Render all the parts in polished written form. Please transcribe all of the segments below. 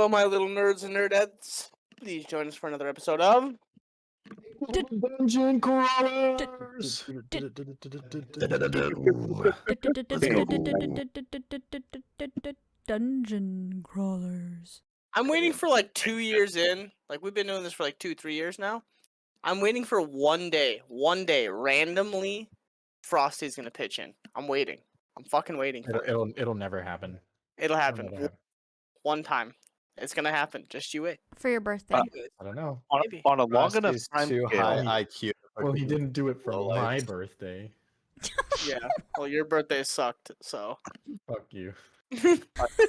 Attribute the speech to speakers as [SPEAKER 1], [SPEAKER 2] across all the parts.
[SPEAKER 1] Hello, my little nerds and nerdettes. Please join us for another episode of
[SPEAKER 2] Dungeon Crawlers.
[SPEAKER 3] Dungeon Crawlers.
[SPEAKER 1] I'm waiting for like 2 years in. Like, we've been doing this for like 2-3 years now. I'm waiting for one day, randomly, Frosty's gonna pitch in. I'm waiting. I'm fucking waiting for it.
[SPEAKER 2] It'll never happen.
[SPEAKER 1] It'll happen.
[SPEAKER 2] Never happen.
[SPEAKER 1] One time. It's gonna happen. Just you wait.
[SPEAKER 3] For your birthday.
[SPEAKER 2] I don't know.
[SPEAKER 1] Maybe.
[SPEAKER 4] On a long enough
[SPEAKER 5] Frosty's
[SPEAKER 4] time
[SPEAKER 5] too
[SPEAKER 4] scale.
[SPEAKER 5] high IQ.
[SPEAKER 2] Well, he didn't do it for
[SPEAKER 5] Low
[SPEAKER 2] my
[SPEAKER 5] lights.
[SPEAKER 2] birthday.
[SPEAKER 1] Yeah. Well, your birthday sucked, so.
[SPEAKER 2] Fuck you.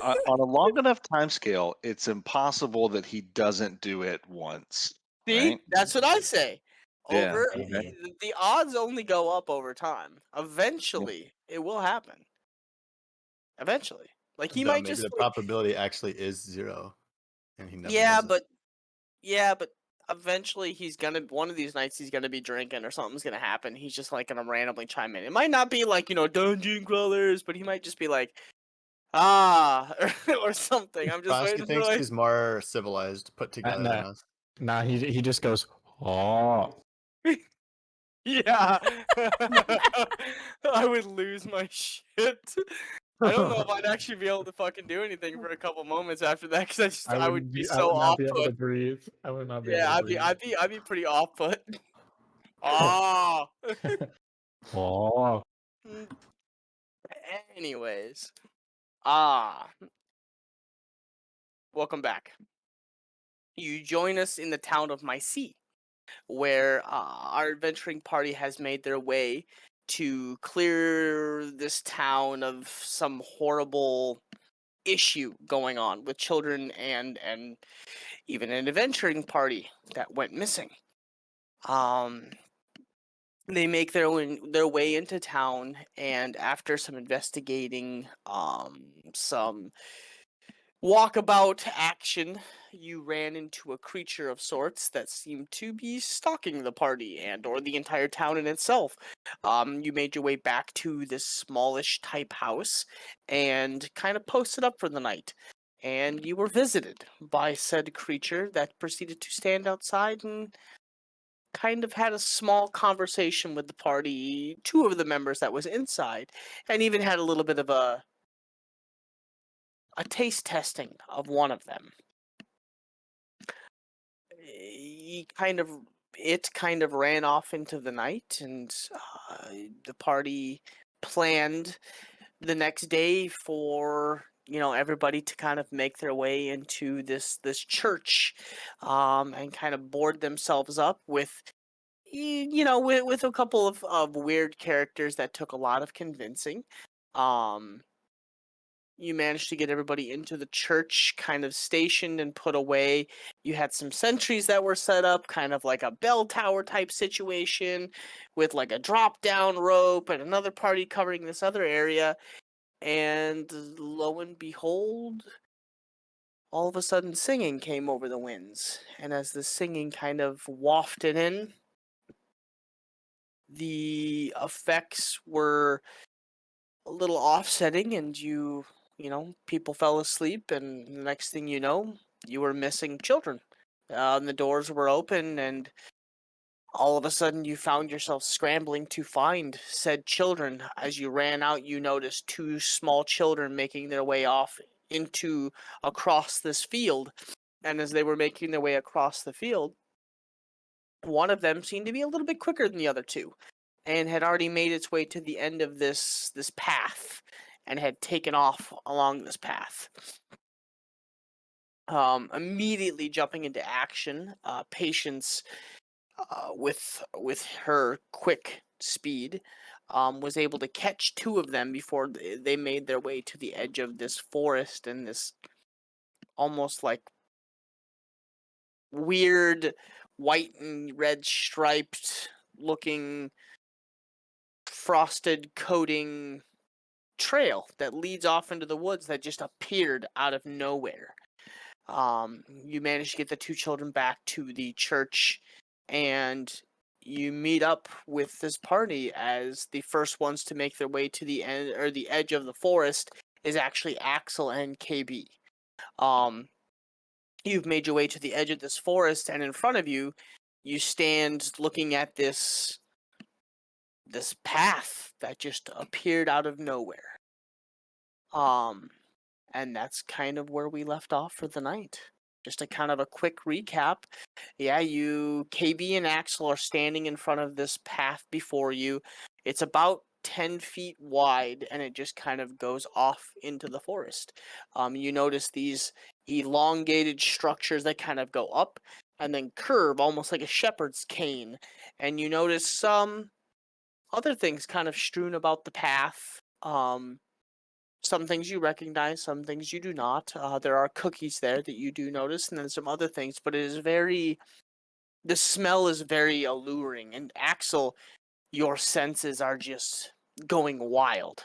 [SPEAKER 4] On a long enough time scale, it's impossible that he doesn't do it once.
[SPEAKER 1] See?
[SPEAKER 4] Right?
[SPEAKER 1] That's what I say.
[SPEAKER 4] Yeah,
[SPEAKER 1] Over
[SPEAKER 4] okay.
[SPEAKER 1] the odds only go up over time. Eventually, it will happen. Eventually. Like he
[SPEAKER 5] No,
[SPEAKER 1] might
[SPEAKER 5] maybe
[SPEAKER 1] just
[SPEAKER 5] the probability actually is 0, and he never.
[SPEAKER 1] Yeah,
[SPEAKER 5] does it.
[SPEAKER 1] but eventually he's gonna one of these nights he's gonna be drinking or something's gonna happen. He's just like gonna randomly chime in. It might not be like, Dungeon Crawlers, but he might just be like, or something. I'm just
[SPEAKER 5] Frosty
[SPEAKER 1] waiting for
[SPEAKER 5] thinks
[SPEAKER 1] like
[SPEAKER 5] he's more civilized, put together than us.
[SPEAKER 2] Nah, he just goes, oh.
[SPEAKER 1] Yeah. I would lose my shit. I don't know if I'd actually be able to fucking do anything for a couple moments after that because I would be so
[SPEAKER 2] I
[SPEAKER 1] off
[SPEAKER 2] would not be able to
[SPEAKER 1] put.
[SPEAKER 2] breathe. I would not be
[SPEAKER 1] Yeah,
[SPEAKER 2] able to breathe.
[SPEAKER 1] I'd be pretty off put. Oh.
[SPEAKER 2] Oh.
[SPEAKER 1] Anyways. Welcome back. You join us in the town of Mycee, where our adventuring party has made their way to clear this town of some horrible issue going on with children and even an adventuring party that went missing. They make their way into town, and after some investigating, some walkabout action, you ran into a creature of sorts that seemed to be stalking the party and or the entire town in itself. You made your way back to this smallish type house and kind of posted up for the night. And you were visited by said creature that proceeded to stand outside and kind of had a small conversation with the party, two of the members that was inside, and even had a little bit of a taste testing of one of them. It kind of ran off into the night, and the party planned the next day for everybody to kind of make their way into this church, and kind of board themselves up with with a couple of weird characters that took a lot of convincing. You managed to get everybody into the church, kind of stationed and put away. You had some sentries that were set up, kind of like a bell tower type situation, with like a drop down rope and another party covering this other area. And lo and behold, all of a sudden singing came over the winds. And as the singing kind of wafted in, the effects were a little offsetting, and people fell asleep, and the next thing you know, you were missing children. And the doors were open, and all of a sudden you found yourself scrambling to find said children. As you ran out, you noticed two small children making their way off across this field. And as they were making their way across the field, one of them seemed to be a little bit quicker than the other two, and had already made its way to the end of this path, and had taken off along this path. Immediately jumping into action, Patience, with her quick speed, was able to catch two of them before they made their way to the edge of this forest, and this almost like weird white and red striped looking frosted coating trail that leads off into the woods that just appeared out of nowhere. You manage to get the two children back to the church, and you meet up with this party as the first ones to make their way to the end or the edge of the forest is actually Axel and KB. you've made your way to the edge of this forest, and in front of you, you stand looking at this path that just appeared out of nowhere. And that's kind of where we left off for the night. Just a kind of a quick recap. Yeah, KB and Axel are standing in front of this path before you. It's about 10 feet wide, and it just kind of goes off into the forest. You notice these elongated structures that kind of go up and then curve almost like a shepherd's cane. And you notice some other things kind of strewn about the path. Some things you recognize, some things you do not. There are cookies there that you do notice, and then some other things, but the smell is very alluring. And Axel, your senses are just going wild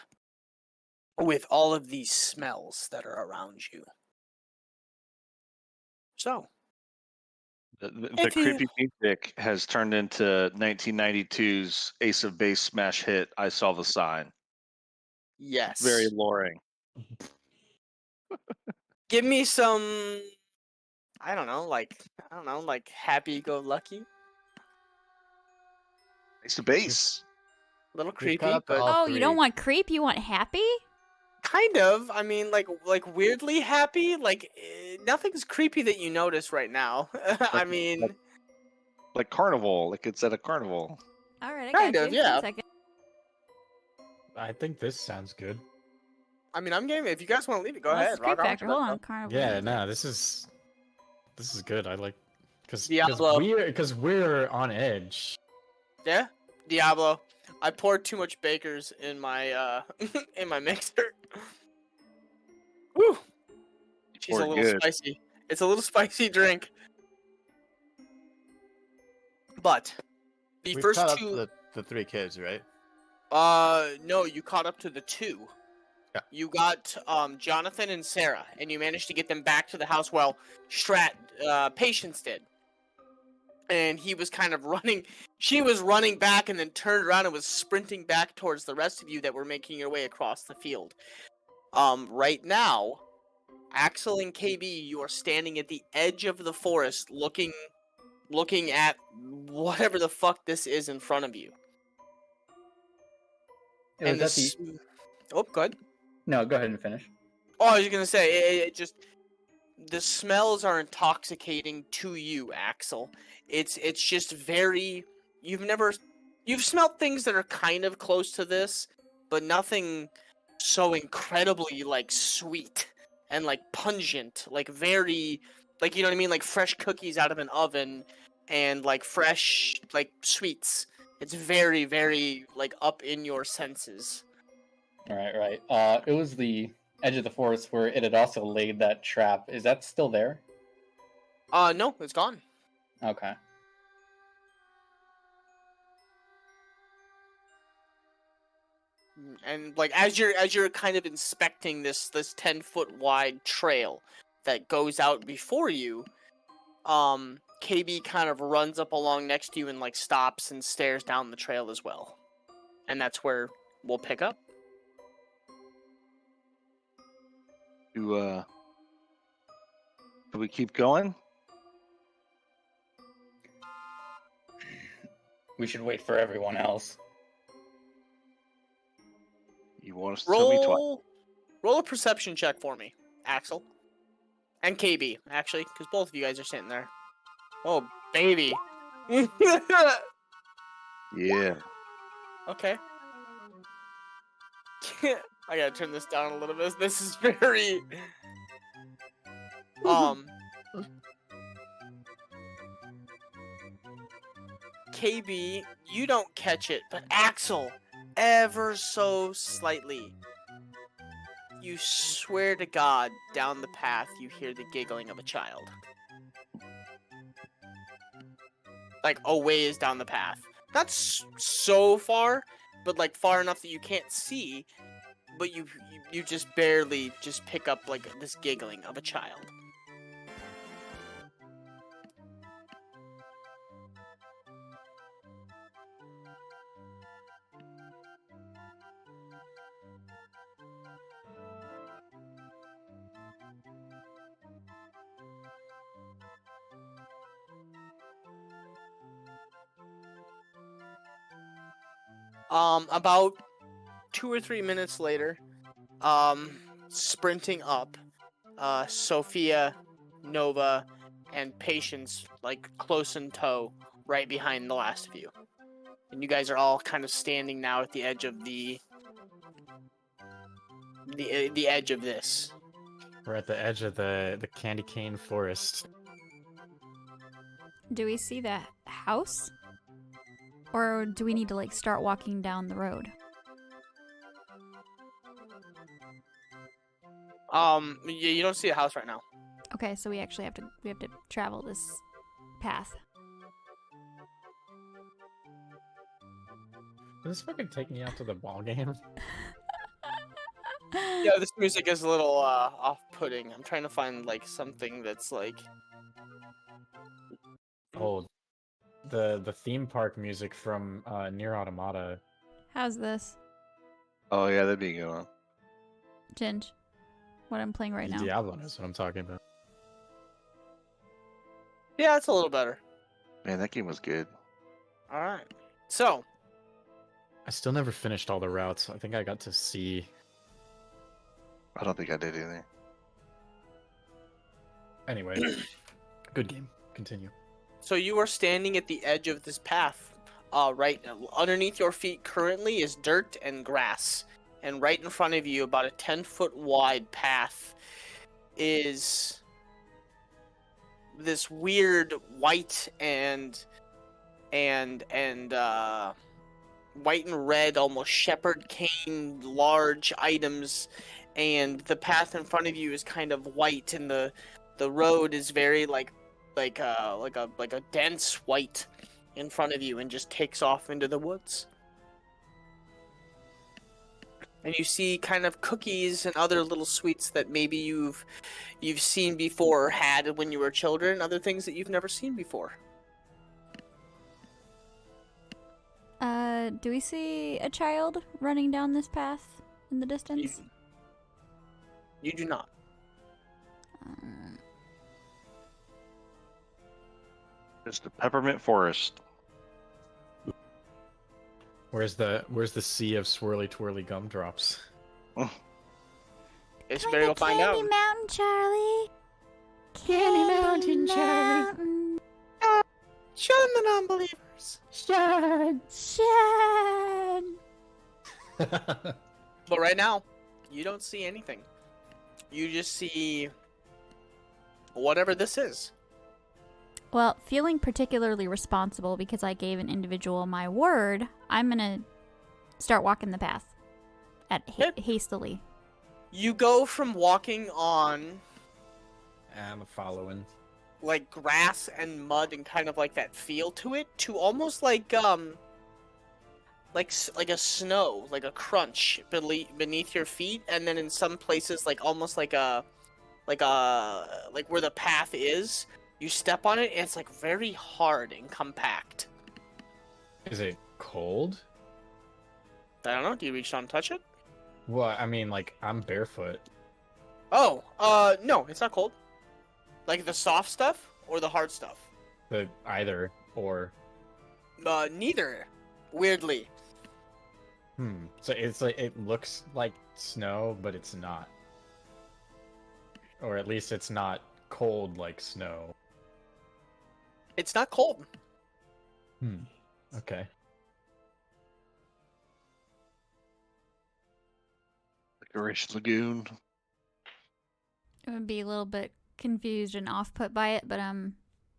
[SPEAKER 1] with all of these smells that are around you. So,
[SPEAKER 4] The
[SPEAKER 1] If you-
[SPEAKER 4] creepy music has turned into 1992's Ace of Base smash hit, I Saw the Sign.
[SPEAKER 1] yes.
[SPEAKER 4] Very alluring.
[SPEAKER 1] Give me some, I don't know, like happy-go-lucky.
[SPEAKER 4] Ace of Base.
[SPEAKER 1] A little
[SPEAKER 5] We've caught
[SPEAKER 1] creepy,
[SPEAKER 5] up to
[SPEAKER 1] but
[SPEAKER 5] all
[SPEAKER 3] Oh, you don't
[SPEAKER 5] three.
[SPEAKER 3] want creep, you want happy?
[SPEAKER 1] kind of. I mean, like weirdly happy. Like nothing's creepy that you notice right now. I mean,
[SPEAKER 4] Like carnival, like it's at a carnival.
[SPEAKER 3] All right, I
[SPEAKER 1] Kind
[SPEAKER 3] got
[SPEAKER 1] of,
[SPEAKER 3] you.
[SPEAKER 1] yeah.
[SPEAKER 3] 1 second.
[SPEAKER 2] I think this sounds good.
[SPEAKER 1] I'm game. If you guys want to leave it, go
[SPEAKER 3] Well, this
[SPEAKER 1] ahead.
[SPEAKER 3] is creep
[SPEAKER 1] Rock on
[SPEAKER 3] factor.
[SPEAKER 1] with
[SPEAKER 3] Hold
[SPEAKER 1] that
[SPEAKER 3] on, carnival.
[SPEAKER 2] Yeah,
[SPEAKER 3] music.
[SPEAKER 2] no, this is good. I like because
[SPEAKER 1] Diablo.
[SPEAKER 2] we're on edge.
[SPEAKER 1] stuff. Yeah, Diablo. I poured too much Baker's in my in my mixer. Woo! She's a
[SPEAKER 4] Poured
[SPEAKER 1] little
[SPEAKER 4] good.
[SPEAKER 1] spicy. It's a little spicy drink. But the
[SPEAKER 5] We've
[SPEAKER 1] first
[SPEAKER 5] caught up
[SPEAKER 1] two.
[SPEAKER 5] to the three kids, right?
[SPEAKER 1] No, you caught up to the two.
[SPEAKER 5] Yeah.
[SPEAKER 1] You got Jonathan and Sarah, and you managed to get them back to the house. Well, Patience did, and he was kind of running. She was running back, and then turned around and was sprinting back towards the rest of you that were making your way across the field. Right now, Axel and KB, you are standing at the edge of the forest, looking at whatever the fuck this is in front of you.
[SPEAKER 6] It was at the.
[SPEAKER 1] Oh, good.
[SPEAKER 6] No, go ahead and finish.
[SPEAKER 1] Oh, I was gonna say, it just the smells are intoxicating to you, Axel. It's just very. You've smelled things that are kind of close to this, but nothing so incredibly like sweet and like pungent, like very, like you know what I mean, like fresh cookies out of an oven, and like fresh like sweets. It's very, very like up in your senses.
[SPEAKER 6] Right. It was the edge of the forest where it had also laid that trap. Is that still there?
[SPEAKER 1] No, it's gone.
[SPEAKER 6] Okay.
[SPEAKER 1] And like as you're kind of inspecting this 10-foot wide trail that goes out before you, KB kind of runs up along next to you and like stops and stares down the trail as well. And that's where we'll pick up.
[SPEAKER 4] Do we keep going?
[SPEAKER 6] We should wait for everyone else.
[SPEAKER 4] You want us to tell me twice?
[SPEAKER 1] Roll a perception check for me, Axel. And KB, actually, because both of you guys are sitting there. Oh, baby.
[SPEAKER 4] Yeah.
[SPEAKER 1] Okay. I gotta turn this down a little bit. This is very... KB, you don't catch it, but Axel, ever so slightly. You swear to God, down the path, you hear the giggling of a child. Like, a ways down the path. Not so far, but like far enough that you can't see, but you just barely just pick up like this giggling of a child. About 2 or 3 minutes later, sprinting up, Sophia, Nova, and Patience, like close in tow, right behind the last of you. And you guys are all kind of standing now at the edge of the edge of this.
[SPEAKER 2] We're at the edge of the Candycane forest.
[SPEAKER 3] Do we see the house? Or do we need to like start walking down the road?
[SPEAKER 1] You don't see a house right now.
[SPEAKER 3] Okay, so we actually have to travel this path.
[SPEAKER 2] Did this fucking take me out to the ball game?
[SPEAKER 1] Yeah, this music is a little off-putting. I'm trying to find like something that's like.
[SPEAKER 2] Oh, the theme park music from Near Automata.
[SPEAKER 3] How's this?
[SPEAKER 4] Oh yeah, that'd be a good one.
[SPEAKER 3] Ginge. What I'm playing right now.
[SPEAKER 2] Diablo knows what I'm talking about.
[SPEAKER 1] Yeah, it's a little better.
[SPEAKER 4] Man, that game was good.
[SPEAKER 1] All right. So,
[SPEAKER 2] I still never finished all the routes. I think I got to C.
[SPEAKER 4] I don't think I did either.
[SPEAKER 2] Anyway, good game. Continue.
[SPEAKER 1] so you are standing at the edge of this path. Right underneath your feet currently is dirt and grass, and right in front of you, about a 10-foot wide path, is this weird white and white and red, almost shepherd cane, large items, and the path in front of you is kind of white, and the road is very like a dense white in front of you, and just takes off into the woods. And you see kind of cookies and other little sweets that maybe you've seen before or had when you were children, other things that you've never seen before.
[SPEAKER 3] Do we see a child running down this path in the distance?
[SPEAKER 1] You do not.
[SPEAKER 4] Just a peppermint forest.
[SPEAKER 2] Where's the sea of swirly twirly gumdrops?
[SPEAKER 1] It's better go find out.
[SPEAKER 3] Candy Mountain, Charlie.
[SPEAKER 2] Candy Mountain, Charlie.
[SPEAKER 3] Mountain.
[SPEAKER 1] Shun the non-believers.
[SPEAKER 3] Shun.
[SPEAKER 1] But right now, you don't see anything. You just see whatever this is.
[SPEAKER 3] Well, feeling particularly responsible because I gave an individual my word, I'm gonna start walking the path hastily.
[SPEAKER 1] You go from walking on
[SPEAKER 2] I'm following.
[SPEAKER 1] like grass and mud and kind of like that feel to it, to almost like a snow, like a crunch beneath your feet, and then in some places like almost like where the path is, you step on it and it's like very hard and compact.
[SPEAKER 2] Is it cold?
[SPEAKER 1] I don't know. Do you reach down and touch it?
[SPEAKER 2] Well, I mean, like, I'm barefoot.
[SPEAKER 1] Oh, no, it's not cold. Like the soft stuff or the hard stuff?
[SPEAKER 2] The either or.
[SPEAKER 1] Neither. Weirdly.
[SPEAKER 2] So it's like it looks like snow, but it's not. Or at least it's not cold like snow.
[SPEAKER 1] It's not cold.
[SPEAKER 2] Okay.
[SPEAKER 4] Licorice Lagoon.
[SPEAKER 3] I would be a little bit confused and off-put by it, but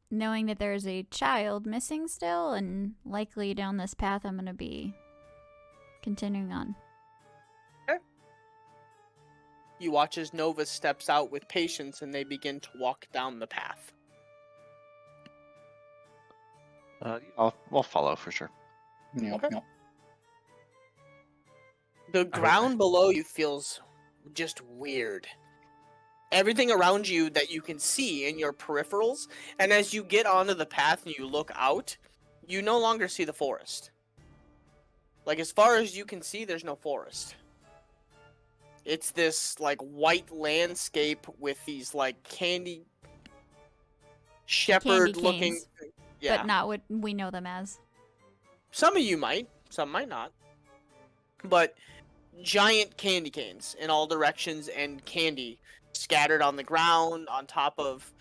[SPEAKER 3] knowing that there's a child missing still, and likely down this path I'm gonna be continuing on.
[SPEAKER 1] You watch as Nova steps out with Patience, and they begin to walk down the path.
[SPEAKER 4] I'll follow for sure.
[SPEAKER 6] Yep,
[SPEAKER 1] Okay.
[SPEAKER 6] yep.
[SPEAKER 1] The ground below you feels just weird. Everything around you that you can see in your peripherals, and as you get onto the path and you look out, you no longer see the forest. Like, as far as you can see, there's no forest. It's this, like, white landscape with these, like, candy shepherd-looking...
[SPEAKER 3] canes,
[SPEAKER 1] Yeah.
[SPEAKER 3] but not what we know them as.
[SPEAKER 1] Some of you might. Some might not. but giant candy canes in all directions and candy scattered on the ground on top of,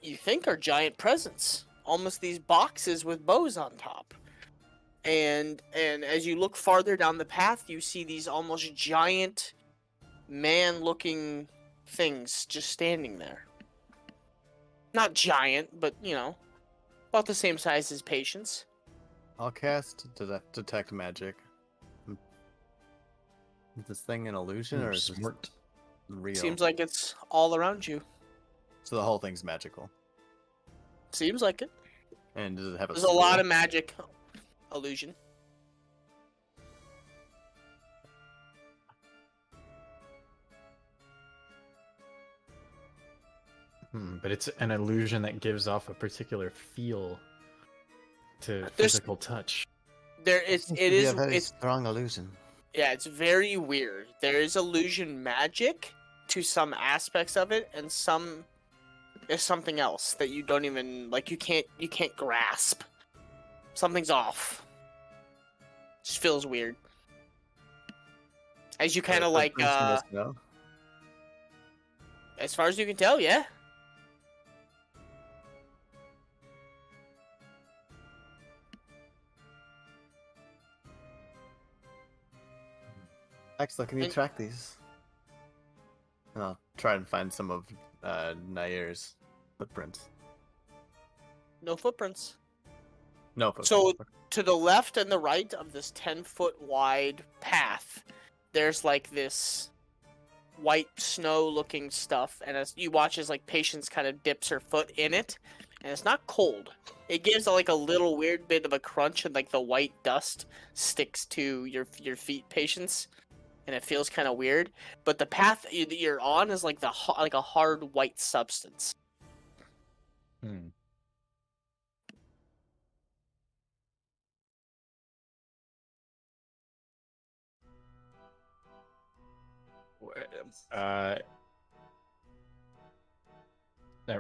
[SPEAKER 1] you think, are giant presents, almost these boxes with bows on top. And as you look farther down the path, you see these almost giant man-looking things just standing there. Not giant, but about the same size as Patience.
[SPEAKER 5] I'll cast detect magic. Is this thing an illusion or is this
[SPEAKER 2] Smart.
[SPEAKER 5] real?
[SPEAKER 1] Seems like it's all around you.
[SPEAKER 5] So the whole thing's magical.
[SPEAKER 1] Seems like it.
[SPEAKER 5] And does it have a
[SPEAKER 1] There's a lot
[SPEAKER 5] skull?
[SPEAKER 1] of magic illusion.
[SPEAKER 2] But it's an illusion that gives off a particular feel to
[SPEAKER 1] There's-
[SPEAKER 2] physical touch.
[SPEAKER 1] There is
[SPEAKER 5] Seems
[SPEAKER 1] it
[SPEAKER 5] to be
[SPEAKER 1] is
[SPEAKER 5] a very
[SPEAKER 1] it's
[SPEAKER 5] strong illusion.
[SPEAKER 1] yeah, it's very weird. There is illusion magic to some aspects of it, and some is something else that you don't even you can't grasp. Something's off. Just feels weird. As you kind of
[SPEAKER 5] No?
[SPEAKER 1] as far as you can tell, yeah.
[SPEAKER 5] Axel, can you
[SPEAKER 1] And-
[SPEAKER 5] track these? I'll try and find some of Nair's footprints.
[SPEAKER 1] No footprints.
[SPEAKER 5] No footprints.
[SPEAKER 1] So to the left and the right of this 10-foot wide path, there's this white snow looking stuff, and as you watch as Patience kind of dips her foot in it, and it's not cold. It gives a little weird bit of a crunch, and the white dust sticks to your feet, Patience, and it feels kind of weird. But the path that you're on is like a hard white substance.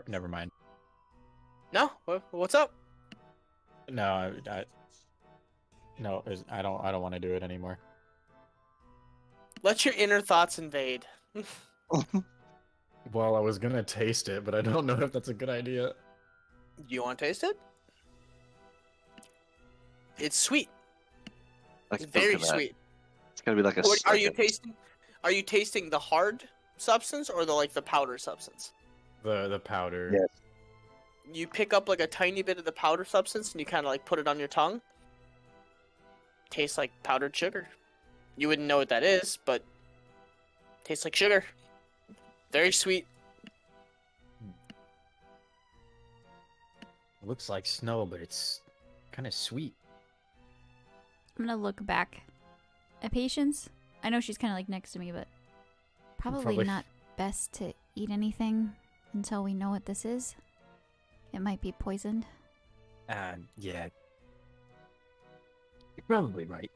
[SPEAKER 2] Never mind.
[SPEAKER 1] No, what's up?
[SPEAKER 2] No, no, I don't want to do it anymore.
[SPEAKER 1] Let your inner thoughts invade.
[SPEAKER 2] Well, I was gonna taste it, but I don't know if that's a good idea.
[SPEAKER 1] Do you want to taste it? It's sweet.
[SPEAKER 4] Like,
[SPEAKER 1] It's very
[SPEAKER 4] look at that.
[SPEAKER 1] sweet.
[SPEAKER 4] It's gotta be like a.
[SPEAKER 1] What, are you
[SPEAKER 4] second.
[SPEAKER 1] tasting? Are you tasting the hard substance or the powder substance?
[SPEAKER 2] The powder.
[SPEAKER 4] Yes.
[SPEAKER 1] You pick up a tiny bit of the powder substance and you kind of put it on your tongue. Tastes like powdered sugar. You wouldn't know what that is, but tastes like sugar. Very sweet.
[SPEAKER 2] Looks like snow, but it's kind of sweet.
[SPEAKER 3] I'm gonna look back at Patience. I know she's kind of next to me, but probably not best to eat anything until we know what this is. It might be poisoned.
[SPEAKER 2] Yeah. You're probably right.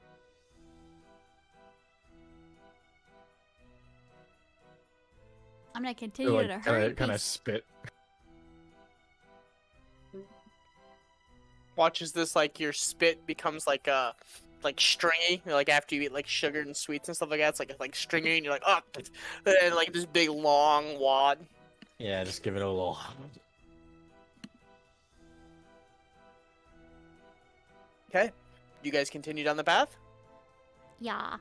[SPEAKER 3] I'm gonna continue to hurry.
[SPEAKER 2] Kind of spit.
[SPEAKER 1] Watches this your spit becomes stringy, after you eat sugar and sweets and stuff like that. It's like stringy, and you're oh, and this big long wad.
[SPEAKER 2] Yeah, just give it a little.
[SPEAKER 1] Okay, you guys continue down the path.
[SPEAKER 3] Yeah.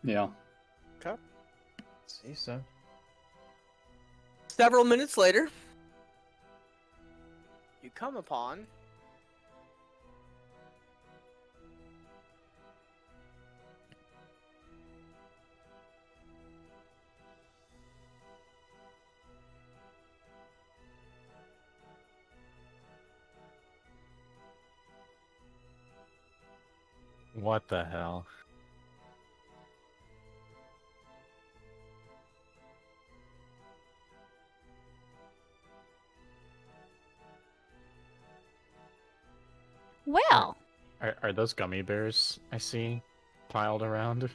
[SPEAKER 6] Yeah.
[SPEAKER 2] See so.
[SPEAKER 1] Several minutes later, you come upon
[SPEAKER 2] What the hell?
[SPEAKER 3] Well,
[SPEAKER 2] Are those gummy bears I see piled around?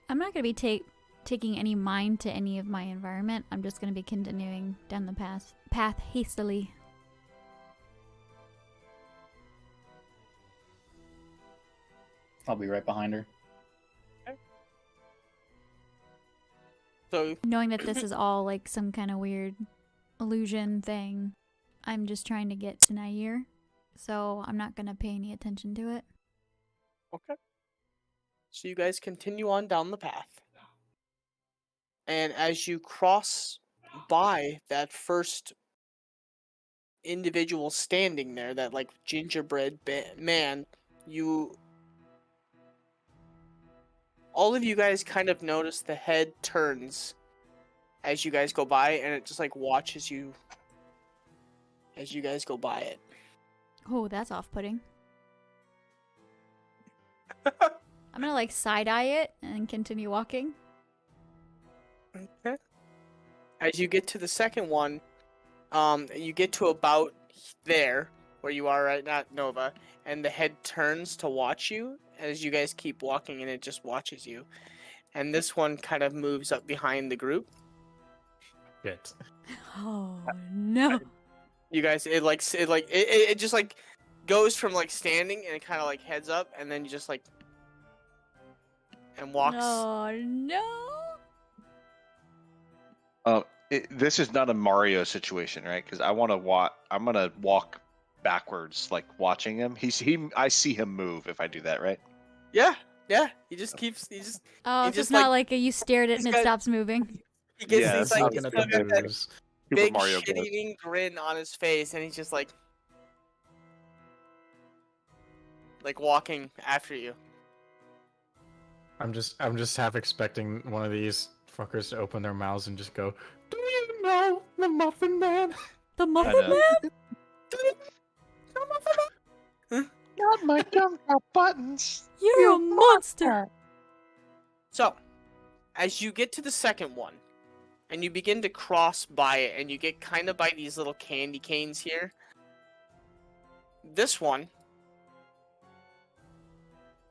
[SPEAKER 3] I'm not gonna be taking any mind to any of my environment. I'm just going to be continuing down the path hastily.
[SPEAKER 6] I'll be right behind her.
[SPEAKER 1] So
[SPEAKER 3] Knowing that this is all like some kind of weird illusion thing, I'm just trying to get to Nair, so I'm not going to pay any attention to it.
[SPEAKER 1] okay. So you guys continue on down the path. And as you cross by that first individual standing there, that like gingerbread man, all of you guys kind of notice the head turns as you guys go by, and it just like watches you as you guys go by it.
[SPEAKER 3] Oh, that's off-putting. I'm gonna like side-eye it and continue walking.
[SPEAKER 1] Okay. As you get to the second one, you get to about there where you are right now, Nova, and the head turns to watch you as you guys keep walking, and it just watches you. And this one kind of moves up behind the group.
[SPEAKER 2] Shit.
[SPEAKER 3] Oh no!
[SPEAKER 1] You guys, it just like goes from like standing and it kind of like heads up, and then you just like and walks.
[SPEAKER 3] Oh no!
[SPEAKER 4] This is not a Mario situation, right? Because I want to walk. I'm gonna walk backwards, like watching him. I see him move if I do that, right?
[SPEAKER 1] Yeah. He just keeps. He just.
[SPEAKER 3] Oh,
[SPEAKER 1] He
[SPEAKER 3] it's
[SPEAKER 1] just,
[SPEAKER 3] just not
[SPEAKER 1] like-
[SPEAKER 3] like you stared at it and
[SPEAKER 1] he's
[SPEAKER 3] it
[SPEAKER 1] got-
[SPEAKER 3] stops moving.
[SPEAKER 1] He gets
[SPEAKER 4] Yeah,
[SPEAKER 1] this
[SPEAKER 4] it's
[SPEAKER 1] like
[SPEAKER 2] Looking
[SPEAKER 1] he's
[SPEAKER 2] at
[SPEAKER 1] got
[SPEAKER 2] the
[SPEAKER 1] that
[SPEAKER 2] moves.
[SPEAKER 4] Super
[SPEAKER 1] big
[SPEAKER 4] Mario Bros.
[SPEAKER 1] shit-eating grin on his face, and he's just like walking after you.
[SPEAKER 2] I'm just half expecting one of these fuckers to open their mouths and just go, "Do you know the Muffin Man?"
[SPEAKER 3] The
[SPEAKER 4] I
[SPEAKER 3] Muffin
[SPEAKER 4] know.
[SPEAKER 3] Man?
[SPEAKER 4] Not my gumdrop buttons.
[SPEAKER 3] You're a monster!
[SPEAKER 1] So, as you get to the second one, and you begin to cross by it, and you get kind of by these little candy canes here, this one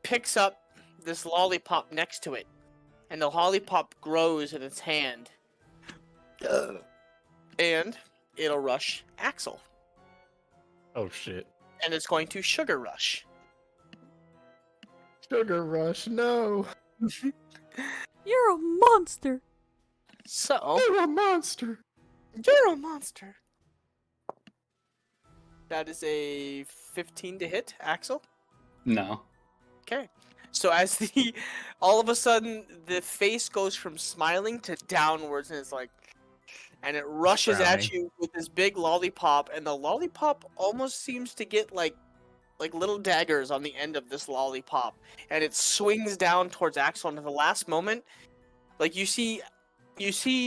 [SPEAKER 1] picks up this lollipop next to it, and the lollipop grows in its hand. And it'll rush Axel,
[SPEAKER 2] Oh shit.
[SPEAKER 1] and it's going to sugar rush.
[SPEAKER 2] Sugar Rush, no.
[SPEAKER 3] You're a monster!
[SPEAKER 1] So,
[SPEAKER 2] You're a monster.
[SPEAKER 1] you're a monster. That is a 15 to hit, Axel.
[SPEAKER 6] No.
[SPEAKER 1] Okay. So as all of a sudden, the face goes from smiling to downwards, and it's like, and it rushes at
[SPEAKER 2] Frowning.
[SPEAKER 1] you with this big lollipop, and the lollipop almost seems to get like little daggers on the end of this lollipop, and it swings down towards Axel, and at the last moment, like you see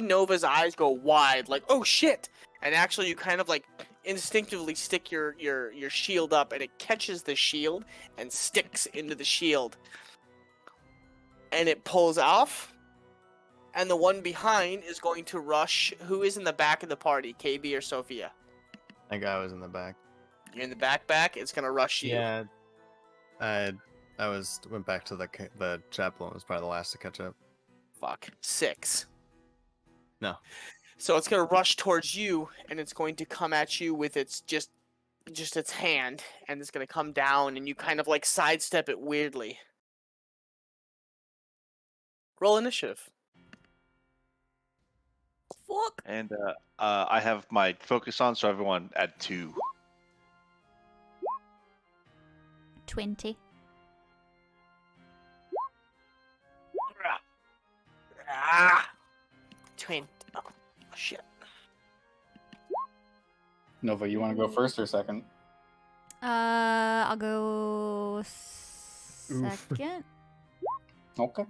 [SPEAKER 1] Nova's eyes go wide, like, oh shit, and actually you kind of like instinctively stick your shield up, and it catches the shield and sticks into the shield, and it pulls off, and the one behind is going to rush. Who is in the back of the party, KB or Sophia?
[SPEAKER 5] That guy was in the back.
[SPEAKER 1] You're in the back. It's gonna rush you.
[SPEAKER 5] Yeah. I went back to the chapel and was probably the last to catch up.
[SPEAKER 1] Fuck. 6.
[SPEAKER 5] No.
[SPEAKER 1] So it's gonna rush towards you, and it's going to come at you with its just its hand, and it's gonna come down, and you kind of like sidestep it weirdly. Roll initiative.
[SPEAKER 3] Fuck!
[SPEAKER 4] And I have my focus on, so everyone add 2.
[SPEAKER 3] 20.
[SPEAKER 1] Ah! 20. Oh, shit.
[SPEAKER 6] Nova, you want to go first or second?
[SPEAKER 3] I'll go
[SPEAKER 2] Oof.
[SPEAKER 3] second.
[SPEAKER 6] Okay.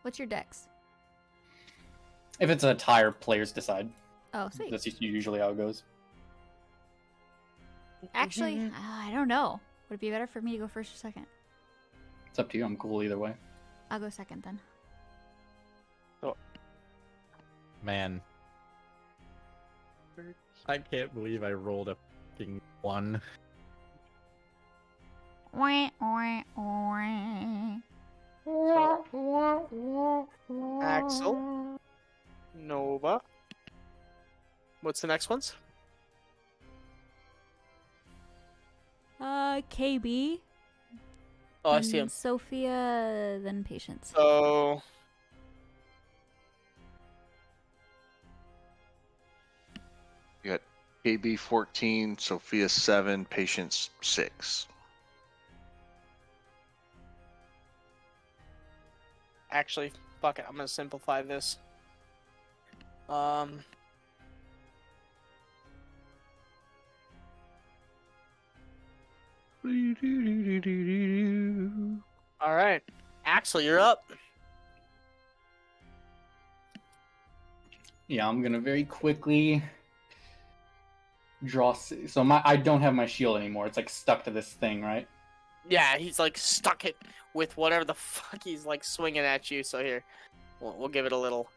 [SPEAKER 3] What's your dex?
[SPEAKER 6] If it's a tire, players decide.
[SPEAKER 3] Oh, sweet.
[SPEAKER 6] That's usually how it goes.
[SPEAKER 3] Actually, I don't know. Would it be better for me to go first or second?
[SPEAKER 6] It's up to you. I'm cool either way.
[SPEAKER 3] I'll go second then.
[SPEAKER 2] Man. I can't believe I rolled a fucking 1.
[SPEAKER 3] Wah, wah, wah.
[SPEAKER 1] Axel? Nova. What's the next ones?
[SPEAKER 3] KB.
[SPEAKER 1] Oh, I see
[SPEAKER 3] then
[SPEAKER 1] him.
[SPEAKER 3] Sophia, then Patience.
[SPEAKER 1] So
[SPEAKER 4] You got KB 14, Sophia 7, Patience 6.
[SPEAKER 1] actually, fuck it. I'm gonna simplify this. All right, Axel, you're up.
[SPEAKER 6] Yeah, I'm gonna very quickly draw. So I don't have my shield anymore. It's like stuck to this thing, right?
[SPEAKER 1] Yeah, he's like stuck it with whatever the fuck he's like swinging at you. So here, we'll give it a little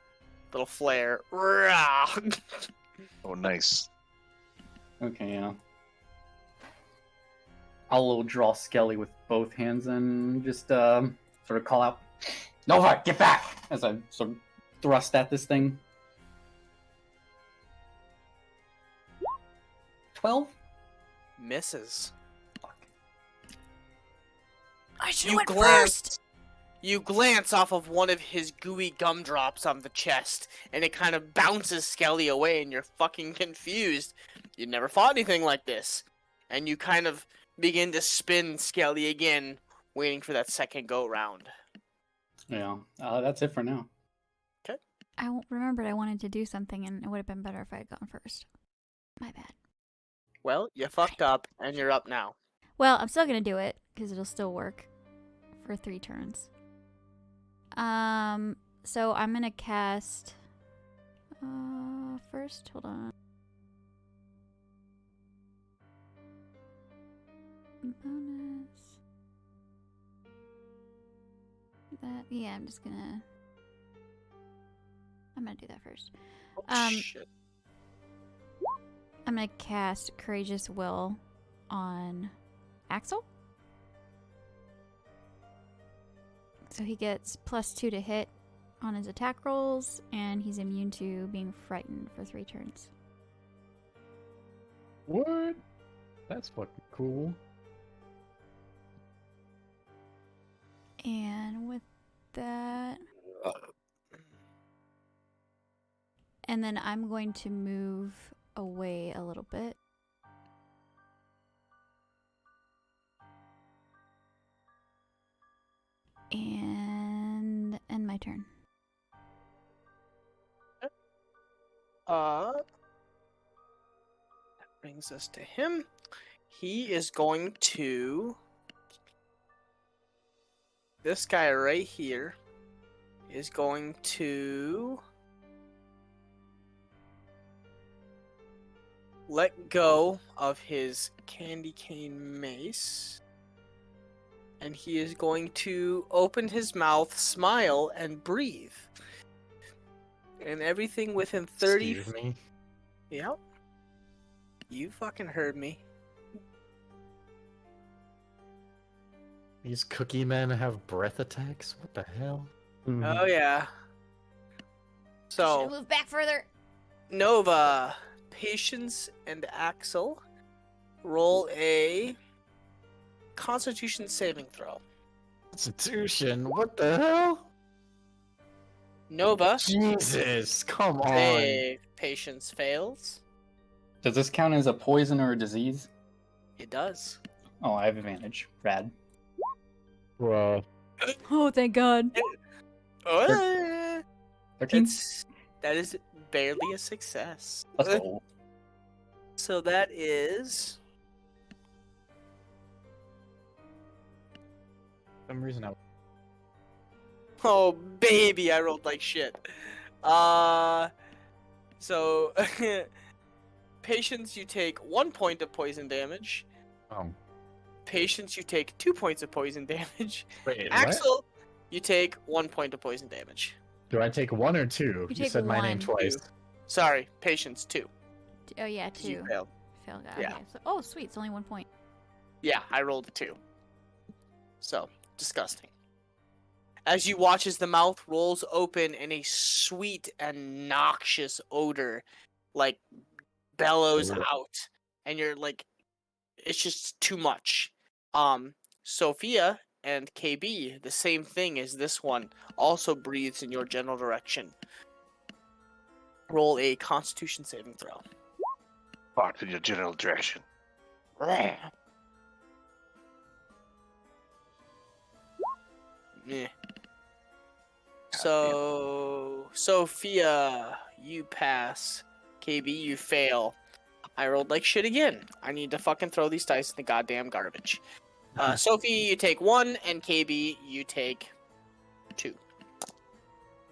[SPEAKER 1] flare. Rah!
[SPEAKER 4] Oh, nice.
[SPEAKER 6] Okay, yeah. I'll draw Skelly with both hands and just sort of call out, Nova, get back! As I sort of thrust at this thing. 12?
[SPEAKER 1] Misses.
[SPEAKER 3] I should
[SPEAKER 1] You
[SPEAKER 3] went
[SPEAKER 1] glance.
[SPEAKER 3] first.
[SPEAKER 1] You glance off of one of his gooey gumdrops on the chest, and it kind of bounces Skelly away, and you're fucking confused. You never fought anything like this. And you kind of begin to spin Skelly again, waiting for that second go round.
[SPEAKER 6] Yeah, that's it for now.
[SPEAKER 3] I remembered I wanted to do something, and it would have been better if I had gone first. My bad.
[SPEAKER 1] Well, you fucked up, and you're up now.
[SPEAKER 3] Well, I'm still gonna do it because it'll still work for 3 turns. So I'm gonna cast. First, hold on. Bonus. Yeah, I'm gonna do that first.
[SPEAKER 1] Shit.
[SPEAKER 3] I'm gonna cast Courageous Will on Axel. So he gets +2 to hit on his attack rolls, and he's immune to being frightened for 3 turns.
[SPEAKER 2] What? That's fucking cool.
[SPEAKER 3] And with that... And then I'm going to move away a little bit. And end my turn.
[SPEAKER 1] That brings us to him. He is going to... This guy right here is going to let go of his Candycane mace, and he is going to open his mouth, smile, and breathe. And everything within 30...
[SPEAKER 2] Excuse me?
[SPEAKER 1] Yep. You fucking heard me.
[SPEAKER 2] These cookie men have breath attacks? What the hell?
[SPEAKER 1] Oh yeah. So
[SPEAKER 3] Move back further.
[SPEAKER 1] Nova, Patience, and Axel roll a Constitution saving throw.
[SPEAKER 2] Constitution? What the hell?
[SPEAKER 1] Nova,
[SPEAKER 2] Jesus, come on.
[SPEAKER 1] save. Patience fails.
[SPEAKER 6] Does this count as a poison or a disease?
[SPEAKER 1] It does.
[SPEAKER 6] Oh, I have advantage. Rad.
[SPEAKER 2] Bruh.
[SPEAKER 3] Oh, thank God.
[SPEAKER 1] Uh,
[SPEAKER 6] 13?
[SPEAKER 1] that is barely a success.
[SPEAKER 6] Let's go.
[SPEAKER 1] So that is
[SPEAKER 2] For some reason I...
[SPEAKER 1] oh baby, I rolled like shit. So Patience, you take 1 point of poison damage.
[SPEAKER 2] Oh.
[SPEAKER 1] Patience, you take 2 points of poison damage.
[SPEAKER 2] Wait, what?
[SPEAKER 1] Axel, you take 1 point of poison damage.
[SPEAKER 2] Do I take 1 or 2? You
[SPEAKER 3] take
[SPEAKER 2] said my name
[SPEAKER 3] 1.
[SPEAKER 2] twice.
[SPEAKER 1] Sorry, Patience, 2.
[SPEAKER 3] Oh, yeah,
[SPEAKER 1] 'cause you
[SPEAKER 3] 2.
[SPEAKER 1] failed.
[SPEAKER 3] Failed.
[SPEAKER 1] Yeah.
[SPEAKER 3] Okay. So, oh, sweet. It's only 1 point.
[SPEAKER 1] Yeah, I rolled a 2. So, disgusting. as you watch as the mouth rolls open and a sweet and noxious odor like bellows out, and you're like, it's just too much. Sophia and KB, the same thing as this one, also breathes in your general direction. Roll a Constitution saving throw.
[SPEAKER 4] Fart in your general direction.
[SPEAKER 1] Meh. So, Sophia, you pass. KB, you fail. I rolled like shit again. I need to fucking throw these dice in the goddamn garbage. Sophie, you take 1, and KB, you take 2.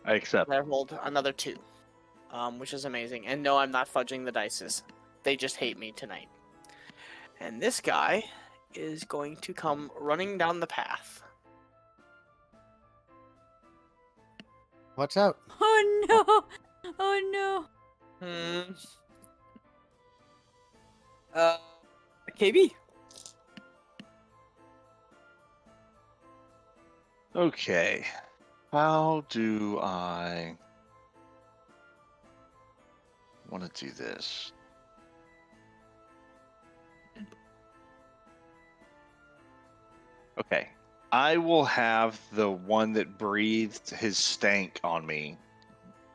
[SPEAKER 4] I accept.
[SPEAKER 1] I rolled another 2, which is amazing. And no, I'm not fudging the dices. They just hate me tonight. And this guy is going to come running down the path.
[SPEAKER 5] Watch out.
[SPEAKER 3] Oh no! Oh no!
[SPEAKER 1] KB.
[SPEAKER 4] Okay. How do I want to do this? Okay. I will have the one that breathed his stank on me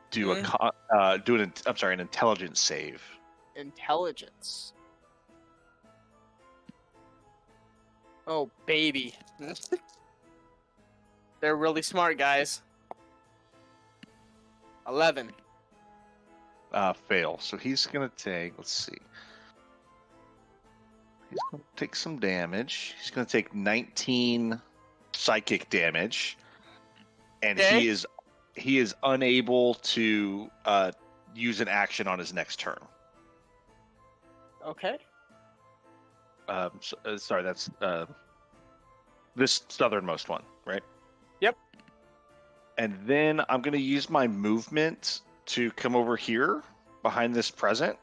[SPEAKER 4] do an intelligence save.
[SPEAKER 1] Intelligence. Oh, baby. They're really smart, guys. 11.
[SPEAKER 4] Fail. So he's gonna take, let's see. He's gonna take some damage. He's gonna take 19 psychic damage. And
[SPEAKER 1] Okay.
[SPEAKER 4] he is unable to use an action on his next turn.
[SPEAKER 1] Okay.
[SPEAKER 4] Sorry, that's this southernmost one, right?
[SPEAKER 1] Yep.
[SPEAKER 4] And then I'm going to use my movement to come over here behind this present.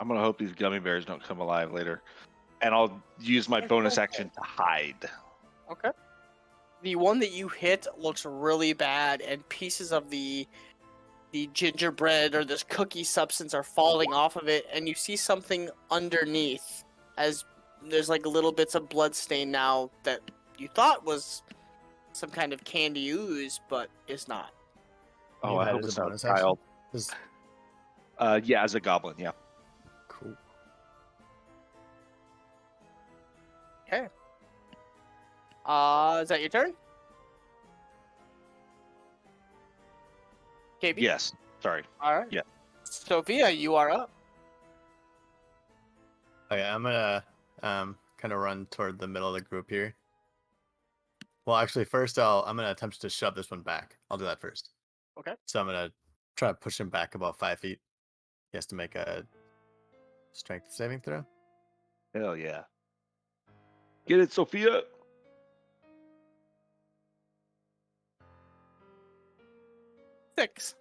[SPEAKER 4] I'm going to hope these gummy bears don't come alive later. And I'll use my bonus action to hide.
[SPEAKER 1] Okay. The one that you hit looks really bad, and pieces of the gingerbread or this cookie substance are falling off of it, and you see something underneath as there's like little bits of blood stain now that you thought was some kind of candy ooze, but is not.
[SPEAKER 4] Oh,
[SPEAKER 5] You
[SPEAKER 4] I
[SPEAKER 5] had
[SPEAKER 4] hope
[SPEAKER 5] it as
[SPEAKER 4] it's
[SPEAKER 5] a
[SPEAKER 4] not a
[SPEAKER 5] bonus action?
[SPEAKER 4] child.
[SPEAKER 5] Is-
[SPEAKER 4] Yeah, as a goblin, yeah.
[SPEAKER 5] Cool.
[SPEAKER 1] Okay. Is that your turn? KB?
[SPEAKER 4] Yes. Sorry.
[SPEAKER 1] Alright.
[SPEAKER 4] Yeah.
[SPEAKER 1] Sophia, you are up.
[SPEAKER 5] Okay, I'm gonna kind of run toward the middle of the group here. Well, actually, first I'm gonna attempt to shove this one back. I'll do that first.
[SPEAKER 1] Okay.
[SPEAKER 5] So I'm gonna try to push him back about 5 feet. He has to make a strength saving throw.
[SPEAKER 4] Hell yeah. Get it, Sophia.
[SPEAKER 1] Six.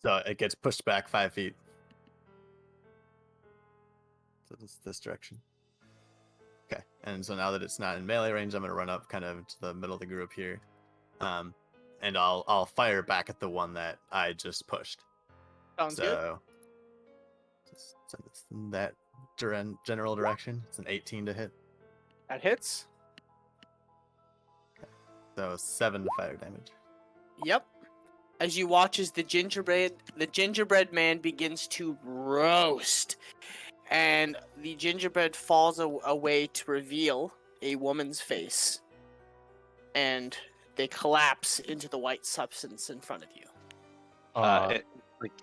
[SPEAKER 5] So it gets pushed back 5 feet. So this direction. Okay, and so now that it's not in melee range, I'm gonna run up kind of to the middle of the group here, and I'll fire back at the one that I just pushed.
[SPEAKER 1] Sounds good.
[SPEAKER 5] So just send this in that general direction. It's an 18 to hit,
[SPEAKER 1] That hits.
[SPEAKER 5] so 7 fire damage.
[SPEAKER 1] Yep. As you watch as the gingerbread man begins to roast, and the gingerbread falls away to reveal a woman's face, and they collapse into the white substance in front of you.
[SPEAKER 4] Like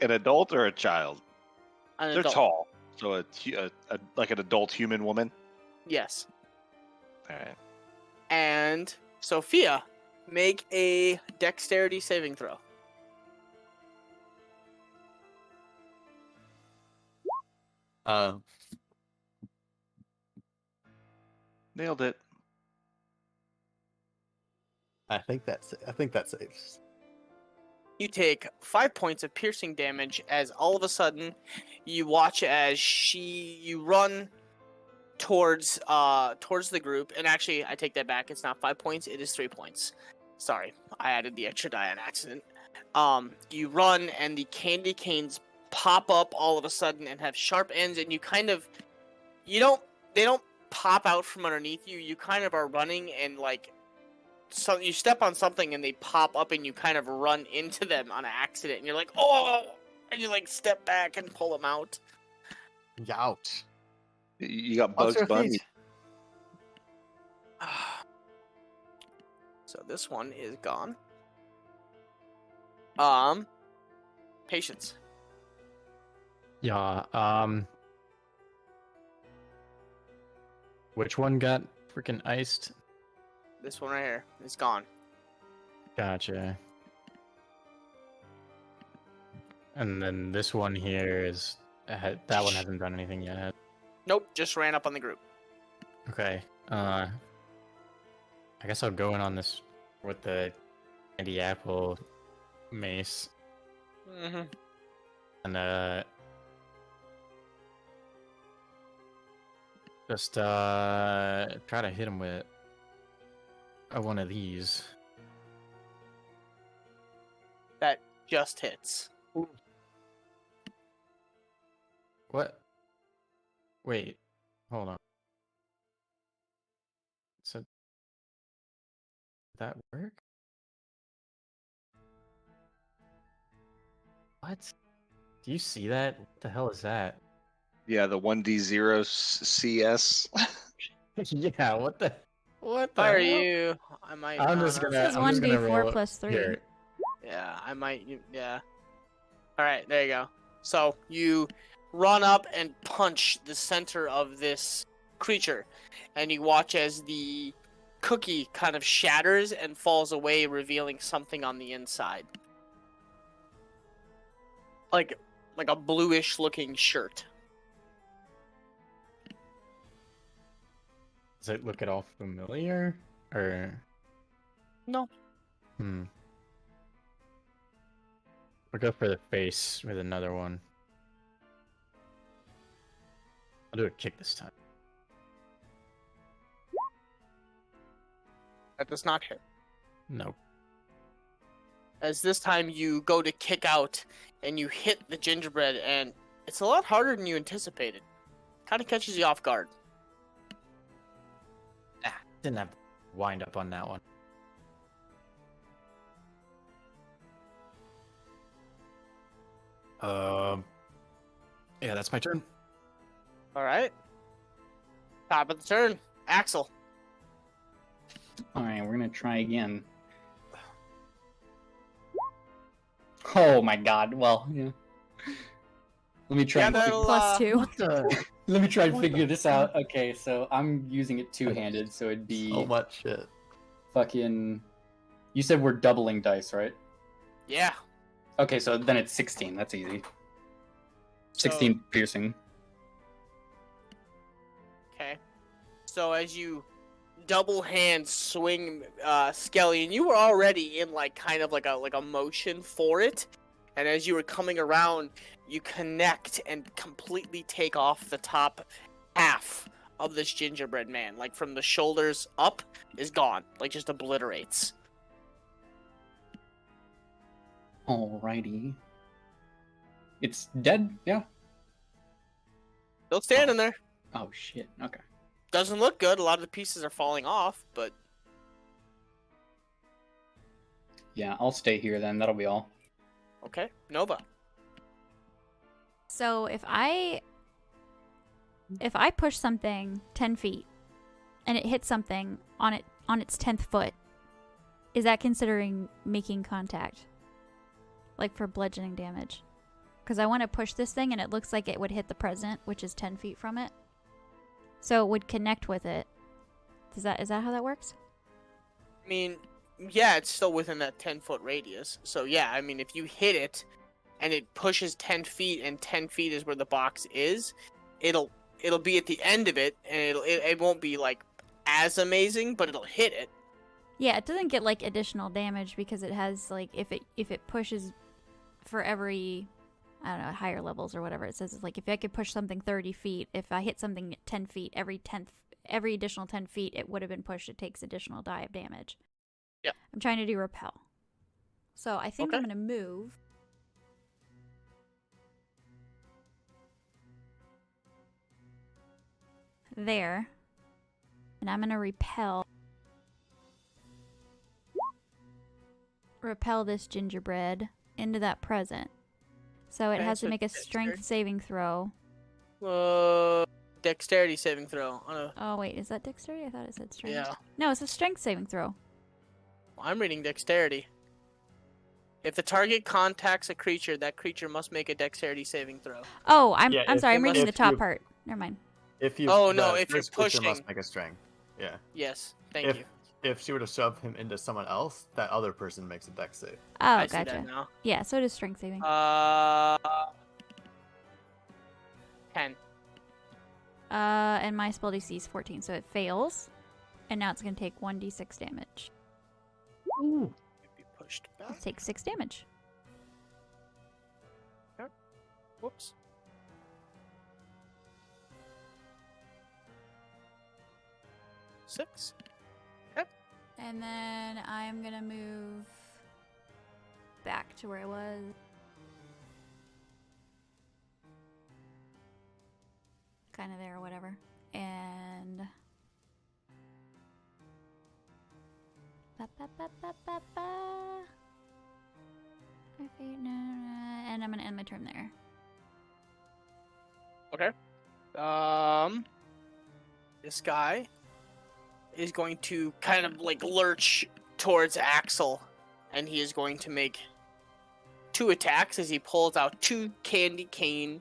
[SPEAKER 4] an adult or a child?
[SPEAKER 1] An
[SPEAKER 4] They're
[SPEAKER 1] adult.
[SPEAKER 4] tall, so like an adult human woman.
[SPEAKER 1] Yes.
[SPEAKER 4] All right.
[SPEAKER 1] And Sophia, make a dexterity saving throw.
[SPEAKER 4] Nailed it.
[SPEAKER 5] I think that saves.
[SPEAKER 1] You take 5 points of piercing damage as all of a sudden you watch as you run towards the group, and actually I take that back, it's not 5 points, it is 3 points. Sorry, I added the extra die on accident. You run, and the candy canes pop up all of a sudden and have sharp ends, and you kind of, they don't pop out from underneath you. You kind of are running, and like, so you step on something, and they pop up, and you kind of run into them on accident, and you're like, oh, and you like step back and pull them out.
[SPEAKER 5] Ouch.
[SPEAKER 4] You got
[SPEAKER 5] What's
[SPEAKER 4] Bugs
[SPEAKER 5] your
[SPEAKER 4] Bunny.
[SPEAKER 5] feet?
[SPEAKER 1] So this one is gone. Patience.
[SPEAKER 2] Yeah, which one got freaking iced?
[SPEAKER 1] This one right here is gone.
[SPEAKER 2] Gotcha. And then this one here is that one hasn't done anything yet.
[SPEAKER 1] Nope, just ran up on the group.
[SPEAKER 2] Okay. I guess I'll go in on this with the candy apple mace
[SPEAKER 1] Mm-hmm.
[SPEAKER 2] and just try to hit him with one of these.
[SPEAKER 1] That just hits.
[SPEAKER 2] What? Wait, hold on. So, did that work? What? Do you see that? What the hell is that?
[SPEAKER 4] Yeah, the 1d0 CS.
[SPEAKER 2] Yeah, what the
[SPEAKER 1] If I were
[SPEAKER 2] hell?
[SPEAKER 1] you, I might.
[SPEAKER 2] I'm just gonna.
[SPEAKER 3] This is
[SPEAKER 2] I'm just gonna
[SPEAKER 3] 1d4
[SPEAKER 2] roll
[SPEAKER 3] plus 3.
[SPEAKER 2] Here.
[SPEAKER 1] Yeah, I might. Yeah. All right, there you go. So you run up and punch the center of this creature, and you watch as the cookie kind of shatters and falls away, revealing something on the inside, like a bluish-looking shirt.
[SPEAKER 2] Does it look at all familiar? Or
[SPEAKER 1] No.
[SPEAKER 2] I'll go for the face with another one. I'll do a kick this time.
[SPEAKER 1] That does not hit.
[SPEAKER 2] Nope.
[SPEAKER 1] As this time you go to kick out and you hit the gingerbread, and it's a lot harder than you anticipated. Kind of catches you off guard.
[SPEAKER 2] Didn't have to wind up on that one. Yeah, that's my turn.
[SPEAKER 1] All right. Top of the turn, Axel.
[SPEAKER 6] All right, we're gonna try again. Oh my god. Well, yeah. Let me try.
[SPEAKER 1] Yeah,
[SPEAKER 6] and
[SPEAKER 1] that'll,
[SPEAKER 3] Plus 2.
[SPEAKER 2] What the?
[SPEAKER 6] Let me try and figure this out. Okay, so I'm using it two-handed, so it'd be
[SPEAKER 5] So much shit.
[SPEAKER 6] fucking. You said we're doubling dice, right?
[SPEAKER 1] Yeah.
[SPEAKER 6] Okay, so then it's 16. That's easy. 16 piercing.
[SPEAKER 1] Okay. So as you double hand swing Skelly, and you were already in like kind of like a motion for it, and as you were coming around, you connect and completely take off the top half of this gingerbread man, like from the shoulders up is gone, like just obliterates.
[SPEAKER 6] Alrighty. It's dead? Yeah.
[SPEAKER 1] Still standing there.
[SPEAKER 6] Oh shit. Okay.
[SPEAKER 1] Doesn't look good. A lot of the pieces are falling off, but
[SPEAKER 6] Yeah, I'll stay here then. That'll be all.
[SPEAKER 1] okay. Nova.
[SPEAKER 3] So if I push something 10 feet and it hits something on its 10th foot, is that considering making contact? Like for bludgeoning damage? Because I want to push this thing and it looks like it would hit the present, which is 10 feet from it. So it would connect with it. Is that how that works?
[SPEAKER 1] I mean, yeah, it's still within that 10-foot radius. So yeah, I mean, if you hit it and it pushes 10 feet and 10 feet is where the box is, it'll be at the end of it, and it won't be like as amazing, but it'll hit it.
[SPEAKER 3] Yeah, it doesn't get like additional damage because it has like if it pushes for every, I don't know, higher levels or whatever, it says it's like if I could push something 30 feet, if I hit something at 10 feet, every additional 10 feet it would have been pushed, it takes additional die of damage.
[SPEAKER 1] Yeah.
[SPEAKER 3] I'm trying to do repel. So I think I'm
[SPEAKER 1] Okay.
[SPEAKER 3] gonna move. There. And I'm gonna repel this gingerbread into that present. So it
[SPEAKER 1] Okay,
[SPEAKER 3] has
[SPEAKER 1] so
[SPEAKER 3] to make a
[SPEAKER 1] dexterity.
[SPEAKER 3] strength saving throw.
[SPEAKER 1] Dexterity saving throw.
[SPEAKER 3] Oh wait, is that dexterity? I thought it said strength.
[SPEAKER 1] Yeah.
[SPEAKER 3] No, it's a strength saving throw.
[SPEAKER 1] I'm reading dexterity. If the target contacts a creature, that creature must make a dexterity saving throw.
[SPEAKER 3] Oh,
[SPEAKER 5] Yeah,
[SPEAKER 3] I'm sorry, I'm
[SPEAKER 1] It
[SPEAKER 3] reading the
[SPEAKER 5] if
[SPEAKER 3] top
[SPEAKER 5] you-
[SPEAKER 3] part. Never mind.
[SPEAKER 5] If you,
[SPEAKER 1] Oh, no,
[SPEAKER 5] the
[SPEAKER 1] if you're
[SPEAKER 5] first creature
[SPEAKER 1] pushing.
[SPEAKER 5] must make a strength. Yeah.
[SPEAKER 1] Yes, thank
[SPEAKER 5] if
[SPEAKER 1] you.
[SPEAKER 5] if she were to shove him into someone else, that other person makes a dex save.
[SPEAKER 3] Oh,
[SPEAKER 1] I see
[SPEAKER 3] gotcha.
[SPEAKER 1] that now.
[SPEAKER 3] Yeah, so it is strength saving.
[SPEAKER 1] 10.
[SPEAKER 3] And my spell DC is 14, so it fails. And now it's gonna take 1d6 damage.
[SPEAKER 1] Be pushed back.
[SPEAKER 3] Let's take 6 damage.
[SPEAKER 1] Whoops. Six.
[SPEAKER 3] And then I'm gonna move back to where I was. Kind of there or whatever. And okay, and I'm gonna end my turn there.
[SPEAKER 1] Okay. This guy is going to kind of like lurch towards Axel, and he is going to make 2 attacks as he pulls out 2 Candycane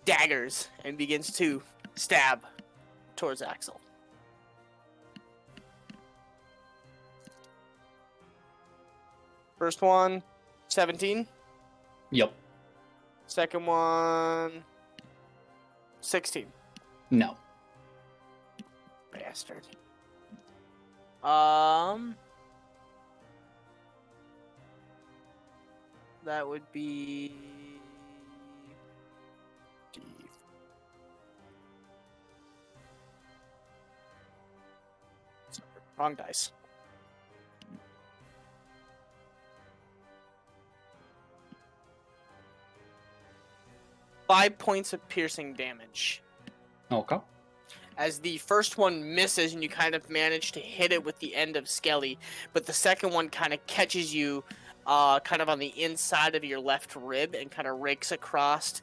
[SPEAKER 1] daggers and begins to stab towards Axel. First one, 17.
[SPEAKER 6] Yep.
[SPEAKER 1] Second one, 16.
[SPEAKER 6] No.
[SPEAKER 1] Bastard. That would be D. Sorry, wrong dice. Five points of piercing damage.
[SPEAKER 6] Okay.
[SPEAKER 1] As the first one misses and you kind of manage to hit it with the end of Skelly, but the second one kind of catches you kind of on the inside of your left rib and kind of rakes across.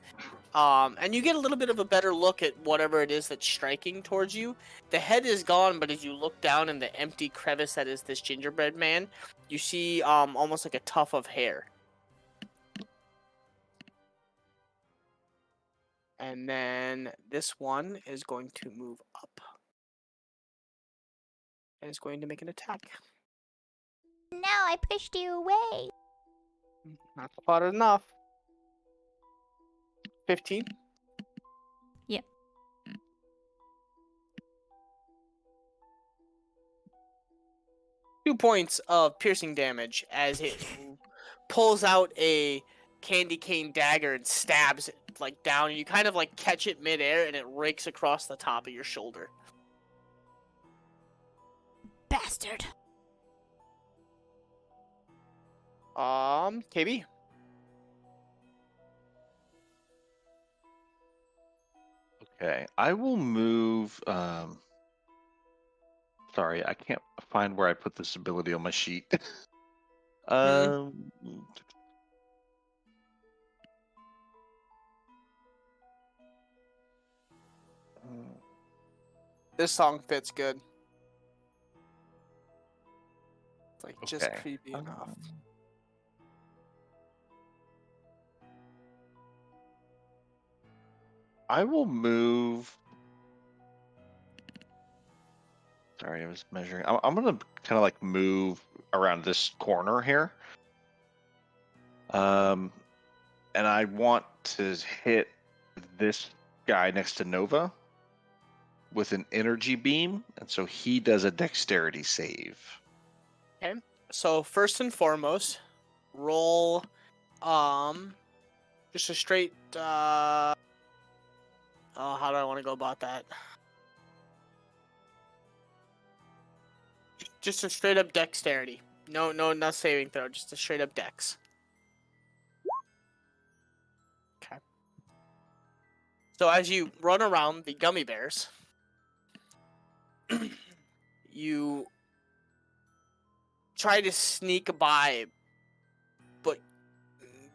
[SPEAKER 1] And you get a little bit of a better look at whatever it is that's striking towards you. The head is gone, but as you look down in the empty crevice that is this gingerbread man, you see almost like a tuft of hair. And then this one is going to move up. And is going to make an attack.
[SPEAKER 3] No, I pushed you away.
[SPEAKER 1] Not far enough. 15?
[SPEAKER 3] Yep.
[SPEAKER 1] Two points of piercing damage as it pulls out a candy cane dagger and stabs it like down. And you kind of like catch it midair and it rakes across the top of your shoulder.
[SPEAKER 3] Bastard.
[SPEAKER 1] KB.
[SPEAKER 4] Okay, I will move. Sorry, I can't find where I put this ability on my sheet. um,
[SPEAKER 1] This song fits good. It's like just
[SPEAKER 4] Okay.
[SPEAKER 1] creepy enough.
[SPEAKER 4] I will move. Sorry, I was measuring. I'm gonna kind of like move around this corner here. And I want to hit this guy next to Nova with an energy beam, and so he does a dexterity save.
[SPEAKER 1] So first and foremost, roll just a straight how do I want to go about that? Just a straight up dexterity. No, not saving throw. Just a straight up dex. Okay. So as you run around the gummy bears, you try to sneak by, but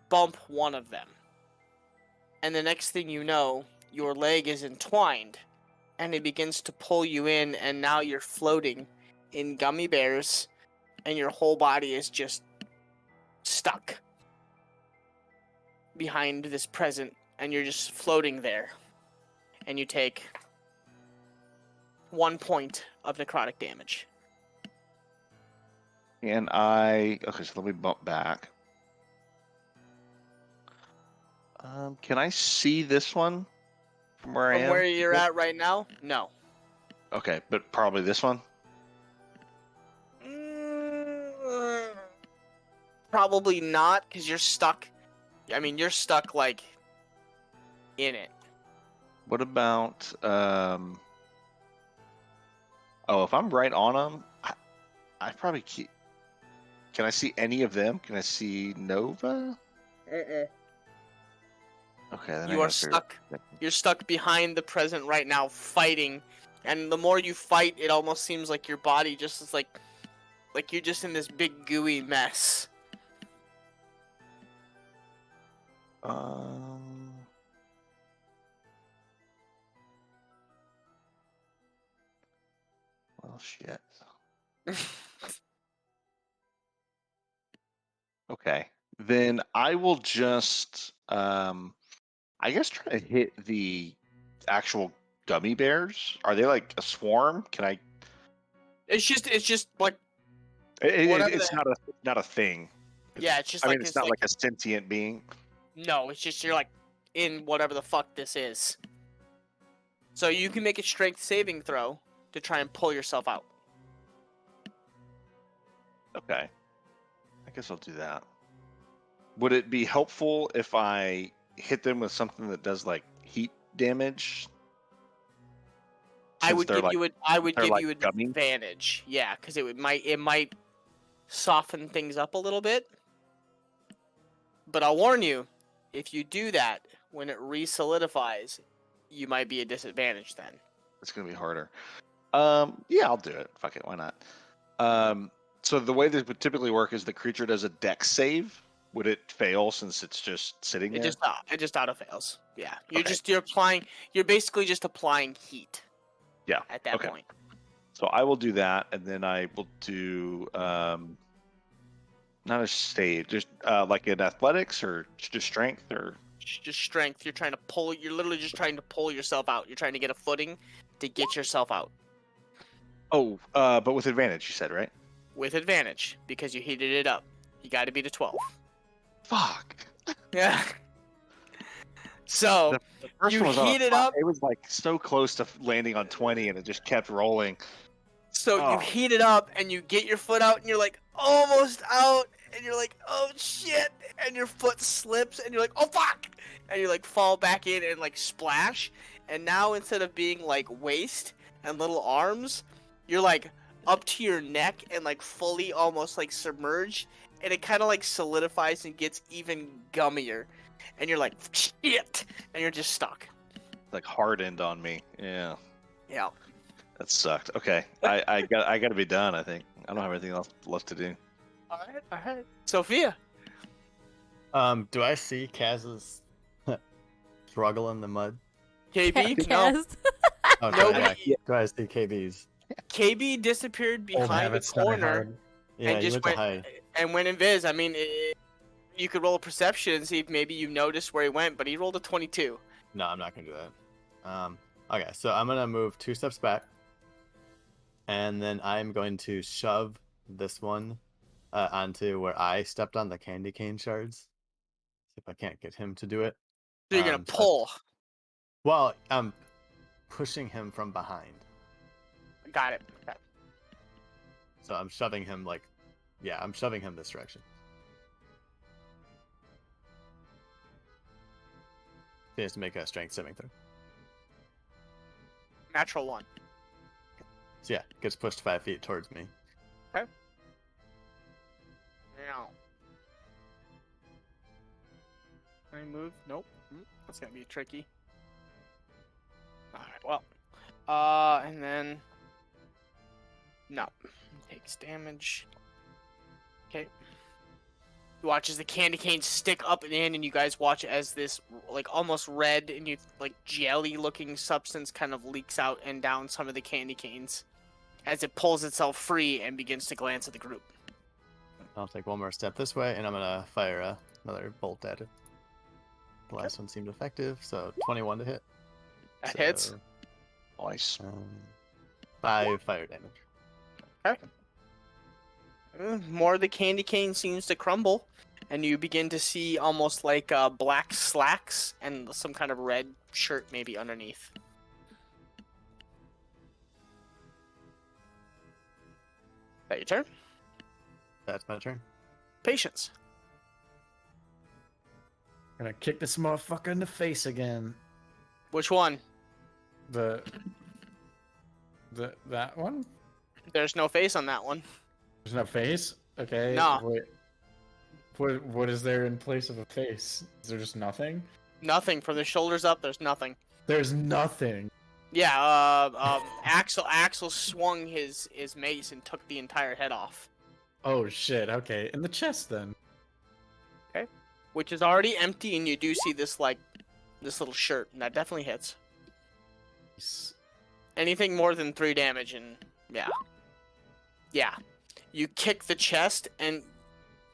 [SPEAKER 1] bump one of them. And the next thing you know, your leg is entwined, and it begins to pull you in, and now you're floating in gummy bears, and your whole body is just stuck behind this present, and you're just floating there. And you take 1 point of necrotic damage.
[SPEAKER 4] And okay, so let me bump back. Can I see this one from where I
[SPEAKER 1] From
[SPEAKER 4] am?
[SPEAKER 1] where you're at right now? No.
[SPEAKER 4] Okay, but probably this one.
[SPEAKER 1] Probably not, because you're stuck. I mean, you're stuck, like, in it.
[SPEAKER 4] What about Oh, if I'm right on them, I probably keep. Can I see any of them? Can I see Nova? Okay, then
[SPEAKER 1] You are stuck. You're stuck behind the present right now, fighting. And the more you fight, it almost seems like your body just is like you're just in this big gooey mess.
[SPEAKER 4] Well, shit. Okay, then I will just, I guess try to hit the actual gummy bears. Are they like a swarm? Can I?
[SPEAKER 1] It's just like Whatever
[SPEAKER 4] It's
[SPEAKER 1] the-
[SPEAKER 4] not a thing.
[SPEAKER 1] yeah, it's just
[SPEAKER 4] I
[SPEAKER 1] like
[SPEAKER 4] mean, it's not
[SPEAKER 1] like
[SPEAKER 4] like a sentient being.
[SPEAKER 1] no, it's just you're like in whatever the fuck this is. So you can make a strength saving throw to try and pull yourself out.
[SPEAKER 4] Okay, I guess I'll do that. Would it be helpful if I hit them with something that does like heat damage?
[SPEAKER 1] I
[SPEAKER 4] Since
[SPEAKER 1] would
[SPEAKER 4] they're
[SPEAKER 1] give
[SPEAKER 4] like-
[SPEAKER 1] you
[SPEAKER 4] they're like
[SPEAKER 1] an
[SPEAKER 4] gummy?
[SPEAKER 1] advantage. Yeah, because it might soften things up a little bit. But I'll warn you, if you do that, when it re-solidifies, you might be a disadvantage then.
[SPEAKER 4] It's gonna be harder. Yeah, I'll do it. Fuck it, why not? So the way this would typically work is the creature does a dex save. Would it fail since it's just sitting
[SPEAKER 1] It
[SPEAKER 4] there?
[SPEAKER 1] just auto fails. Yeah,
[SPEAKER 4] Okay.
[SPEAKER 1] you're basically just applying heat.
[SPEAKER 4] Yeah,
[SPEAKER 1] At that
[SPEAKER 4] okay.
[SPEAKER 1] point.
[SPEAKER 4] So I will do that, and then I will do not a save, just like in athletics or just strength or.
[SPEAKER 1] Just strength. You're literally just trying to pull yourself out. You're trying to get a footing to get yourself out
[SPEAKER 4] Oh, but with advantage, you said, right?
[SPEAKER 1] with advantage because you heated it up. You got to beat a 12.
[SPEAKER 4] Fuck.
[SPEAKER 1] Yeah. So
[SPEAKER 4] The first
[SPEAKER 1] you
[SPEAKER 4] one was on a
[SPEAKER 1] heat it
[SPEAKER 4] 5.
[SPEAKER 1] up.
[SPEAKER 4] It was like so close to landing on 20, and it just kept rolling.
[SPEAKER 1] So
[SPEAKER 4] Oh.
[SPEAKER 1] you heat it up and you get your foot out and you're like almost out and you're like, oh shit, and your foot slips and you're like, oh fuck, and you like fall back in and like splash, and now instead of being like waist and little arms, you're like up to your neck and like fully almost like submerged, and it kind of like solidifies and gets even gummier, and you're like shit, and you're just stuck.
[SPEAKER 4] Like hardened on me. Yeah.
[SPEAKER 1] Yeah.
[SPEAKER 4] That sucked. Okay, I got to be done. I think I don't have anything else left to do.
[SPEAKER 1] All right. Sophia.
[SPEAKER 5] Do I see Kaz's struggle in the mud?
[SPEAKER 1] KB. No.
[SPEAKER 3] Kaz.
[SPEAKER 5] Oh,
[SPEAKER 1] Nobody-
[SPEAKER 5] do I see KB's?
[SPEAKER 1] KB disappeared
[SPEAKER 2] Old
[SPEAKER 1] behind the
[SPEAKER 2] habits die
[SPEAKER 1] corner
[SPEAKER 2] hard.
[SPEAKER 5] Yeah,
[SPEAKER 1] and
[SPEAKER 5] you
[SPEAKER 1] just
[SPEAKER 5] went to
[SPEAKER 1] went
[SPEAKER 5] hide.
[SPEAKER 1] and went invis. I mean, you could roll a perception and see if maybe you noticed where he went, but he rolled a 22.
[SPEAKER 5] No, I'm not gonna do that. Okay, so I'm gonna move 2 steps back, and then I'm going to shove this one onto where I stepped on the candy cane shards. See if I can't get him to do it.
[SPEAKER 1] So you're gonna
[SPEAKER 5] So-
[SPEAKER 1] pull.
[SPEAKER 5] Well, I'm pushing him from behind,
[SPEAKER 1] Got it. Okay.
[SPEAKER 5] so I'm shoving him I'm shoving him this direction. He has to make a strength saving throw.
[SPEAKER 1] Natural one.
[SPEAKER 5] So yeah, gets pushed 5 feet towards me.
[SPEAKER 1] I move? Nope. That's gonna be tricky. Alright, well. And then... No. Takes damage. Okay. You watch as the candy cane stick up and in, and you guys watch as this, like, almost red and you like jelly-looking substance kind of leaks out and down some of the candy canes as it pulls itself free and begins to glance at the group.
[SPEAKER 5] I'll take one more step this way, and I'm gonna fire another bolt at it. The last one seemed effective, so 21 to hit.
[SPEAKER 1] That hits.
[SPEAKER 4] Nice.
[SPEAKER 5] 5 fire damage.
[SPEAKER 1] More of the candy cane seems to crumble, and you begin to see almost like black slacks and some kind of red shirt maybe underneath. That your turn?
[SPEAKER 5] That's my turn.
[SPEAKER 1] Patience.
[SPEAKER 2] Gonna kick this motherfucker in the face again.
[SPEAKER 1] Which one?
[SPEAKER 2] That one?
[SPEAKER 1] There's no face on that one.
[SPEAKER 2] There's no face? Okay.
[SPEAKER 1] No.
[SPEAKER 2] Wait, what is there in place of a face? Is there just nothing?
[SPEAKER 1] Nothing. From the shoulders up, there's nothing.
[SPEAKER 2] There's nothing.
[SPEAKER 1] Yeah, Axel swung his mace and took the entire head off.
[SPEAKER 2] Oh shit, okay. In the chest then.
[SPEAKER 1] Which is already empty, and you do see this little shirt, and that definitely hits. Anything more than 3 damage, and yeah. You kick the chest, and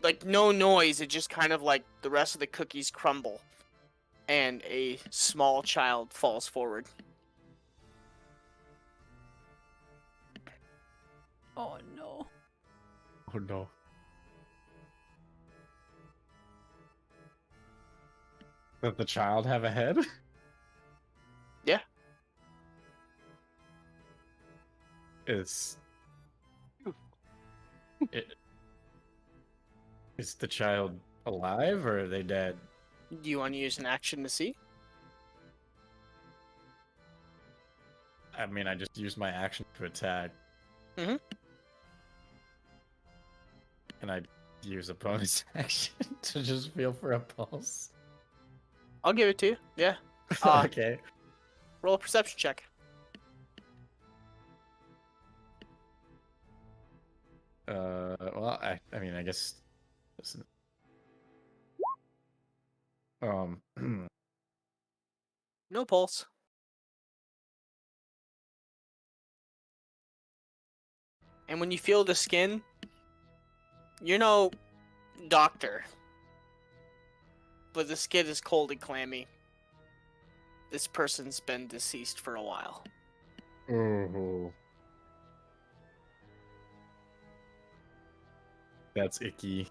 [SPEAKER 1] like no noise, it just kind of like the rest of the cookies crumble, and a small child falls forward.
[SPEAKER 3] Oh no.
[SPEAKER 2] Oh no. Does the child have a head?
[SPEAKER 1] Yeah.
[SPEAKER 2] Is the child alive or are they dead?
[SPEAKER 1] Do you want to use an action to see?
[SPEAKER 2] I mean, I just used my action to attack.
[SPEAKER 1] Mhm.
[SPEAKER 2] Can I use a bonus action to just feel for a pulse?
[SPEAKER 1] I'll give it to you. Yeah.
[SPEAKER 2] Okay.
[SPEAKER 1] Roll a perception check.
[SPEAKER 2] Well, I mean, I guess. Listen.
[SPEAKER 1] No pulse. And when you feel the skin, you're no doctor, but the skin is cold and clammy. This person's been deceased for a while.
[SPEAKER 2] Oh. That's icky.
[SPEAKER 1] Is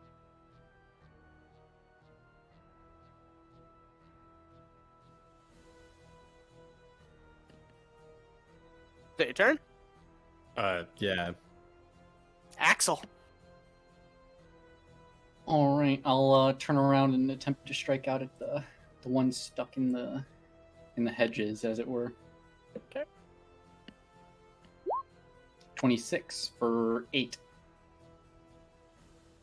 [SPEAKER 1] that your turn?
[SPEAKER 2] Yeah.
[SPEAKER 1] Axel.
[SPEAKER 6] All right, I'll turn around and attempt to strike out at the one stuck in the hedges, as it were.
[SPEAKER 1] Okay.
[SPEAKER 6] 26 for 8.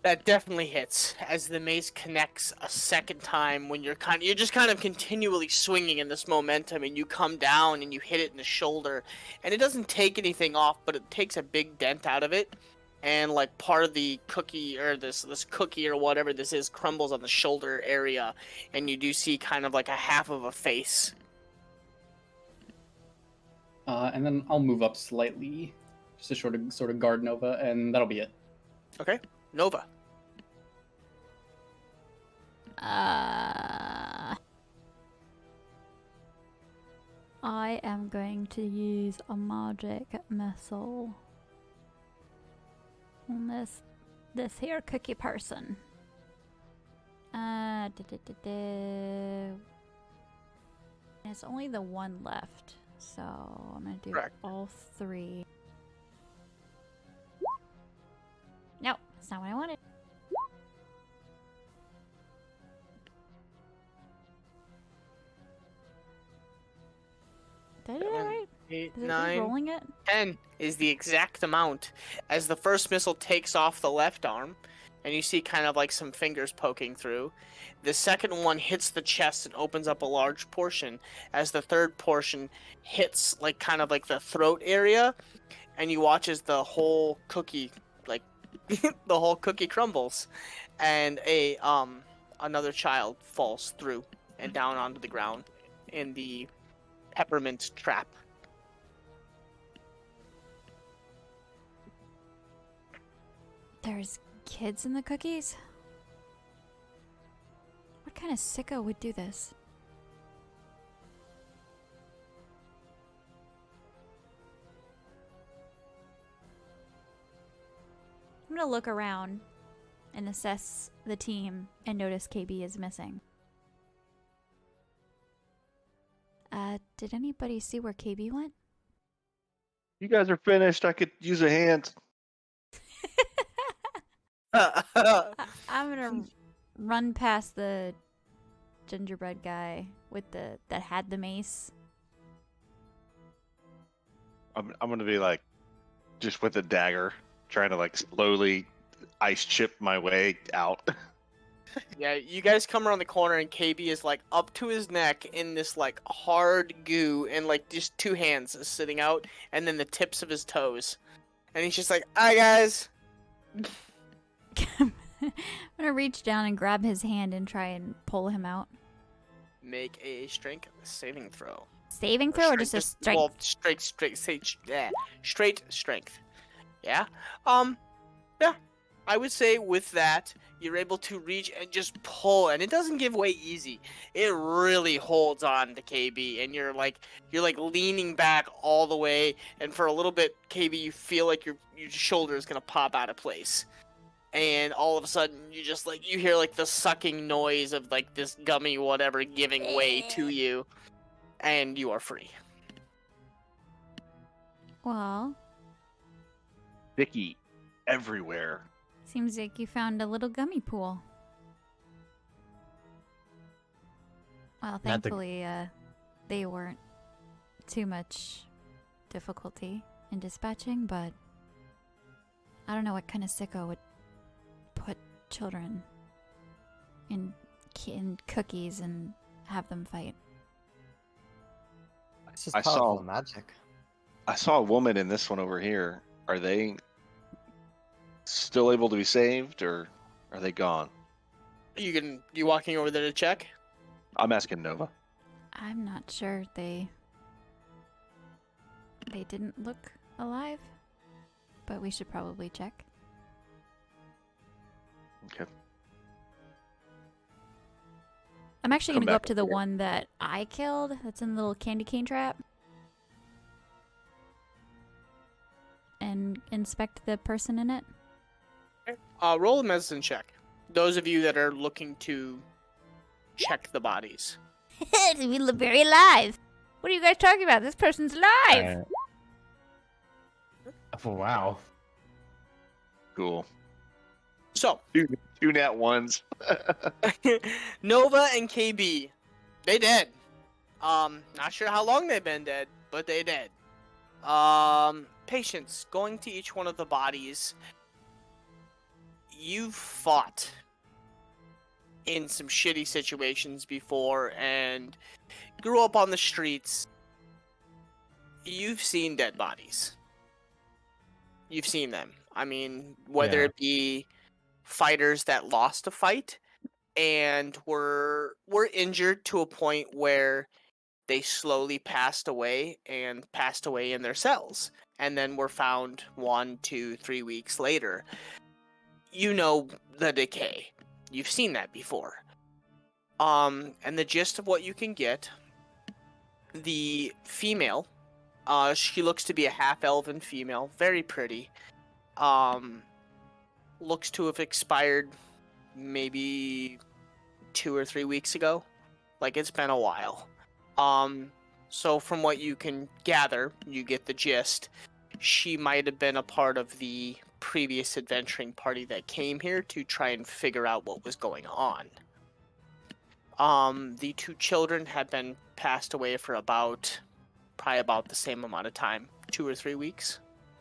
[SPEAKER 1] That definitely hits as the mace connects a second time when you're just kind of continually swinging in this momentum, and you come down and you hit it in the shoulder, and it doesn't take anything off, but it takes a big dent out of it, and like part of the cookie or this cookie or whatever this is crumbles on the shoulder area, and you do see kind of like a half of a face.
[SPEAKER 6] And then I'll move up slightly, just to sort of guard Nova, and that'll be it.
[SPEAKER 1] Okay, Nova.
[SPEAKER 3] I am going to use a magic missile on this here cookie person. It's only the one left, so I'm gonna do
[SPEAKER 1] Correct.
[SPEAKER 3] all 3. No, that's not what I wanted. Did I do that
[SPEAKER 1] 7,
[SPEAKER 3] right?
[SPEAKER 1] 8,
[SPEAKER 3] Is it just
[SPEAKER 1] 9,
[SPEAKER 3] rolling it?
[SPEAKER 1] 10 is the exact amount. As the first missile takes off the left arm, and you see kind of like some fingers poking through. The second one hits the chest and opens up a large portion, as the third portion hits like kind of like the throat area, and you watch as the whole cookie, like the whole cookie crumbles, and another child falls through and down onto the ground in the peppermint trap.
[SPEAKER 3] There's kids in the cookies? What kind of sicko would do this? I'm gonna look around and assess the team and notice KB is missing. Did anybody see where KB went?
[SPEAKER 4] You guys are finished. I could use a hand.
[SPEAKER 3] I'm gonna run past the gingerbread guy with that had the mace.
[SPEAKER 4] I'm gonna be like, just with a dagger, trying to like slowly ice chip my way out.
[SPEAKER 1] Yeah, you guys come around the corner and KB is like up to his neck in this like hard goo, and like just two hands is sitting out, and then the tips of his toes, and he's just like, "Hi guys."
[SPEAKER 3] I'm gonna reach down and grab his hand and try and pull him out.
[SPEAKER 1] Make a strength saving throw.
[SPEAKER 3] Saving throw or just a strength?
[SPEAKER 1] Well, straight strength. Yeah. Yeah. I would say with that, you're able to reach and just pull, and it doesn't give way easy. It really holds on to KB, and you're like leaning back all the way, and for a little bit, KB, you feel like your shoulder is gonna pop out of place. And all of a sudden, you hear like the sucking noise of like this gummy whatever giving way to you, and you are free.
[SPEAKER 3] Well,
[SPEAKER 4] Sticky everywhere.
[SPEAKER 3] seems like you found a little gummy pool. Well,
[SPEAKER 2] Not the-
[SPEAKER 3] thankfully, they weren't too much difficulty in dispatching, but I don't know what kind of sicko would put children in cookies and have them fight.
[SPEAKER 5] It's just
[SPEAKER 4] I
[SPEAKER 5] powerful
[SPEAKER 4] saw-
[SPEAKER 5] magic.
[SPEAKER 4] I saw a woman in this one over here. Are they still able to be saved, or are they gone?
[SPEAKER 1] You walking over there to check?
[SPEAKER 4] I'm asking Nova.
[SPEAKER 3] I'm not sure. They didn't look alive, but we should probably check.
[SPEAKER 4] Okay.
[SPEAKER 3] I'm actually
[SPEAKER 4] Come
[SPEAKER 3] gonna go
[SPEAKER 4] back
[SPEAKER 3] up to the
[SPEAKER 4] over here.
[SPEAKER 3] one that I killed. That's in the little candy cane trap, and inspect the person in it.
[SPEAKER 1] Roll a medicine check. Those of you that are looking to check the bodies.
[SPEAKER 3] We look very alive. What are you guys talking about? This person's alive.
[SPEAKER 2] Oh, wow.
[SPEAKER 4] Cool.
[SPEAKER 1] So,
[SPEAKER 4] Two nat ones.
[SPEAKER 1] Nova and KB, they dead. Not sure how long they've been dead, but they dead. Patience, going to each one of the bodies. You've fought in some shitty situations before and grew up on the streets. You've seen dead bodies. You've seen them. I mean, whether
[SPEAKER 2] Yeah.
[SPEAKER 1] it be fighters that lost a fight and were injured to a point where they slowly passed away in their cells, and then were found 1, 2, 3 weeks later. You know the decay. You've seen that before. And the gist of what you can get, the female, she looks to be a half-elven female, very pretty. Looks to have expired maybe 2 or 3 weeks ago. Like, it's been a while. So from what you can gather, you get the gist. She might have been a part of the previous adventuring party that came here to try and figure out what was going on. The two children had been passed away for probably about the same amount of time, 2 or 3 weeks,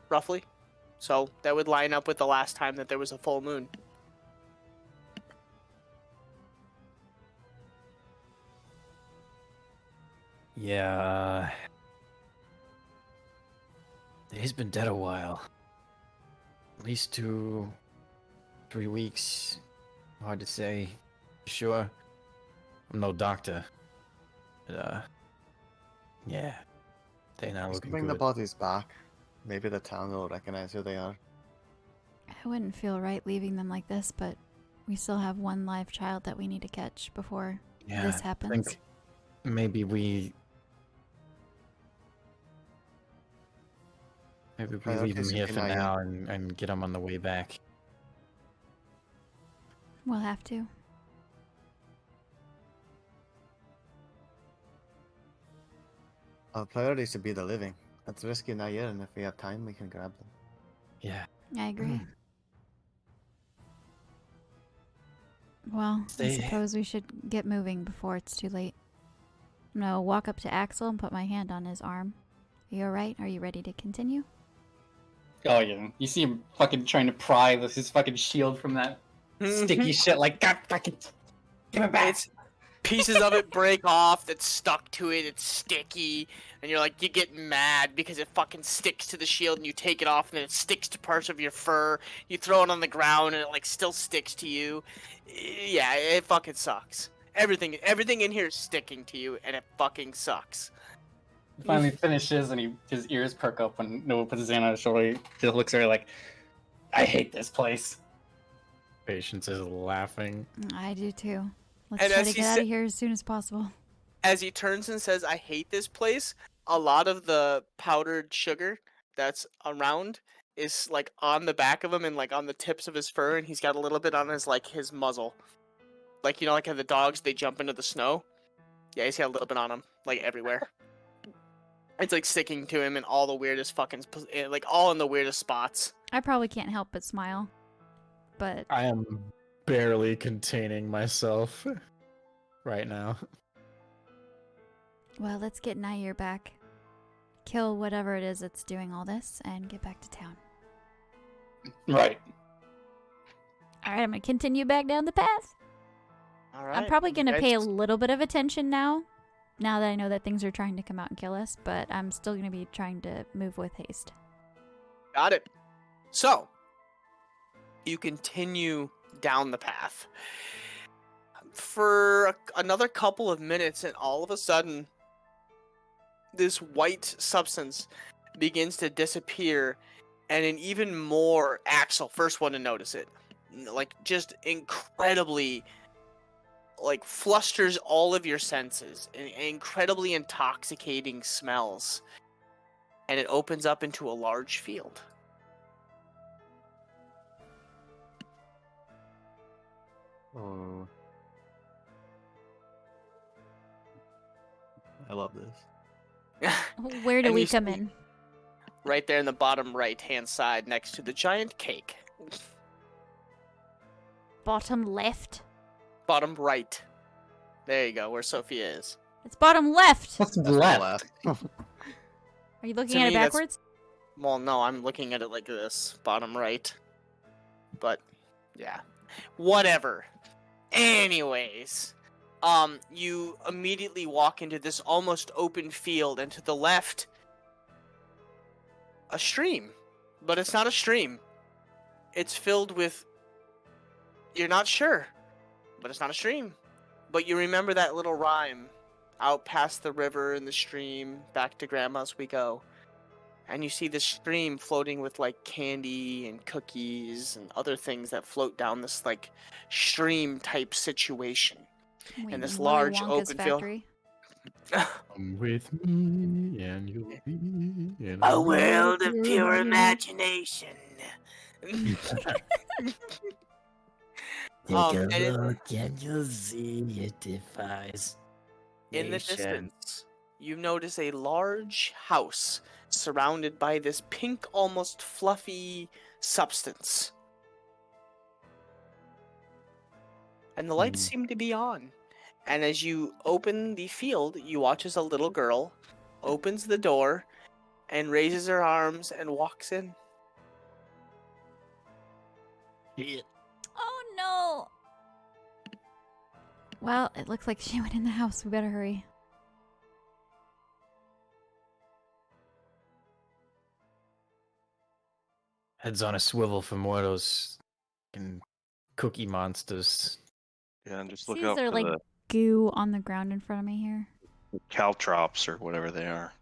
[SPEAKER 1] roughly. So that would line up with the last time that there was a full moon.
[SPEAKER 2] Yeah. He's been dead a while. At least 2, 3 weeks. Hard to say. Sure. I'm no doctor. But, yeah. They're not
[SPEAKER 5] Just
[SPEAKER 2] looking
[SPEAKER 5] bring the
[SPEAKER 2] good.
[SPEAKER 5] bodies back. Maybe the town will recognize who they are.
[SPEAKER 3] I wouldn't feel right leaving them like this, but we still have one live child that we need to catch before
[SPEAKER 2] Yeah,
[SPEAKER 3] this
[SPEAKER 2] I
[SPEAKER 3] happens.
[SPEAKER 2] think maybe we leave them
[SPEAKER 5] Priorities
[SPEAKER 2] here
[SPEAKER 5] should
[SPEAKER 2] for
[SPEAKER 5] be
[SPEAKER 2] now and get them on the way back.
[SPEAKER 3] We'll have to.
[SPEAKER 5] Our priority should be the living. Let's rescue Nair, and if we have time, we can grab them.
[SPEAKER 2] Yeah.
[SPEAKER 3] I agree. Well, I
[SPEAKER 2] Stay-
[SPEAKER 3] suppose we should get moving before it's too late. I'm gonna walk up to Axel and put my hand on his arm. Are you alright? Are you ready to continue?
[SPEAKER 6] Oh yeah, you see him fucking trying to pry his fucking shield from that sticky shit. Like, God, fucking give it back.
[SPEAKER 1] It's pieces of it break off that's stuck to it. It's sticky, and you're like, you get mad because it fucking sticks to the shield, and you take it off, and then it sticks to parts of your fur. You throw it on the ground, and it like still sticks to you. Yeah, it fucking sucks. Everything in here is sticking to you, and it fucking sucks.
[SPEAKER 6] He finally finishes, and his ears perk up when Noah puts his hand on his shoulder. He just looks at her like, I hate this place.
[SPEAKER 2] Patience is laughing.
[SPEAKER 3] I do too. Let's
[SPEAKER 1] And
[SPEAKER 3] try
[SPEAKER 1] as
[SPEAKER 3] to
[SPEAKER 1] he
[SPEAKER 3] get out
[SPEAKER 1] sa-
[SPEAKER 3] of here as soon as possible.
[SPEAKER 1] As he turns and says, "I hate this place," a lot of the powdered sugar that's around is like on the back of him and like on the tips of his fur, and he's got a little bit on his muzzle. Like, you know, like how the dogs, they jump into the snow? Yeah, he's got a little bit on him, like everywhere. It's like sticking to him in all the weirdest like all in the weirdest spots.
[SPEAKER 3] I probably can't help but smile. But
[SPEAKER 2] I am barely containing myself right now.
[SPEAKER 3] well, let's get Nair back. Kill whatever it is that's doing all this and get back to town.
[SPEAKER 6] Right.
[SPEAKER 3] Alright, I'm gonna continue back down the path.
[SPEAKER 1] All right.
[SPEAKER 3] I'm probably gonna pay a
[SPEAKER 1] That's-
[SPEAKER 3] little bit of attention now that I know that things are trying to come out and kill us, but I'm still gonna be trying to move with haste.
[SPEAKER 1] Got it. So, you continue down the path for another couple of minutes, and all of a sudden, this white substance begins to disappear, and an even more Axel, first one to notice it, like just incredibly, like flusters all of your senses, incredibly intoxicating smells, and it opens up into a large field.
[SPEAKER 5] Oh. I love this.
[SPEAKER 3] Where do
[SPEAKER 1] And
[SPEAKER 3] we
[SPEAKER 1] you
[SPEAKER 3] come
[SPEAKER 1] see-
[SPEAKER 3] in?
[SPEAKER 1] Right there in the bottom right-hand side, next to the giant cake.
[SPEAKER 3] Bottom left?
[SPEAKER 1] Bottom right. There you go, where Sophia is.
[SPEAKER 3] It's bottom left!
[SPEAKER 6] What's
[SPEAKER 5] That's
[SPEAKER 6] left?
[SPEAKER 3] Are you looking
[SPEAKER 1] To
[SPEAKER 3] at it
[SPEAKER 1] me, that's-
[SPEAKER 3] backwards?
[SPEAKER 1] Well, no, I'm looking at it like this, bottom right. But, yeah. Whatever. Anyways, you immediately walk into this almost open field, and to the left, a stream. But it's not a stream. It's filled with... You're not sure, but it's not a stream. But you remember that little rhyme, out past the river and the stream, back to Grandma's we go. And you see the stream floating with like candy and cookies and other things that float down this like stream type situation.
[SPEAKER 3] Wait,
[SPEAKER 1] this
[SPEAKER 3] Willy
[SPEAKER 1] large
[SPEAKER 3] Wonka's
[SPEAKER 1] open field-
[SPEAKER 3] factory?
[SPEAKER 2] Come with me and you'll be in
[SPEAKER 1] A world of pure
[SPEAKER 2] world.
[SPEAKER 1] imagination. and
[SPEAKER 7] and you'll see it defies
[SPEAKER 1] in the distance, you notice a large house surrounded by this pink, almost fluffy substance. And the lights seem to be on. And as you open the field, you watch as a little girl opens the door and raises her arms and walks in.
[SPEAKER 3] Oh no! Well, it looks like she went in the house. We better hurry.
[SPEAKER 2] Heads on a swivel from one of those fucking cookie monsters.
[SPEAKER 4] Yeah, and just
[SPEAKER 3] See,
[SPEAKER 4] look
[SPEAKER 3] is
[SPEAKER 4] out
[SPEAKER 3] there
[SPEAKER 4] for
[SPEAKER 3] like
[SPEAKER 4] the
[SPEAKER 3] goo on the ground in front of me here?
[SPEAKER 4] caltrops or whatever they are.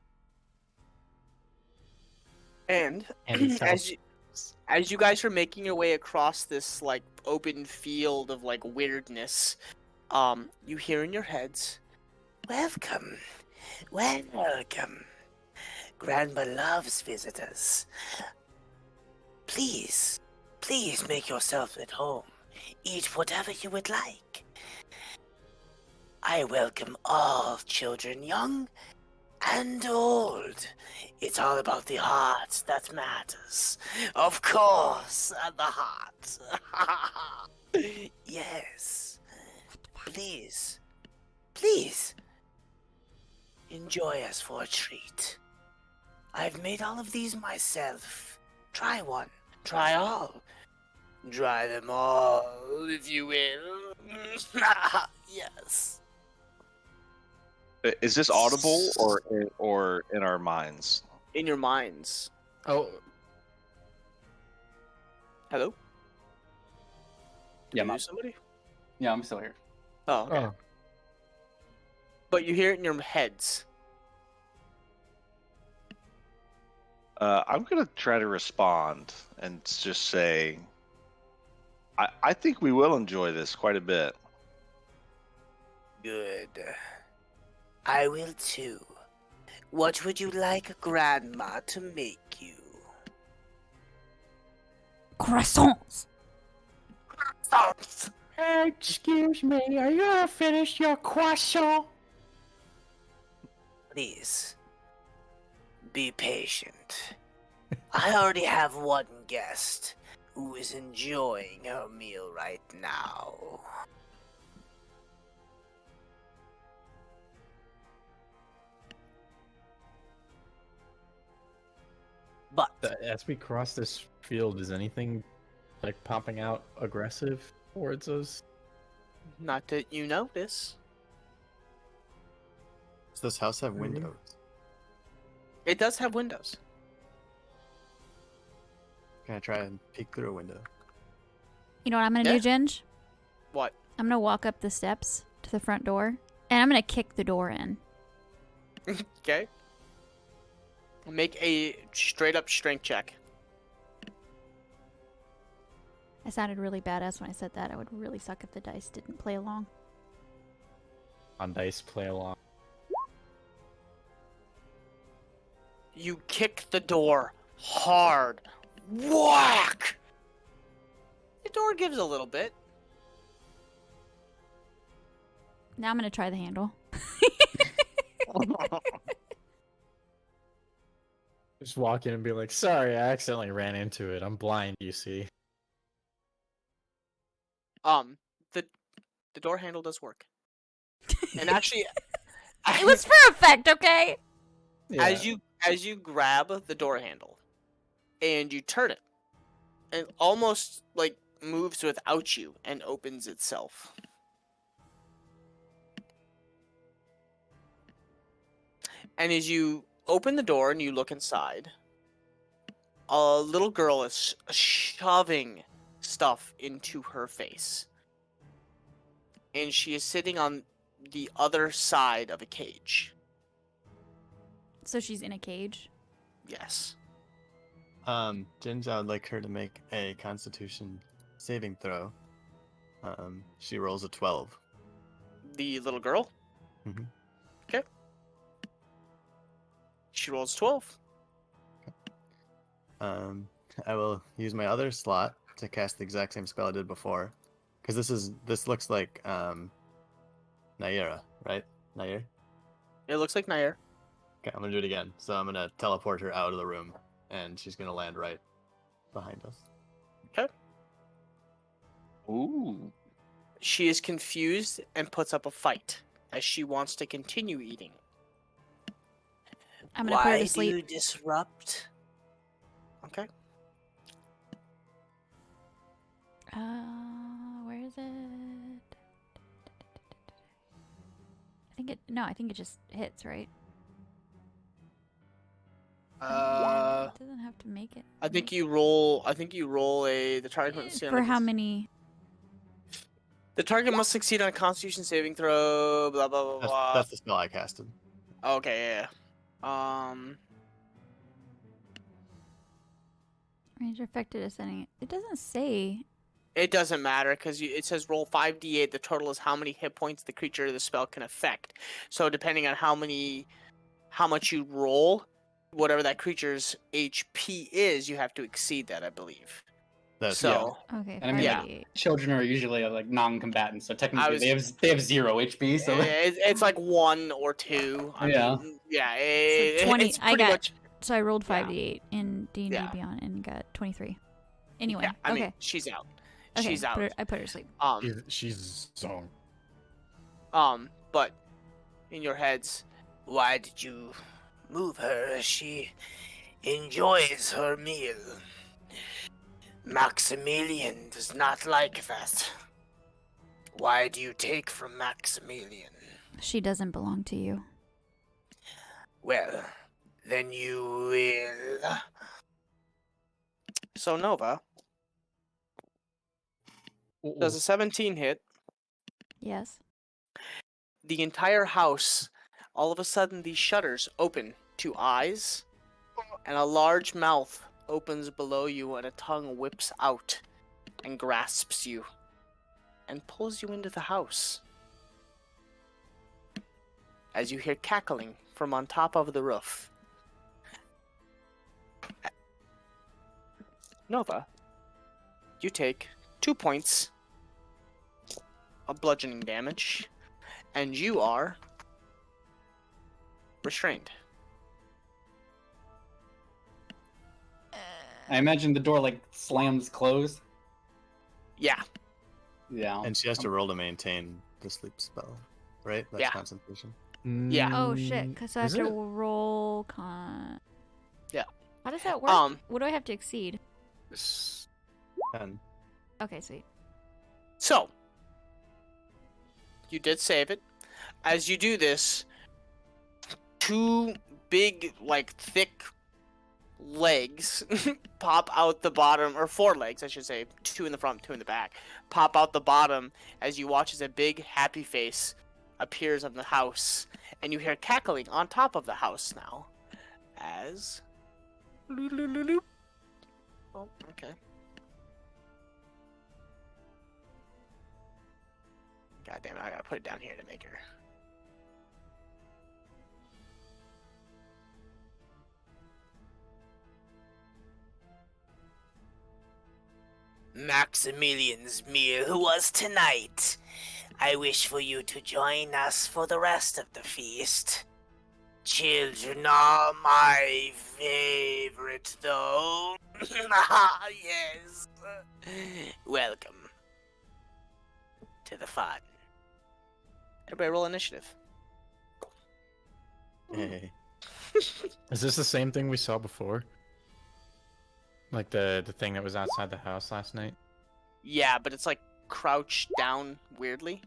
[SPEAKER 1] And
[SPEAKER 2] And
[SPEAKER 1] as you guys are making your way across this like open field of like weirdness, you hear in your heads, "Welcome, welcome. Grandma loves visitors. Please, please make yourself at home. Eat whatever you would like. I welcome all children, young and old. It's all about the heart that matters. Of course, the heart. Yes. Please, please, enjoy us for a treat. I've made all of these myself. Try one, try all. Try them all, if you will. Yes.
[SPEAKER 4] Is this audible or in our minds?
[SPEAKER 1] In your minds.
[SPEAKER 2] Oh,
[SPEAKER 1] Hello? Did
[SPEAKER 6] Yeah,
[SPEAKER 1] we
[SPEAKER 6] I'm
[SPEAKER 1] lose somebody?
[SPEAKER 6] Yeah, I'm still here.
[SPEAKER 1] Oh, okay.
[SPEAKER 2] oh.
[SPEAKER 1] But you hear it in your heads.
[SPEAKER 4] I'm gonna try to respond and just say, I think we will enjoy this quite a bit.
[SPEAKER 1] Good. I will too. What would you like Grandma to make you?
[SPEAKER 3] Croissants!
[SPEAKER 1] Croissants!
[SPEAKER 2] Excuse me, are you gonna finish your croissant?
[SPEAKER 1] Please, be patient. I already have one guest who is enjoying her meal right now. But
[SPEAKER 2] As we cross this field, is anything like popping out aggressive towards us?
[SPEAKER 1] not that you notice.
[SPEAKER 5] Does this house have
[SPEAKER 2] Mhm.
[SPEAKER 5] windows?
[SPEAKER 1] It does have windows.
[SPEAKER 5] Can I try and peek through a window?
[SPEAKER 3] You know what I'm gonna
[SPEAKER 1] Yeah.
[SPEAKER 3] do, Ginge?
[SPEAKER 1] What?
[SPEAKER 3] I'm gonna walk up the steps to the front door, and I'm gonna kick the door in.
[SPEAKER 1] Okay. Make a straight up strength check.
[SPEAKER 3] I sounded really badass when I said that. I would really suck if the dice didn't play along.
[SPEAKER 2] On dice, play along.
[SPEAKER 1] You kick the door hard. Whack! The door gives a little bit.
[SPEAKER 3] Now I'm gonna try the handle.
[SPEAKER 2] Just walk in and be like, sorry, I accidentally ran into it. I'm blind, you see.
[SPEAKER 1] The door handle does work. And actually,
[SPEAKER 3] It was for effect, okay?
[SPEAKER 1] as you grab the door handle and you turn it, it almost like moves without you and opens itself. And as you open the door and you look inside, a little girl is shoving stuff into her face. And she is sitting on the other side of a cage.
[SPEAKER 3] So she's in a cage.
[SPEAKER 1] Yes.
[SPEAKER 5] Ginge, I would like her to make a Constitution saving throw. She rolls a 12.
[SPEAKER 1] The little girl?
[SPEAKER 5] Mhm.
[SPEAKER 1] Okay. She rolls 12.
[SPEAKER 5] I will use my other slot to cast the exact same spell I did before, because this looks like Naira, right? Nair.
[SPEAKER 1] It looks like Nair.
[SPEAKER 5] Okay, I'm gonna do it again. So I'm gonna teleport her out of the room, and she's gonna land right behind us.
[SPEAKER 1] Okay.
[SPEAKER 4] Ooh.
[SPEAKER 1] She is confused and puts up a fight as she wants to continue eating.
[SPEAKER 3] I'm gonna put her to sleep.
[SPEAKER 1] Why do you disrupt? Okay.
[SPEAKER 3] Where is it? I think it just hits, right? It doesn't have to make it.
[SPEAKER 1] I think you roll. The target must succeed
[SPEAKER 3] For
[SPEAKER 1] on
[SPEAKER 3] how many?
[SPEAKER 1] The target must succeed on a Constitution saving throw. Blah blah blah blah.
[SPEAKER 5] That's the spell I casted.
[SPEAKER 1] Okay, yeah.
[SPEAKER 3] Range affected ascending. It doesn't say.
[SPEAKER 1] It doesn't matter because it says roll 5d8. The total is how many hit points the creature or the spell can affect. So depending on how much you roll, whatever that creature's HP is, you have to exceed that, I believe.
[SPEAKER 5] That's
[SPEAKER 1] So
[SPEAKER 3] Okay,
[SPEAKER 6] And I mean,
[SPEAKER 1] Yeah.
[SPEAKER 3] 5d8.
[SPEAKER 6] Children are usually like non-combatants, so technically
[SPEAKER 1] was-
[SPEAKER 6] they have 0 HP. So
[SPEAKER 1] it's like 1 or 2. I
[SPEAKER 6] Yeah.
[SPEAKER 1] mean, yeah.
[SPEAKER 3] So 20
[SPEAKER 1] It's
[SPEAKER 3] I
[SPEAKER 1] pretty
[SPEAKER 3] got-
[SPEAKER 1] much.
[SPEAKER 3] So I rolled
[SPEAKER 1] Yeah.
[SPEAKER 3] 5d8 in D&D
[SPEAKER 1] Yeah.
[SPEAKER 3] Beyond and got 23. Anyway,
[SPEAKER 1] Yeah, I mean,
[SPEAKER 3] okay.
[SPEAKER 1] she's out.
[SPEAKER 3] Okay,
[SPEAKER 1] She's out.
[SPEAKER 3] I put her to sleep.
[SPEAKER 2] She's zoned.
[SPEAKER 1] But in your heads, why did you move her? She enjoys her meal. Maximilian does not like that. Why do you take from Maximilian?
[SPEAKER 3] She doesn't belong to you.
[SPEAKER 1] Well, then you will. So Nova, does a 17 hit?
[SPEAKER 3] Yes.
[SPEAKER 1] The entire house, all of a sudden these shutters open to eyes, and a large mouth opens below you and a tongue whips out and grasps you and pulls you into the house. As you hear cackling from on top of the roof. Nova, you take 2 points of bludgeoning damage, and you are restrained.
[SPEAKER 6] I imagine the door like slams closed.
[SPEAKER 1] Yeah,
[SPEAKER 6] Yeah.
[SPEAKER 5] And she has to roll to maintain the sleep spell, right? That's
[SPEAKER 1] Yeah.
[SPEAKER 5] concentration.
[SPEAKER 1] Yeah.
[SPEAKER 3] Oh shit, because I have
[SPEAKER 2] Is
[SPEAKER 3] to
[SPEAKER 2] it?
[SPEAKER 3] roll con.
[SPEAKER 1] Yeah.
[SPEAKER 3] How does that work? What do I have to exceed?
[SPEAKER 5] And
[SPEAKER 3] Okay, sweet.
[SPEAKER 1] so you did save it. As you do this, 2 big, like, thick legs pop out the bottom, or 4 legs, I should say, 2 in the front, 2 in the back, pop out the bottom as you watch as a big happy face appears on the house, and you hear cackling on top of the house now, as oh, okay. God damn it, I gotta put it down here to make her. Maximilian's meal was tonight. I wish for you to join us for the rest of the feast. Children are my favorite, though. Yes. Welcome to the fun. Everybody roll initiative.
[SPEAKER 5] hey,
[SPEAKER 2] Is this the same thing we saw before? Like the thing that was outside the house last night?
[SPEAKER 1] Yeah, but it's like crouched down weirdly.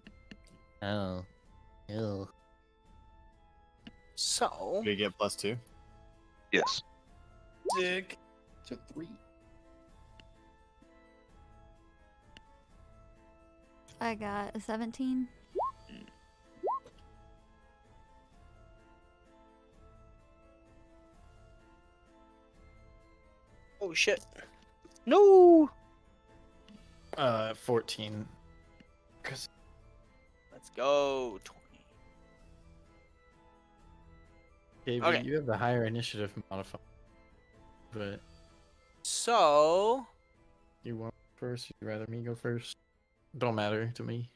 [SPEAKER 7] Oh. Ew.
[SPEAKER 1] So,
[SPEAKER 5] we get +2.
[SPEAKER 4] Yes.
[SPEAKER 1] Zig.
[SPEAKER 6] To 3.
[SPEAKER 3] I got a 17.
[SPEAKER 1] Oh shit. No.
[SPEAKER 2] 14. Cause
[SPEAKER 1] Let's go. 20.
[SPEAKER 2] Gabe,
[SPEAKER 1] Okay.
[SPEAKER 2] you have the higher initiative modifier. But
[SPEAKER 1] So,
[SPEAKER 2] you want first? You'd rather me go first? Don't matter to me.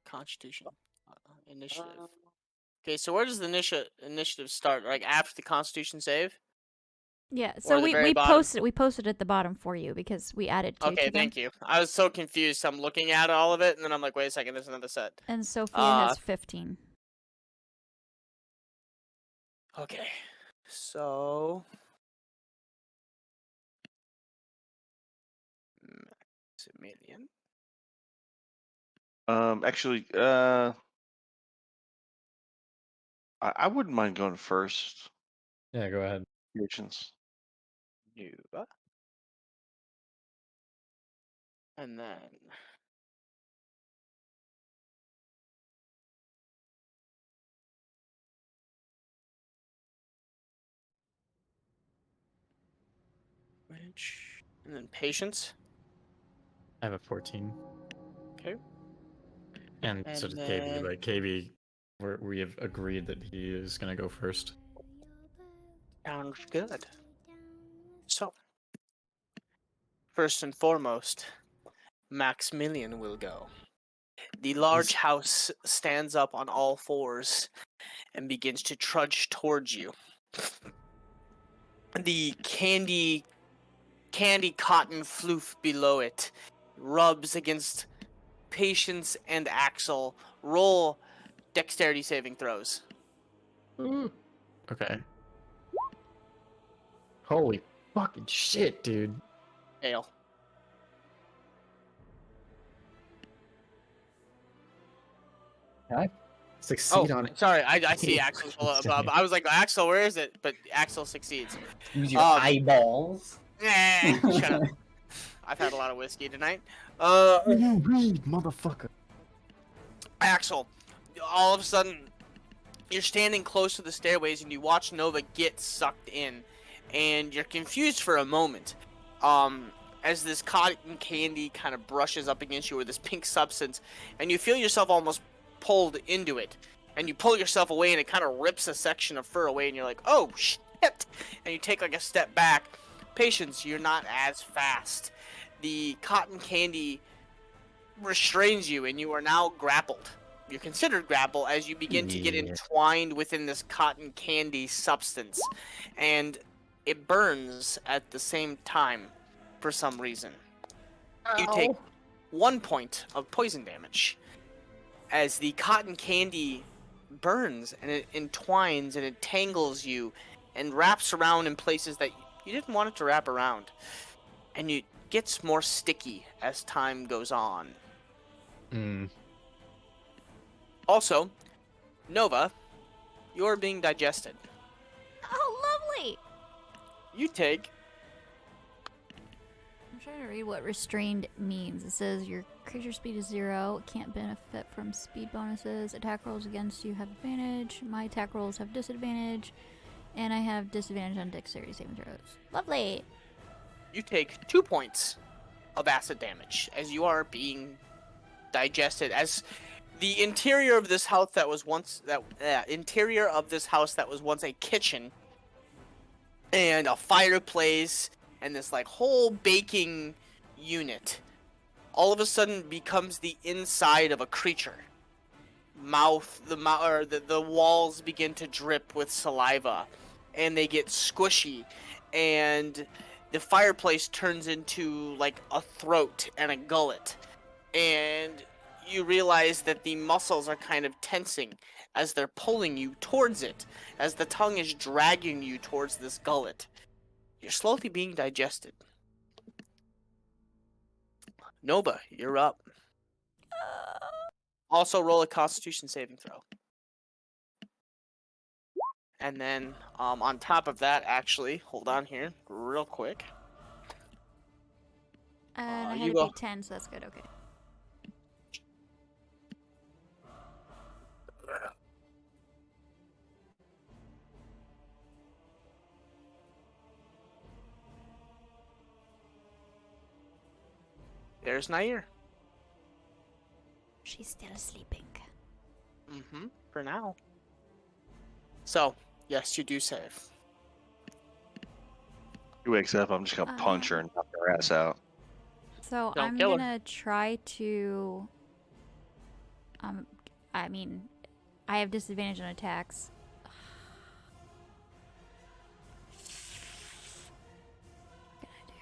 [SPEAKER 1] Constitution initiative. Okay, so where does the initiative start? Like after the Constitution save?
[SPEAKER 3] Yeah,
[SPEAKER 1] Or
[SPEAKER 3] so
[SPEAKER 1] the
[SPEAKER 3] we
[SPEAKER 1] very bottom?
[SPEAKER 3] posted at the bottom for you because we added 2
[SPEAKER 1] Okay,
[SPEAKER 3] to them.
[SPEAKER 1] thank you. I was so confused. I'm looking at all of it, and then I'm like, wait a second, there's another set.
[SPEAKER 3] And Sophia
[SPEAKER 1] Uh,
[SPEAKER 3] has 15.
[SPEAKER 1] Okay, so Maximilian.
[SPEAKER 4] Actually, I wouldn't mind going first.
[SPEAKER 2] Yeah, go ahead.
[SPEAKER 4] Patience.
[SPEAKER 1] Nova. And then and then patience.
[SPEAKER 2] I have a 14.
[SPEAKER 1] Okay.
[SPEAKER 2] And so
[SPEAKER 1] And
[SPEAKER 2] does KB,
[SPEAKER 1] then
[SPEAKER 2] but KB, we have agreed that he is going to go first.
[SPEAKER 1] sounds good. So first and foremost, Maximilian will go. The large house stands up on all fours and begins to trudge towards you. The candy cotton floof below it rubs against Patience and Axel. Roll dexterity saving throws.
[SPEAKER 2] Ooh. Okay. Holy fucking shit, dude.
[SPEAKER 1] Fail.
[SPEAKER 2] Succeed on it.
[SPEAKER 1] Sorry, I see Axel above. I was like, Axel, where is it? But Axel succeeds.
[SPEAKER 6] Use your eyeballs.
[SPEAKER 1] Shut up. I've had a lot of whiskey tonight.
[SPEAKER 2] You read, motherfucker.
[SPEAKER 1] Axel, all of a sudden, you're standing close to the stairways and you watch Nova get sucked in, and you're confused for a moment. As this cotton candy kind of brushes up against you, or this pink substance, and you feel yourself almost pulled into it, and you pull yourself away, and it kind of rips a section of fur away, and you're like, oh shit, and you take like a step back. Patience, you're not as fast. The cotton candy restrains you, and you are now grappled. You're considered grapple as you begin to get entwined within this cotton candy substance, and it burns at the same time for some reason. You take 1 point of poison damage as the cotton candy burns and it entwines and it tangles you and wraps around in places that you didn't want it to wrap around, and it gets more sticky as time goes on. Also, Nova, you're being digested.
[SPEAKER 3] Oh, lovely!
[SPEAKER 1] You take...
[SPEAKER 3] I'm trying to read what restrained means. It says your creature speed is 0, can't benefit from speed bonuses, attack rolls against you have advantage, my attack rolls have disadvantage, and I have disadvantage on dexterity saving throws. Lovely!
[SPEAKER 1] You take 2 points of acid damage as you are being digested, as the interior of this house that was once a kitchen and a fireplace and this like whole baking unit all of a sudden becomes the inside of a creature. The walls begin to drip with saliva and they get squishy, and the fireplace turns into like a throat and a gullet, and you realize that the muscles are kind of tensing as they're pulling you towards it, as the tongue is dragging you towards this gullet. You're slowly being digested. Nova, you're up. Also roll a Constitution saving throw. And then on top of that, actually, hold on here real quick.
[SPEAKER 3] And I
[SPEAKER 1] you
[SPEAKER 3] had a
[SPEAKER 1] go.
[SPEAKER 3] D10, so that's good, okay.
[SPEAKER 1] There's Nair.
[SPEAKER 3] She's still sleeping.
[SPEAKER 1] For now. So, yes, you do save.
[SPEAKER 4] He wakes up, I'm just gonna punch her and knock her ass out.
[SPEAKER 3] So
[SPEAKER 1] Don't
[SPEAKER 3] I'm
[SPEAKER 1] kill her.
[SPEAKER 3] gonna try to... I mean, I have disadvantage on attacks. What can I do?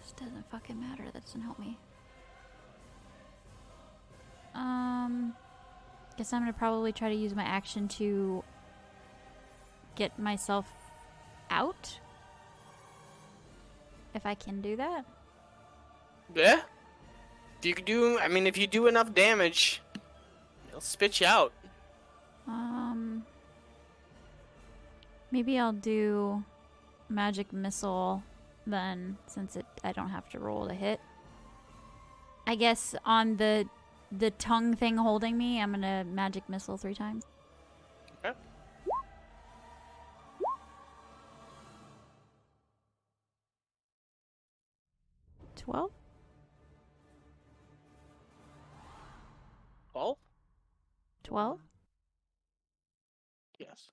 [SPEAKER 3] This doesn't fucking matter. That doesn't help me. Guess I'm gonna probably try to use my action to get myself out. If I can do that.
[SPEAKER 1] Yeah? If you do enough damage, it'll spit you out.
[SPEAKER 3] Maybe I'll do magic missile then, since I don't have to roll to hit. I guess on the tongue thing holding me, I'm gonna magic missile 3 times.
[SPEAKER 1] Okay.
[SPEAKER 3] $12?
[SPEAKER 1] 12?
[SPEAKER 3] 12?
[SPEAKER 1] Yes.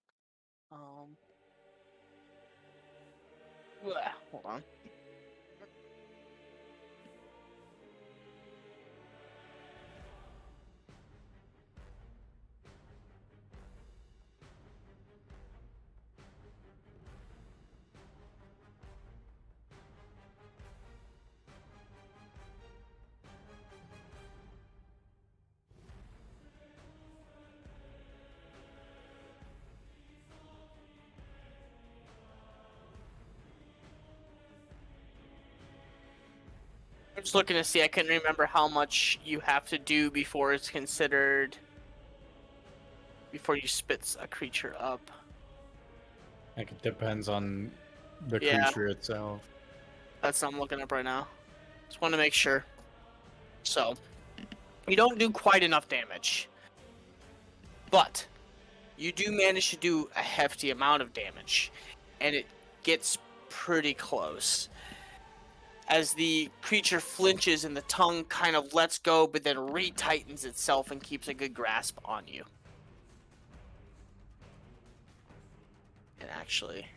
[SPEAKER 1] Hold on. I'm just looking to see. I couldn't remember how much you have to do before it's considered. Before you spits a creature up.
[SPEAKER 2] Like, it depends on the
[SPEAKER 1] Yeah.
[SPEAKER 2] creature itself.
[SPEAKER 1] That's what I'm looking up right now. Just want to make sure. So, you don't do quite enough damage. But, you do manage to do a hefty amount of damage. And it gets pretty close. As the creature flinches and the tongue kind of lets go, but then retightens itself and keeps a good grasp on you. And actually...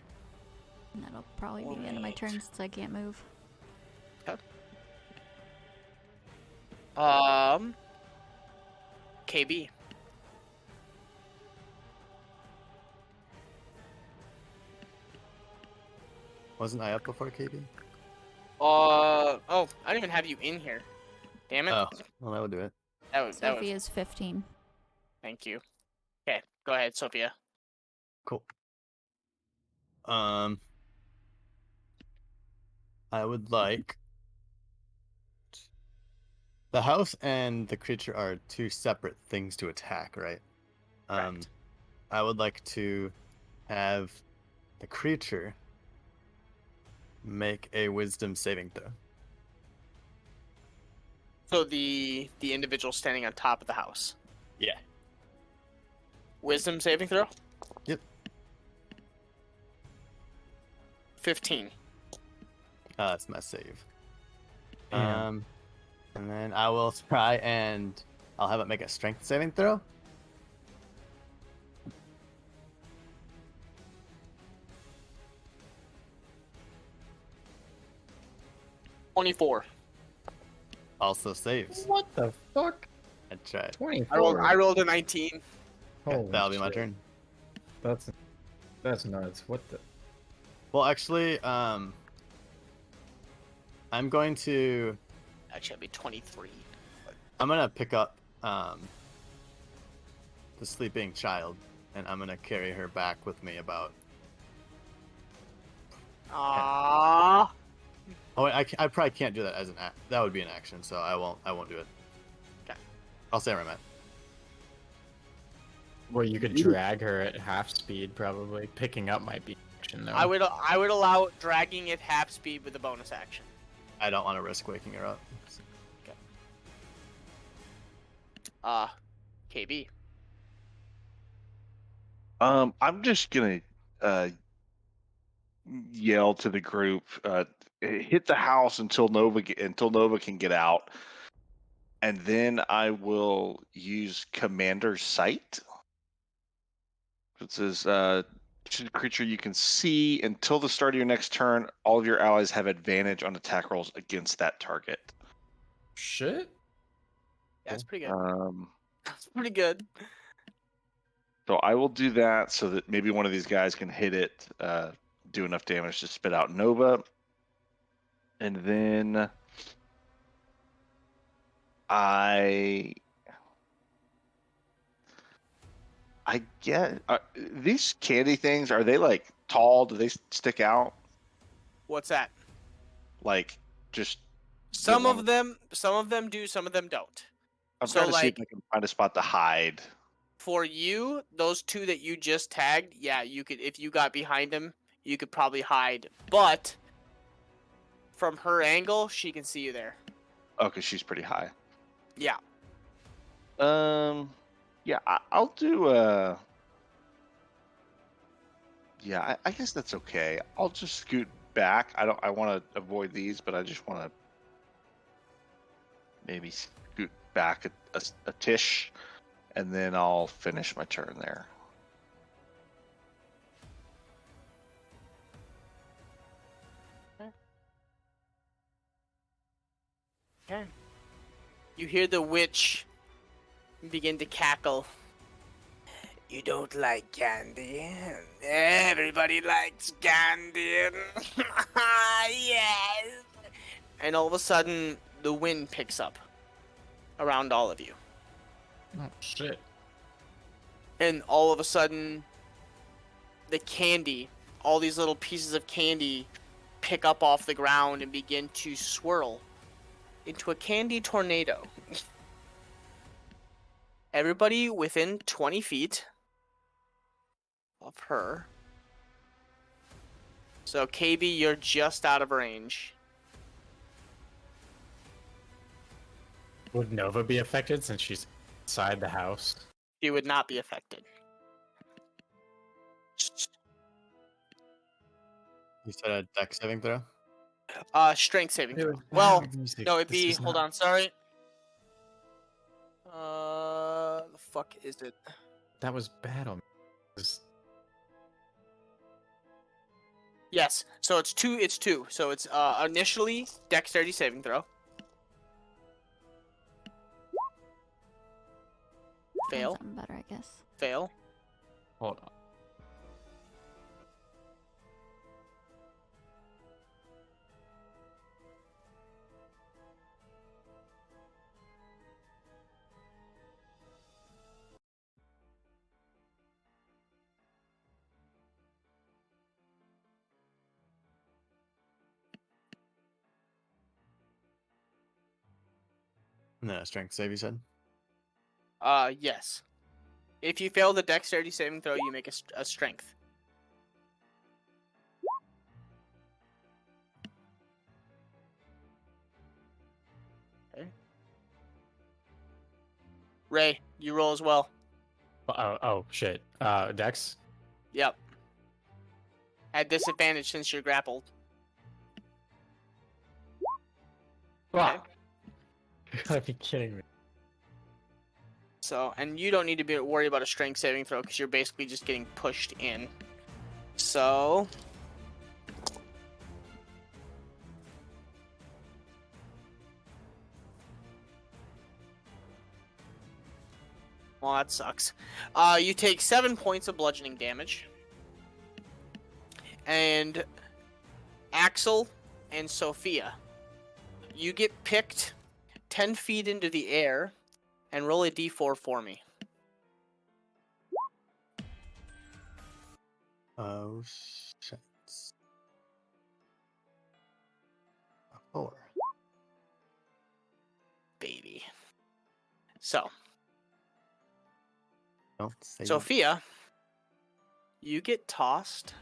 [SPEAKER 3] And that'll probably be the end of my turn since I can't move.
[SPEAKER 1] Okay. KB.
[SPEAKER 5] Wasn't I up before KB?
[SPEAKER 1] Oh, I didn't even have you in here. Damn it.
[SPEAKER 5] Oh, well, that would do it.
[SPEAKER 1] That was.
[SPEAKER 3] Sophia's 15.
[SPEAKER 1] Thank you. Okay, go ahead, Sophia.
[SPEAKER 5] Cool. I would like the house and the creature are 2 separate things to attack, right?
[SPEAKER 1] Correct.
[SPEAKER 5] I would like to have the creature make a wisdom saving throw.
[SPEAKER 1] So the individual standing on top of the house.
[SPEAKER 5] Yeah.
[SPEAKER 1] Wisdom saving throw?
[SPEAKER 5] Yep.
[SPEAKER 1] 15.
[SPEAKER 5] That's my save.
[SPEAKER 2] Damn.
[SPEAKER 5] And then I will try and I'll have it make a strength saving throw.
[SPEAKER 1] $24.
[SPEAKER 5] Also saves.
[SPEAKER 2] What the fuck?
[SPEAKER 5] I tried.
[SPEAKER 2] 24.
[SPEAKER 1] I rolled a 19.
[SPEAKER 5] Okay,
[SPEAKER 2] Holy
[SPEAKER 5] that'll be my
[SPEAKER 2] shit.
[SPEAKER 5] turn.
[SPEAKER 2] That's nuts. What the?
[SPEAKER 5] Well, actually, I'm going to
[SPEAKER 1] Actually, that'd be 23.
[SPEAKER 5] I'm gonna pick up the sleeping child, and I'm gonna carry her back with me about.
[SPEAKER 1] Aww.
[SPEAKER 5] Oh, wait, I probably can't do that as an act. That would be an action, so I won't do it.
[SPEAKER 1] Okay.
[SPEAKER 5] I'll stay where I'm at.
[SPEAKER 2] Well, you could drag her at half speed, probably. Picking up might be action though.
[SPEAKER 1] I would allow dragging at half speed with a bonus action.
[SPEAKER 5] I don't want to risk waking her up.
[SPEAKER 1] KB.
[SPEAKER 4] I'm just gonna yell to the group, hit the house until Nova can get out, and then I will use Commander's Sight. It says, should a creature you can see until the start of your next turn, all of your allies have advantage on attack rolls against that target.
[SPEAKER 2] Shit.
[SPEAKER 1] Yeah, that's pretty good.
[SPEAKER 4] Um,
[SPEAKER 1] That's pretty good.
[SPEAKER 4] So I will do that so that maybe one of these guys can hit it, do enough damage to spit out Nova. And then I get these candy things, are they like tall? Do they stick out?
[SPEAKER 1] What's that?
[SPEAKER 4] Like just
[SPEAKER 1] Some of them do, some of them don't.
[SPEAKER 4] I'm
[SPEAKER 1] So,
[SPEAKER 4] trying to see if
[SPEAKER 1] like-
[SPEAKER 4] I can find a spot to hide.
[SPEAKER 1] For you, those two that you just tagged, yeah, you could, if you got behind him, you could probably hide. But from her angle, she can see you there.
[SPEAKER 4] Oh, because she's pretty high.
[SPEAKER 1] Yeah.
[SPEAKER 4] Yeah, I'll do. Yeah, I guess that's okay. I'll just scoot back. I want to avoid these, but I just want to maybe scoot back a tish, and then I'll finish my turn there.
[SPEAKER 1] Okay. You hear the witch begin to cackle. You don't like candy? Everybody likes candy. Yes. And all of a sudden, the wind picks up around all of you.
[SPEAKER 2] Oh shit!
[SPEAKER 1] And all of a sudden, the candy, all these little pieces of candy, pick up off the ground and begin to swirl into a candy tornado. Everybody within 20 feet of her. So, KB, you're just out of range.
[SPEAKER 2] Would Nova be affected since she's inside the house?
[SPEAKER 1] You would not be affected.
[SPEAKER 5] You said a deck saving throw?
[SPEAKER 1] Strength saving throw.
[SPEAKER 2] Dude,
[SPEAKER 1] Well,
[SPEAKER 2] music.
[SPEAKER 1] no, it'd
[SPEAKER 2] This
[SPEAKER 1] be.
[SPEAKER 2] is
[SPEAKER 1] Hold
[SPEAKER 2] not-
[SPEAKER 1] on, sorry. The fuck is it?
[SPEAKER 2] That was battle.
[SPEAKER 1] Yes. So it's two. It's two. So it's initially dexterity saving throw. Fail.
[SPEAKER 3] Something better, I guess.
[SPEAKER 1] Fail.
[SPEAKER 2] Hold on.
[SPEAKER 5] No, strength save, you said?
[SPEAKER 1] Yes. If you fail the dexterity saving throw, you make a strength. Okay. Ray, you roll as well.
[SPEAKER 2] Oh shit. Dex.
[SPEAKER 1] Yep. At disadvantage since you're grappled. Okay.
[SPEAKER 2] You gotta be kidding me.
[SPEAKER 1] So, and you don't need to worry about a strength saving throw because you're basically just getting pushed in. So, well, that sucks. You take 7 points of bludgeoning damage, and Axel and Sophia, you get picked 10 feet into the air. And roll a d4 for me.
[SPEAKER 5] Oh, shit. A 4.
[SPEAKER 1] Baby. So,
[SPEAKER 5] Don't say
[SPEAKER 1] Sophia, you get tossed.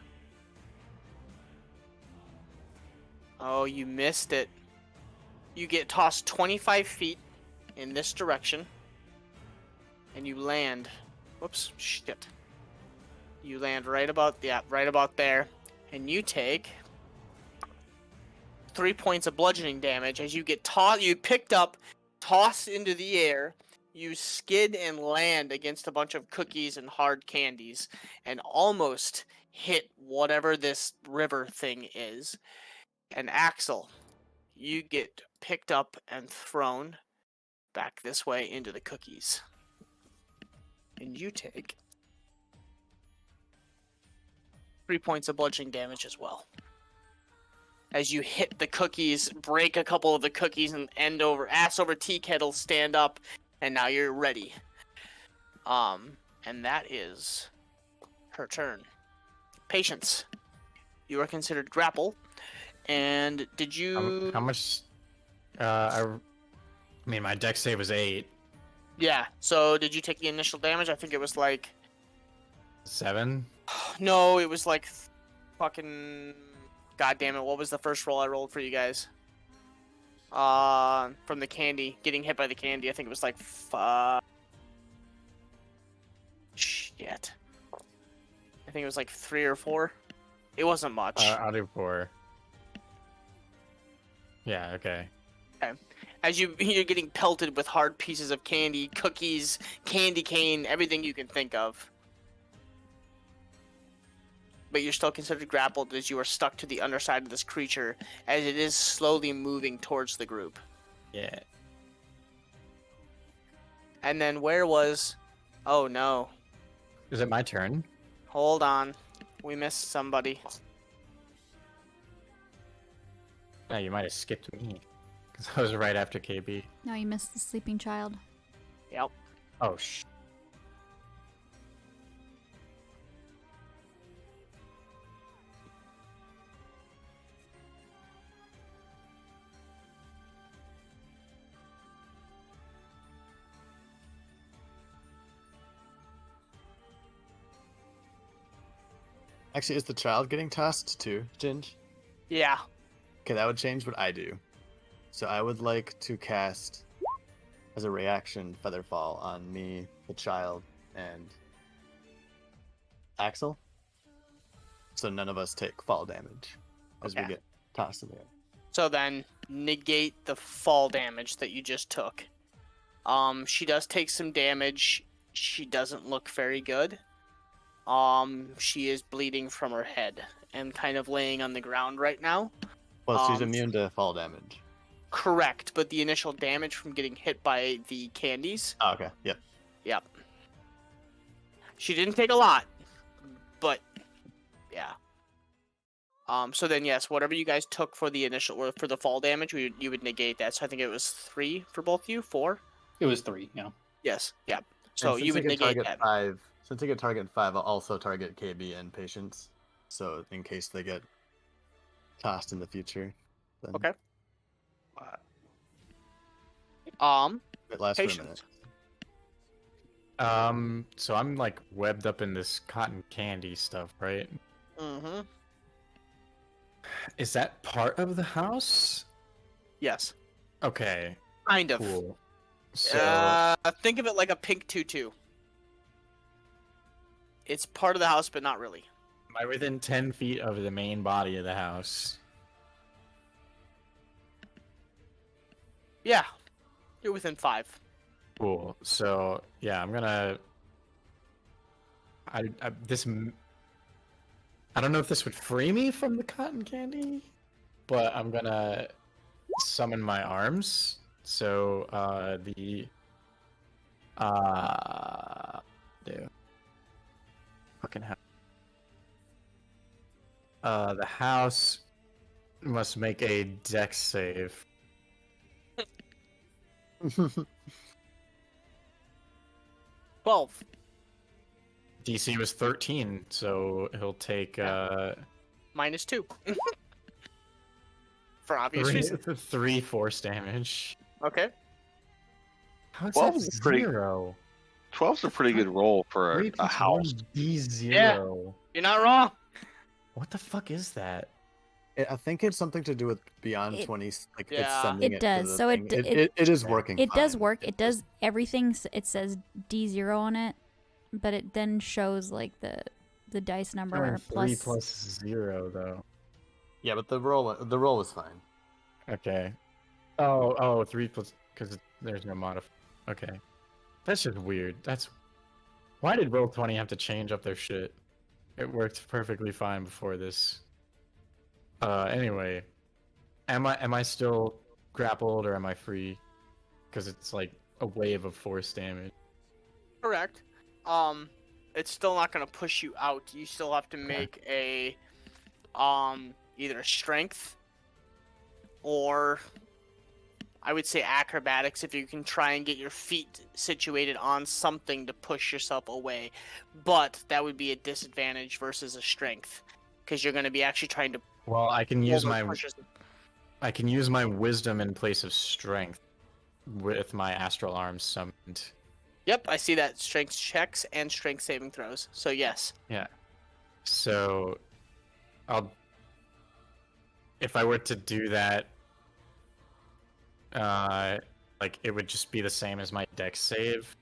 [SPEAKER 1] Oh, you missed it. You get tossed 25 feet in this direction. And you land. Whoops, shit. You land right about there. And you take 3 points of bludgeoning damage as you get you picked up, tossed into the air. You skid and land against a bunch of cookies and hard candies and almost hit whatever this river thing is. And Axel, you get picked up and thrown back this way into the cookies. And you take 3 points of bludgeoning damage as well. As you hit the cookies, break a couple of the cookies, and ass over tea kettle, stand up, and now you're ready. And that is her turn. Patience. You are considered grapple. And did you...
[SPEAKER 2] How much I mean, my dex save was 8.
[SPEAKER 1] Yeah. So did you take the initial damage? I think it was like
[SPEAKER 2] 7.
[SPEAKER 1] no, it was like fucking. God damn it! What was the first roll I rolled for you guys? From the candy, getting hit by the candy. I think it was like shit. I think it was like 3 or 4. It wasn't much.
[SPEAKER 2] I'll do 4. Yeah. Okay.
[SPEAKER 1] As you're getting pelted with hard pieces of candy, cookies, candy cane, everything you can think of. But you're still considered grappled as you are stuck to the underside of this creature as it is slowly moving towards the group.
[SPEAKER 2] Yeah.
[SPEAKER 1] And then where was... Oh no.
[SPEAKER 2] Is it my turn?
[SPEAKER 1] Hold on. We missed somebody.
[SPEAKER 2] No, you might have skipped me. Because I was right after KB.
[SPEAKER 3] No, you missed the sleeping child.
[SPEAKER 1] Yep.
[SPEAKER 2] Oh,
[SPEAKER 5] Actually, is the child getting tossed too, Ginge?
[SPEAKER 1] Yeah.
[SPEAKER 5] Okay, that would change what I do. So I would like to cast, as a reaction, Featherfall on me, the child, and Axel. So none of us take fall damage as we
[SPEAKER 1] Okay.
[SPEAKER 5] get tossed in the air.
[SPEAKER 1] So then, negate the fall damage that you just took. She does take some damage. She doesn't look very good. She is bleeding from her head and kind of laying on the ground right now.
[SPEAKER 5] Well, she's
[SPEAKER 1] Um,
[SPEAKER 5] immune to fall damage.
[SPEAKER 1] Correct, but the initial damage from getting hit by the candies.
[SPEAKER 5] Oh, okay, yep.
[SPEAKER 1] Yep. She didn't take a lot, but yeah. So then, yes, whatever you guys took for the initial or for the fall damage, you would negate that. So I think it was 3 for both of you. 4.
[SPEAKER 6] It was 3, yeah.
[SPEAKER 1] Yes. Yeah. So
[SPEAKER 5] And since
[SPEAKER 1] you
[SPEAKER 5] I
[SPEAKER 1] would
[SPEAKER 5] can
[SPEAKER 1] negate
[SPEAKER 5] target
[SPEAKER 1] that.
[SPEAKER 5] 5, since I get target 5, I'll also target KB and Patience. So in case they get tossed in the future. Then
[SPEAKER 1] Okay.
[SPEAKER 5] it lasts for a
[SPEAKER 1] Patience.
[SPEAKER 5] minute.
[SPEAKER 2] So I'm like webbed up in this cotton candy stuff, right?
[SPEAKER 1] Mm-hmm.
[SPEAKER 2] Is that part of the house?
[SPEAKER 1] Yes.
[SPEAKER 2] Okay,
[SPEAKER 1] Kind of.
[SPEAKER 2] cool. So
[SPEAKER 1] Think of it like a pink tutu. It's part of the house, but not really.
[SPEAKER 2] am I within 10 feet of the main body of the house?
[SPEAKER 1] Yeah. You're within 5.
[SPEAKER 2] Cool. So yeah, I'm gonna. I don't know if this would free me from the cotton candy, but I'm gonna summon my arms. So do fucking hell. The house must make a dex save.
[SPEAKER 1] 12.
[SPEAKER 2] DC was 13, so he'll take
[SPEAKER 1] Minus 2. For obvious reasons.
[SPEAKER 2] 3 force damage.
[SPEAKER 1] Okay.
[SPEAKER 2] How is
[SPEAKER 4] 12
[SPEAKER 2] that
[SPEAKER 4] is pretty-
[SPEAKER 2] 0?
[SPEAKER 4] 12's a pretty good roll for a house.
[SPEAKER 2] D0.
[SPEAKER 1] You're not wrong.
[SPEAKER 2] What the fuck is that?
[SPEAKER 5] I think it's something to do with beyond
[SPEAKER 3] It-
[SPEAKER 5] 20. Like
[SPEAKER 1] Yeah.
[SPEAKER 5] it's sending
[SPEAKER 3] It
[SPEAKER 5] it
[SPEAKER 3] does,
[SPEAKER 5] To the
[SPEAKER 3] so
[SPEAKER 5] thing.
[SPEAKER 3] it-
[SPEAKER 5] It is working.
[SPEAKER 3] It does
[SPEAKER 5] fine.
[SPEAKER 3] work. It does everything. It says D0 on it, but it then shows like the dice number
[SPEAKER 2] Showing 3
[SPEAKER 3] plus.
[SPEAKER 2] plus 0 though.
[SPEAKER 5] Yeah, but the roll was fine.
[SPEAKER 2] Okay. Oh, 3 plus because there's no modif. Okay, that's just weird. Why did Roll20 have to change up their shit? It worked perfectly fine before this. Anyway, am I still grappled or am I free? Because it's like a wave of force damage.
[SPEAKER 1] Correct. It's still not gonna push you out. You still have to make a either a strength or I would say acrobatics if you can try and get your feet situated on something to push yourself away. But that would be a disadvantage versus a strength because you're going to be actually trying to
[SPEAKER 2] Well, I can use
[SPEAKER 1] pull
[SPEAKER 2] my
[SPEAKER 1] those pushes.
[SPEAKER 2] I can use my wisdom in place of strength with my astral arms summoned.
[SPEAKER 1] Yep, I see that. Strength checks and strength saving throws. So yes.
[SPEAKER 2] Yeah. So if I were to do that, like it would just be the same as my dex save.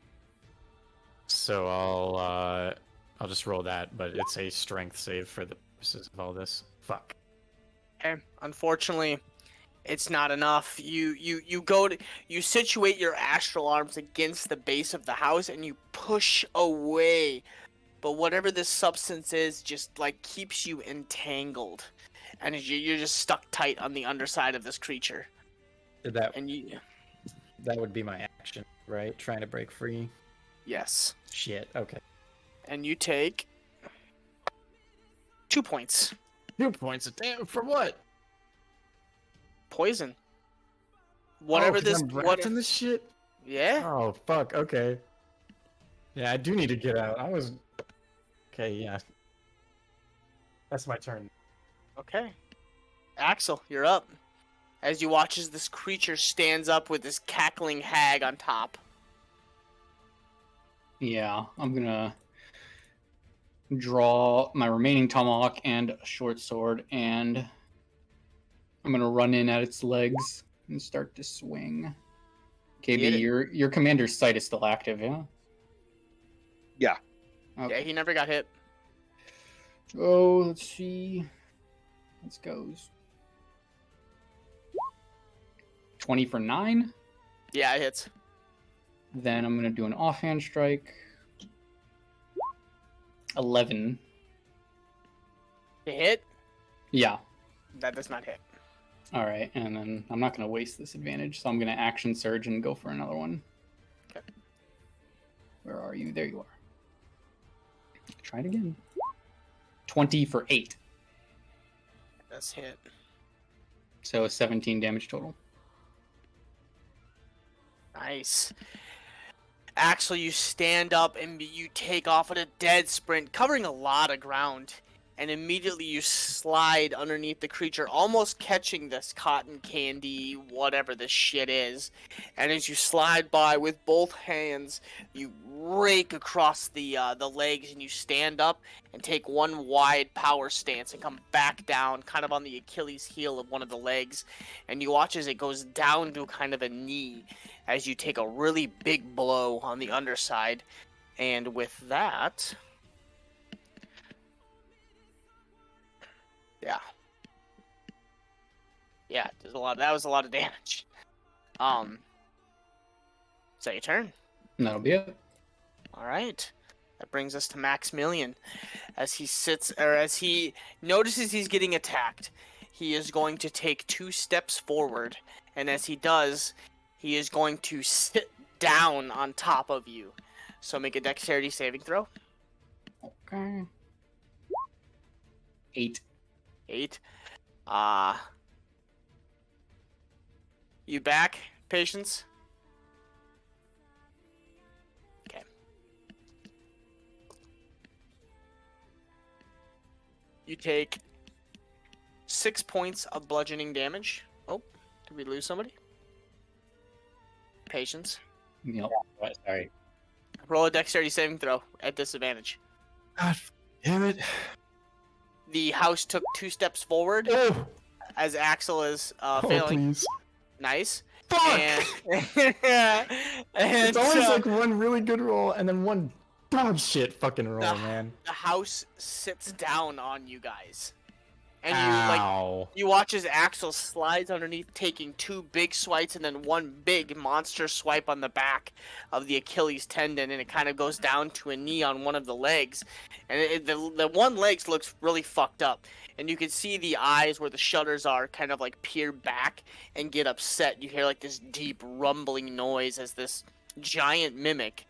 [SPEAKER 2] So I'll just roll that, but it's a strength save for the purposes of all this. Fuck.
[SPEAKER 1] Okay. Unfortunately, it's not enough. You situate your astral arms against the base of the house and you push away. But whatever this substance is just like keeps you entangled. And you're just stuck tight on the underside of this creature.
[SPEAKER 2] That
[SPEAKER 1] And
[SPEAKER 2] would be my action, right? Trying to break free.
[SPEAKER 1] yes.
[SPEAKER 2] Shit. Okay.
[SPEAKER 1] And you take 2 points.
[SPEAKER 2] 2 points of damage for what?
[SPEAKER 1] Poison. Whatever
[SPEAKER 2] I'm wrapped in this shit.
[SPEAKER 1] Yeah.
[SPEAKER 2] Oh fuck. Okay. Yeah, I do need to get out. Okay. Yeah. That's my turn.
[SPEAKER 1] Okay. Axel, you're up. As you watch as this creature stands up with this cackling hag on top.
[SPEAKER 6] Yeah, I'm gonna draw my remaining tomahawk and a short sword, and I'm gonna run in at its legs and start to swing.
[SPEAKER 1] Get
[SPEAKER 6] KB,
[SPEAKER 1] it.
[SPEAKER 6] your commander's sight is still active, yeah?
[SPEAKER 4] Yeah.
[SPEAKER 6] Okay.
[SPEAKER 1] Yeah, he never got hit.
[SPEAKER 6] Oh, let's see. Let's goes. 20 for 9.
[SPEAKER 1] Yeah, it hits.
[SPEAKER 6] Then I'm gonna do an offhand strike. 11.
[SPEAKER 1] To hit?
[SPEAKER 6] Yeah.
[SPEAKER 1] That does not hit.
[SPEAKER 6] All right, and then I'm not gonna waste this advantage, so I'm gonna action surge and go for another one.
[SPEAKER 1] Okay.
[SPEAKER 6] Where are you? There you are. Try it again. 20 for 8.
[SPEAKER 1] That's hit.
[SPEAKER 6] So 17 damage total.
[SPEAKER 1] Nice. Axel, you stand up and you take off at a dead sprint, covering a lot of ground. And immediately you slide underneath the creature, almost catching this cotton candy, whatever this shit is. And as you slide by with both hands, you rake across the legs and you stand up and take one wide power stance and come back down, kind of on the Achilles heel of one of the legs. And you watch as it goes down to kind of a knee as you take a really big blow on the underside. And with that... Yeah, there's a lot. That was a lot of damage. Is that your turn?
[SPEAKER 6] And that'll be it.
[SPEAKER 1] All right. That brings us to Maximilian. As he notices he's getting attacked, he is going to take 2 steps forward, and as he does, he is going to sit down on top of you. So make a dexterity saving throw.
[SPEAKER 6] Okay. 8.
[SPEAKER 1] 8. You back, Patience? Okay. You take 6 points of bludgeoning damage. Oh, did we lose somebody? Patience.
[SPEAKER 6] Yep. Sorry.
[SPEAKER 1] Roll a dexterity saving throw at disadvantage.
[SPEAKER 2] God damn it.
[SPEAKER 1] The house took 2 steps forward
[SPEAKER 2] Oh,
[SPEAKER 1] as Axel is
[SPEAKER 2] oh
[SPEAKER 1] failing.
[SPEAKER 2] please.
[SPEAKER 1] Nice.
[SPEAKER 2] Fuck!
[SPEAKER 1] And
[SPEAKER 2] It's always
[SPEAKER 1] so
[SPEAKER 2] like one really good roll and then one dog shit fucking roll,
[SPEAKER 1] the,
[SPEAKER 2] man.
[SPEAKER 1] the house sits down on you guys. And
[SPEAKER 2] Ow.
[SPEAKER 1] you watch as Axel slides underneath, taking 2 big swipes and then 1 big monster swipe on the back of the Achilles tendon, and it kind of goes down to a knee on one of the legs. And the one leg looks really fucked up. And you can see the eyes where the shutters are kind of like peer back and get upset. You hear like this deep rumbling noise as this giant mimic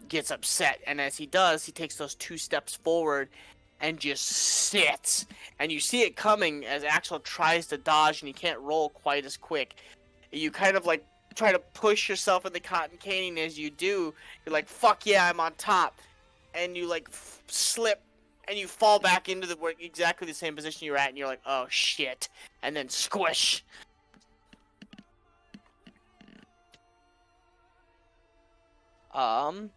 [SPEAKER 1] gets upset. And as he does, he takes those 2 steps forward and just sits. And you see it coming as Axel tries to dodge and he can't roll quite as quick. You kind of like try to push yourself in the cotton candy, and as you do, you're like, fuck yeah, I'm on top. And you like slip and you fall back into exactly the same position you're at, and you're like, oh shit, and then squish. So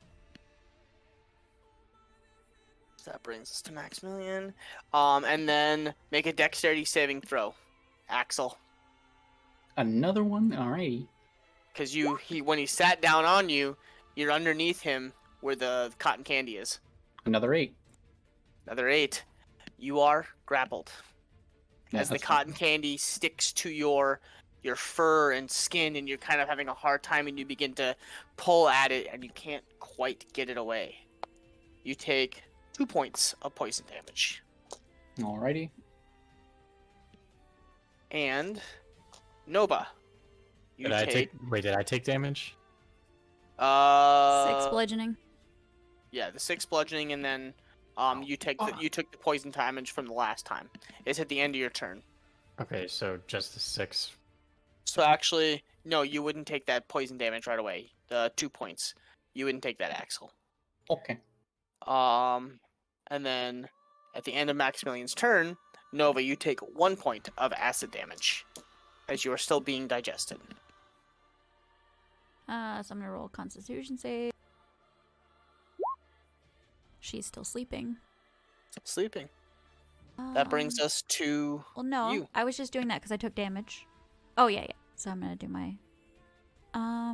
[SPEAKER 1] that brings us to Maximilian. And then make a dexterity saving throw, Axel.
[SPEAKER 6] Another one? Alrighty.
[SPEAKER 1] Because when he sat down on you, you're underneath him where the cotton candy is.
[SPEAKER 6] Another 8.
[SPEAKER 1] Another 8. You are grappled.
[SPEAKER 6] Yeah,
[SPEAKER 1] As the
[SPEAKER 6] that's
[SPEAKER 1] cotton candy sticks to your fur and skin, and you're kind of having a hard time, and you begin to pull at it, and you can't quite get it away. You take 2 points of poison damage.
[SPEAKER 6] Alrighty.
[SPEAKER 1] And Nova, you
[SPEAKER 2] Did I take damage?
[SPEAKER 3] 6 bludgeoning.
[SPEAKER 1] Yeah, the 6 bludgeoning, and then you took the poison damage from the last time. It's at the end of your turn.
[SPEAKER 2] Okay, so just the 6.
[SPEAKER 1] So actually, no, you wouldn't take that poison damage right away. 2 points. You wouldn't take that, Axel.
[SPEAKER 6] Okay.
[SPEAKER 1] And then at the end of Maximilian's turn, Nova, you take 1 point of acid damage as you are still being digested.
[SPEAKER 3] So I'm gonna roll a Constitution save. She's still sleeping.
[SPEAKER 1] Still sleeping. That brings us to
[SPEAKER 3] Well, no,
[SPEAKER 1] you.
[SPEAKER 3] I was just doing that because I took damage. Oh yeah. So I'm gonna do my. I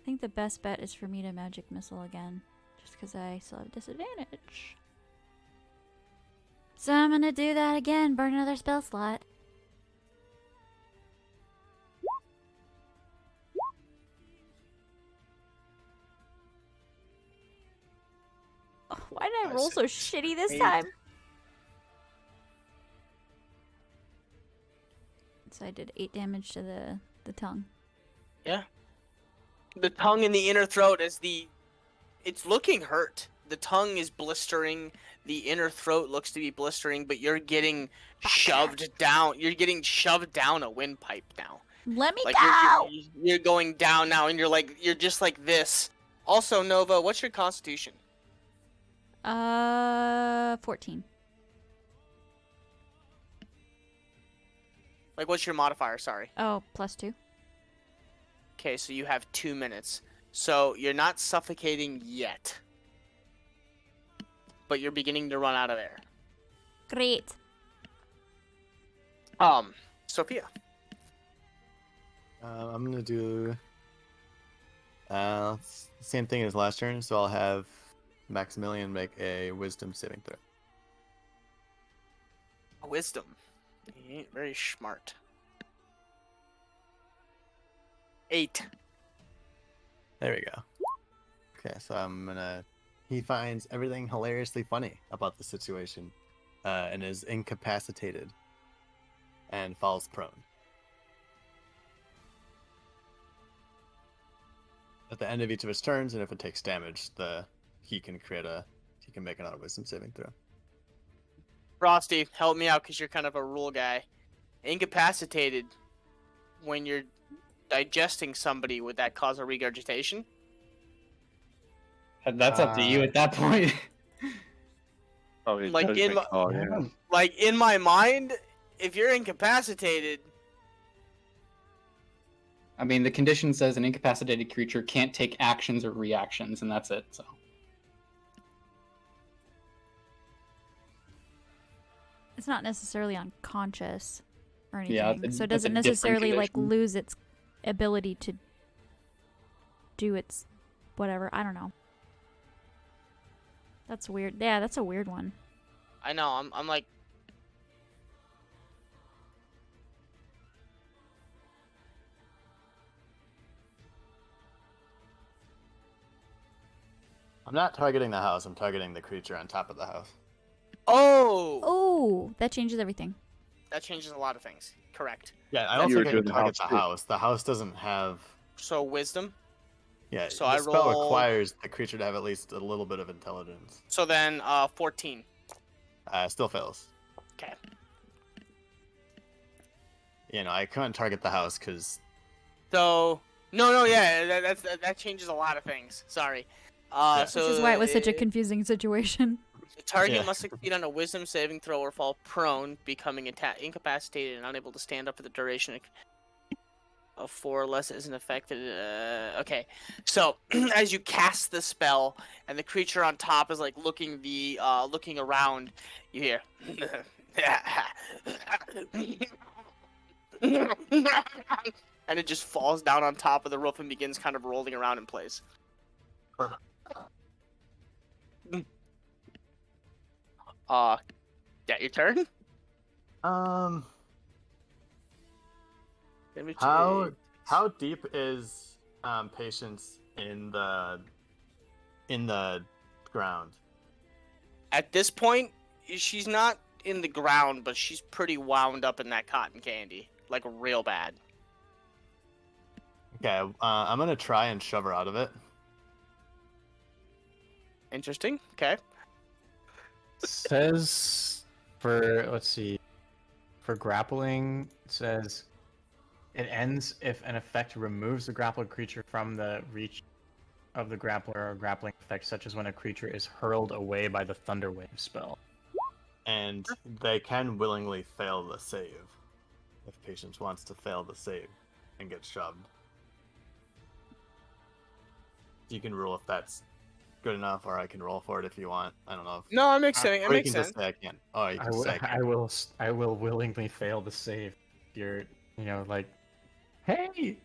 [SPEAKER 3] think the best bet is for me to magic missile again, just because I still have disadvantage. So I'm gonna do that again. Burn another spell slot. Oh, why did I roll so shitty this
[SPEAKER 1] 8.
[SPEAKER 3] time? So I did 8 damage to the tongue.
[SPEAKER 1] Yeah. The tongue in the inner throat it's looking hurt. The tongue is blistering. The inner throat looks to be blistering, but you're getting shoved down. You're getting shoved down a windpipe now.
[SPEAKER 3] Let me
[SPEAKER 1] Like
[SPEAKER 3] go!
[SPEAKER 1] you're going down now, and you're just like this. Also, Nova, what's your constitution?
[SPEAKER 3] 14.
[SPEAKER 1] Like, what's your modifier? Sorry.
[SPEAKER 3] Oh, +2.
[SPEAKER 1] Okay, so you have 2 minutes. So you're not suffocating yet, but you're beginning to run out of air.
[SPEAKER 3] Great.
[SPEAKER 1] Sophia.
[SPEAKER 5] I'm gonna do same thing as last turn, so I'll have Maximilian make a Wisdom saving throw.
[SPEAKER 1] Wisdom. He ain't very smart. 8.
[SPEAKER 5] There we go. Okay, so he finds everything hilariously funny about the situation, and is incapacitated, and falls prone. At the end of each of his turns, and if it takes damage, he can make another Wisdom saving throw.
[SPEAKER 1] Frosty, help me out because you're kind of a rule guy. Incapacitated, when you're digesting somebody, would that cause a regurgitation?
[SPEAKER 6] That's up to you at that point.
[SPEAKER 4] Probably
[SPEAKER 1] Like
[SPEAKER 4] judgment
[SPEAKER 1] in my-
[SPEAKER 4] call, yeah.
[SPEAKER 1] Like, in my mind, if you're incapacitated,
[SPEAKER 6] I mean, the condition says an incapacitated creature can't take actions or reactions, and that's it. So
[SPEAKER 3] It's not necessarily unconscious or anything.
[SPEAKER 6] Yeah,
[SPEAKER 3] so it
[SPEAKER 6] that's
[SPEAKER 3] doesn't
[SPEAKER 6] a different
[SPEAKER 3] necessarily like
[SPEAKER 6] condition.
[SPEAKER 3] lose its ability to do its whatever. I don't know. That's weird. Yeah, that's a weird one.
[SPEAKER 1] I know, I'm like,
[SPEAKER 5] I'm not targeting the house, I'm targeting the creature on top of the house.
[SPEAKER 1] oh!
[SPEAKER 3] Oh, that changes everything.
[SPEAKER 1] That changes a lot of things. Correct.
[SPEAKER 5] Yeah, I don't
[SPEAKER 4] You were
[SPEAKER 5] think I can
[SPEAKER 4] doing the
[SPEAKER 5] target
[SPEAKER 4] house,
[SPEAKER 5] the
[SPEAKER 4] too.
[SPEAKER 5] house. The house doesn't have...
[SPEAKER 1] So, wisdom.
[SPEAKER 5] Yeah,
[SPEAKER 1] So
[SPEAKER 5] the
[SPEAKER 1] I
[SPEAKER 5] spell
[SPEAKER 1] roll-
[SPEAKER 5] requires the creature to have at least a little bit of intelligence.
[SPEAKER 1] So then, 14.
[SPEAKER 5] Still fails.
[SPEAKER 1] Okay.
[SPEAKER 5] You know, I couldn't target the house because...
[SPEAKER 1] So, no, yeah, that changes a lot of things. Sorry.
[SPEAKER 5] Yeah.
[SPEAKER 1] So
[SPEAKER 3] Which is why it was such a confusing situation.
[SPEAKER 1] The target
[SPEAKER 5] Yeah.
[SPEAKER 1] must succeed on a wisdom saving throw or fall prone, becoming incapacitated and unable to stand up for the duration of 4 or less isn't affected. Okay, so as you cast the spell and the creature on top is like looking around, you hear and it just falls down on top of the roof and begins kind of rolling around in place. Yeah, your turn.
[SPEAKER 5] How deep is Patience in the ground?
[SPEAKER 1] At this point, she's not in the ground, but she's pretty wound up in that cotton candy, like real bad.
[SPEAKER 5] Okay, I'm gonna try and shove her out of it.
[SPEAKER 1] Interesting. Okay.
[SPEAKER 2] Says for let's see, for grappling, it says it ends if an effect removes the grappled creature from the reach of the grappler or grappling effect, such as when a creature is hurled away by the Thunderwave spell.
[SPEAKER 5] And they can willingly fail the save if Patience wants to fail the save and get shoved. You can rule if that's good enough, or I can roll for it if you want. I don't know.
[SPEAKER 1] No, it makes sense. It
[SPEAKER 5] Or you
[SPEAKER 1] makes
[SPEAKER 5] can
[SPEAKER 1] sense.
[SPEAKER 5] just say I can. Oh, you can say I can.
[SPEAKER 2] I will willingly fail the save. If you're, like, hey,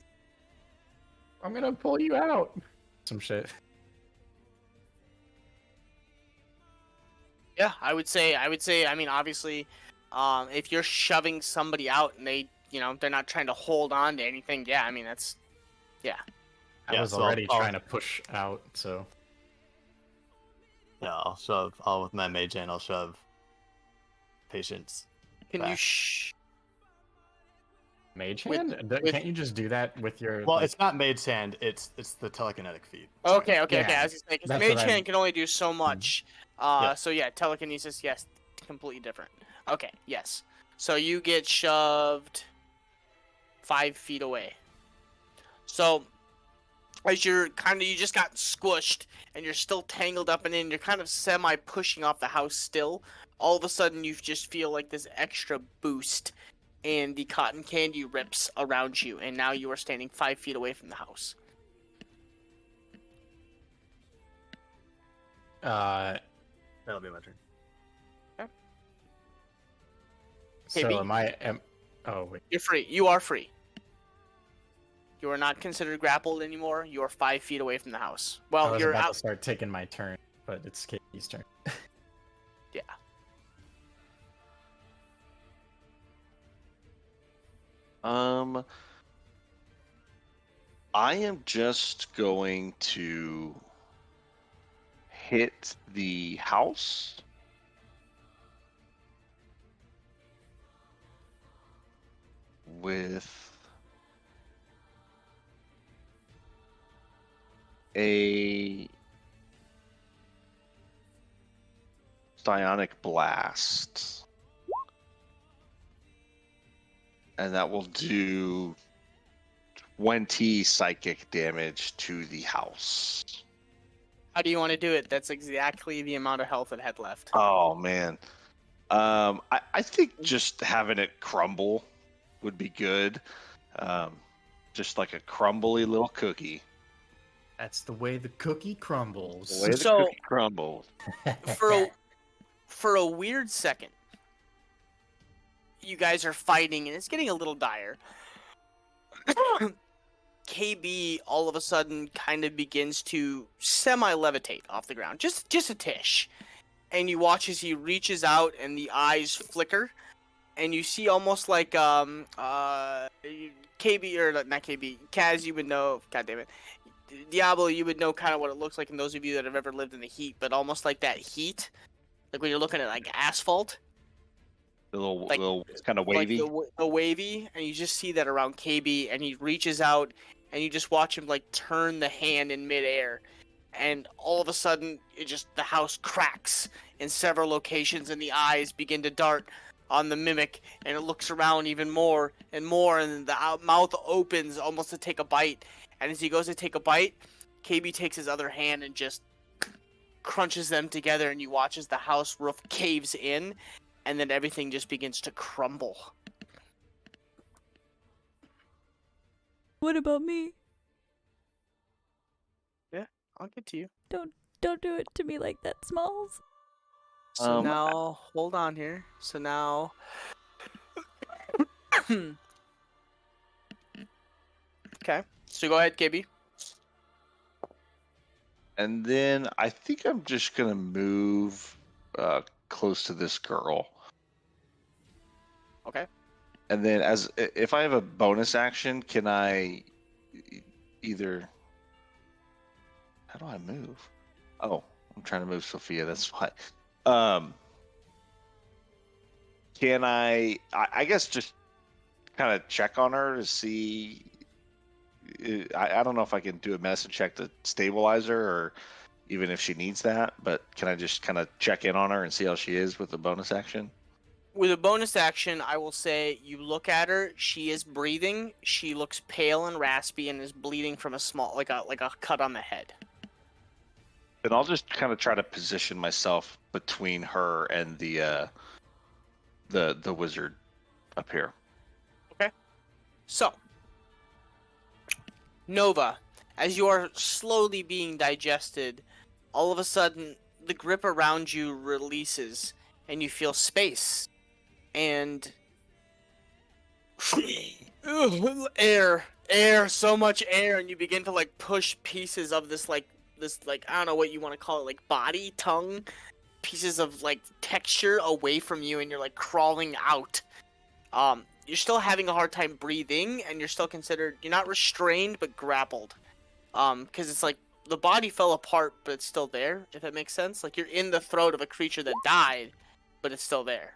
[SPEAKER 2] I'm gonna pull you out. Some shit.
[SPEAKER 1] Yeah, I would say. I mean, obviously, if you're shoving somebody out and they, they're not trying to hold on to anything. Yeah, I mean that's. Yeah.
[SPEAKER 2] I was
[SPEAKER 5] so
[SPEAKER 2] already
[SPEAKER 5] I'll-
[SPEAKER 2] trying to push out, so.
[SPEAKER 5] Yeah, I'll shove. With my mage hand, I'll shove Patience.
[SPEAKER 1] Can you
[SPEAKER 5] back.
[SPEAKER 2] Mage
[SPEAKER 1] With-
[SPEAKER 2] hand?
[SPEAKER 1] with-
[SPEAKER 2] Can't you just do that with your?
[SPEAKER 5] Well,
[SPEAKER 2] like-
[SPEAKER 5] it's not mage hand. It's the telekinetic feat.
[SPEAKER 1] Okay. I was
[SPEAKER 2] Yeah,
[SPEAKER 1] gonna say, because
[SPEAKER 2] that's
[SPEAKER 1] mage
[SPEAKER 2] what
[SPEAKER 1] hand can only do so much.
[SPEAKER 5] Yeah.
[SPEAKER 1] So yeah, telekinesis, yes, completely different. Okay, yes. So you get shoved 5 feet away. So as you just got squished and you're still tangled up and in, you're kind of semi pushing off the house still. All of a sudden, you just feel like this extra boost, and the cotton candy rips around you, and now you are standing 5 feet away from the house.
[SPEAKER 5] That'll be my turn.
[SPEAKER 2] So
[SPEAKER 1] B?
[SPEAKER 2] oh wait.
[SPEAKER 1] You're free. You are free. You are not considered grappled anymore. You are 5 feet away from the house.
[SPEAKER 2] I
[SPEAKER 1] Well,
[SPEAKER 2] was
[SPEAKER 1] you're
[SPEAKER 2] about
[SPEAKER 1] out.
[SPEAKER 2] to start taking my turn, but it's Katie's turn.
[SPEAKER 1] Yeah.
[SPEAKER 4] I am just going to hit the house. With a psionic blast. And that will do 20 psychic damage to the house.
[SPEAKER 1] How do you want to do it? That's exactly the amount of health it had left.
[SPEAKER 4] Oh man. I think just having it crumble would be good. Just like a crumbly little cookie.
[SPEAKER 2] That's the way the cookie crumbles.
[SPEAKER 4] The way the
[SPEAKER 1] So-
[SPEAKER 4] cookie crumbles.
[SPEAKER 1] For a weird second, you guys are fighting, and it's getting a little dire. KB all of a sudden kind of begins to semi-levitate off the ground, just a tish. And you watch as he reaches out, and the eyes flicker, and you see almost like KB or not KB, Kaz, you would know. God damn it, Diablo, you would know kind of what it looks like. And those of you that have ever lived in the heat, but almost like that heat, like when you're looking at like asphalt.
[SPEAKER 4] The little,
[SPEAKER 1] Like-
[SPEAKER 4] little kind of wavy.
[SPEAKER 1] Like the wavy, and you just see that around KB, and he reaches out, and you just watch him like turn the hand in midair, and all of a sudden, the house cracks in several locations, and the eyes begin to dart on the mimic, and it looks around even more and more, and the mouth opens almost to take a bite, and as he goes to take a bite, KB takes his other hand and just crunches them together, and you watch as the house roof caves in, and then everything just begins to crumble.
[SPEAKER 3] What about me?
[SPEAKER 1] I'll get to you.
[SPEAKER 3] Don't do it to me like that, Smalls.
[SPEAKER 1] So
[SPEAKER 4] Um,
[SPEAKER 1] now, hold on here. So now, okay. So go ahead, KB.
[SPEAKER 4] And then I think I'm just gonna move close to this girl.
[SPEAKER 1] Okay.
[SPEAKER 4] And then if I have a bonus action, can I either how do I move? Oh, I'm trying to move Sophia, that's why. Can I guess just kind of check on her to see I don't know if I can do a medicine check to stabilize her or even if she needs that, but can I just kind of check in on her and see how she is with the bonus action?
[SPEAKER 1] With a bonus action, I will say you look at her. She is breathing. She looks pale and raspy and is bleeding from a small, like a cut on the head.
[SPEAKER 4] Then I'll just kind of try to position myself between her and the wizard up here.
[SPEAKER 1] So, Nova, as you are slowly being digested, all of a sudden the grip around you releases, and you feel space and air, so much air, and you begin to like push pieces of this I don't know what you want to call it, like body, tongue, pieces of like texture away from you, and you're like crawling out. You're still having a hard time breathing, and you're still considered, you're not restrained but grappled, because it's like the body fell apart but it's still there, if that makes sense. Like you're in the throat of a creature that died, but it's still there.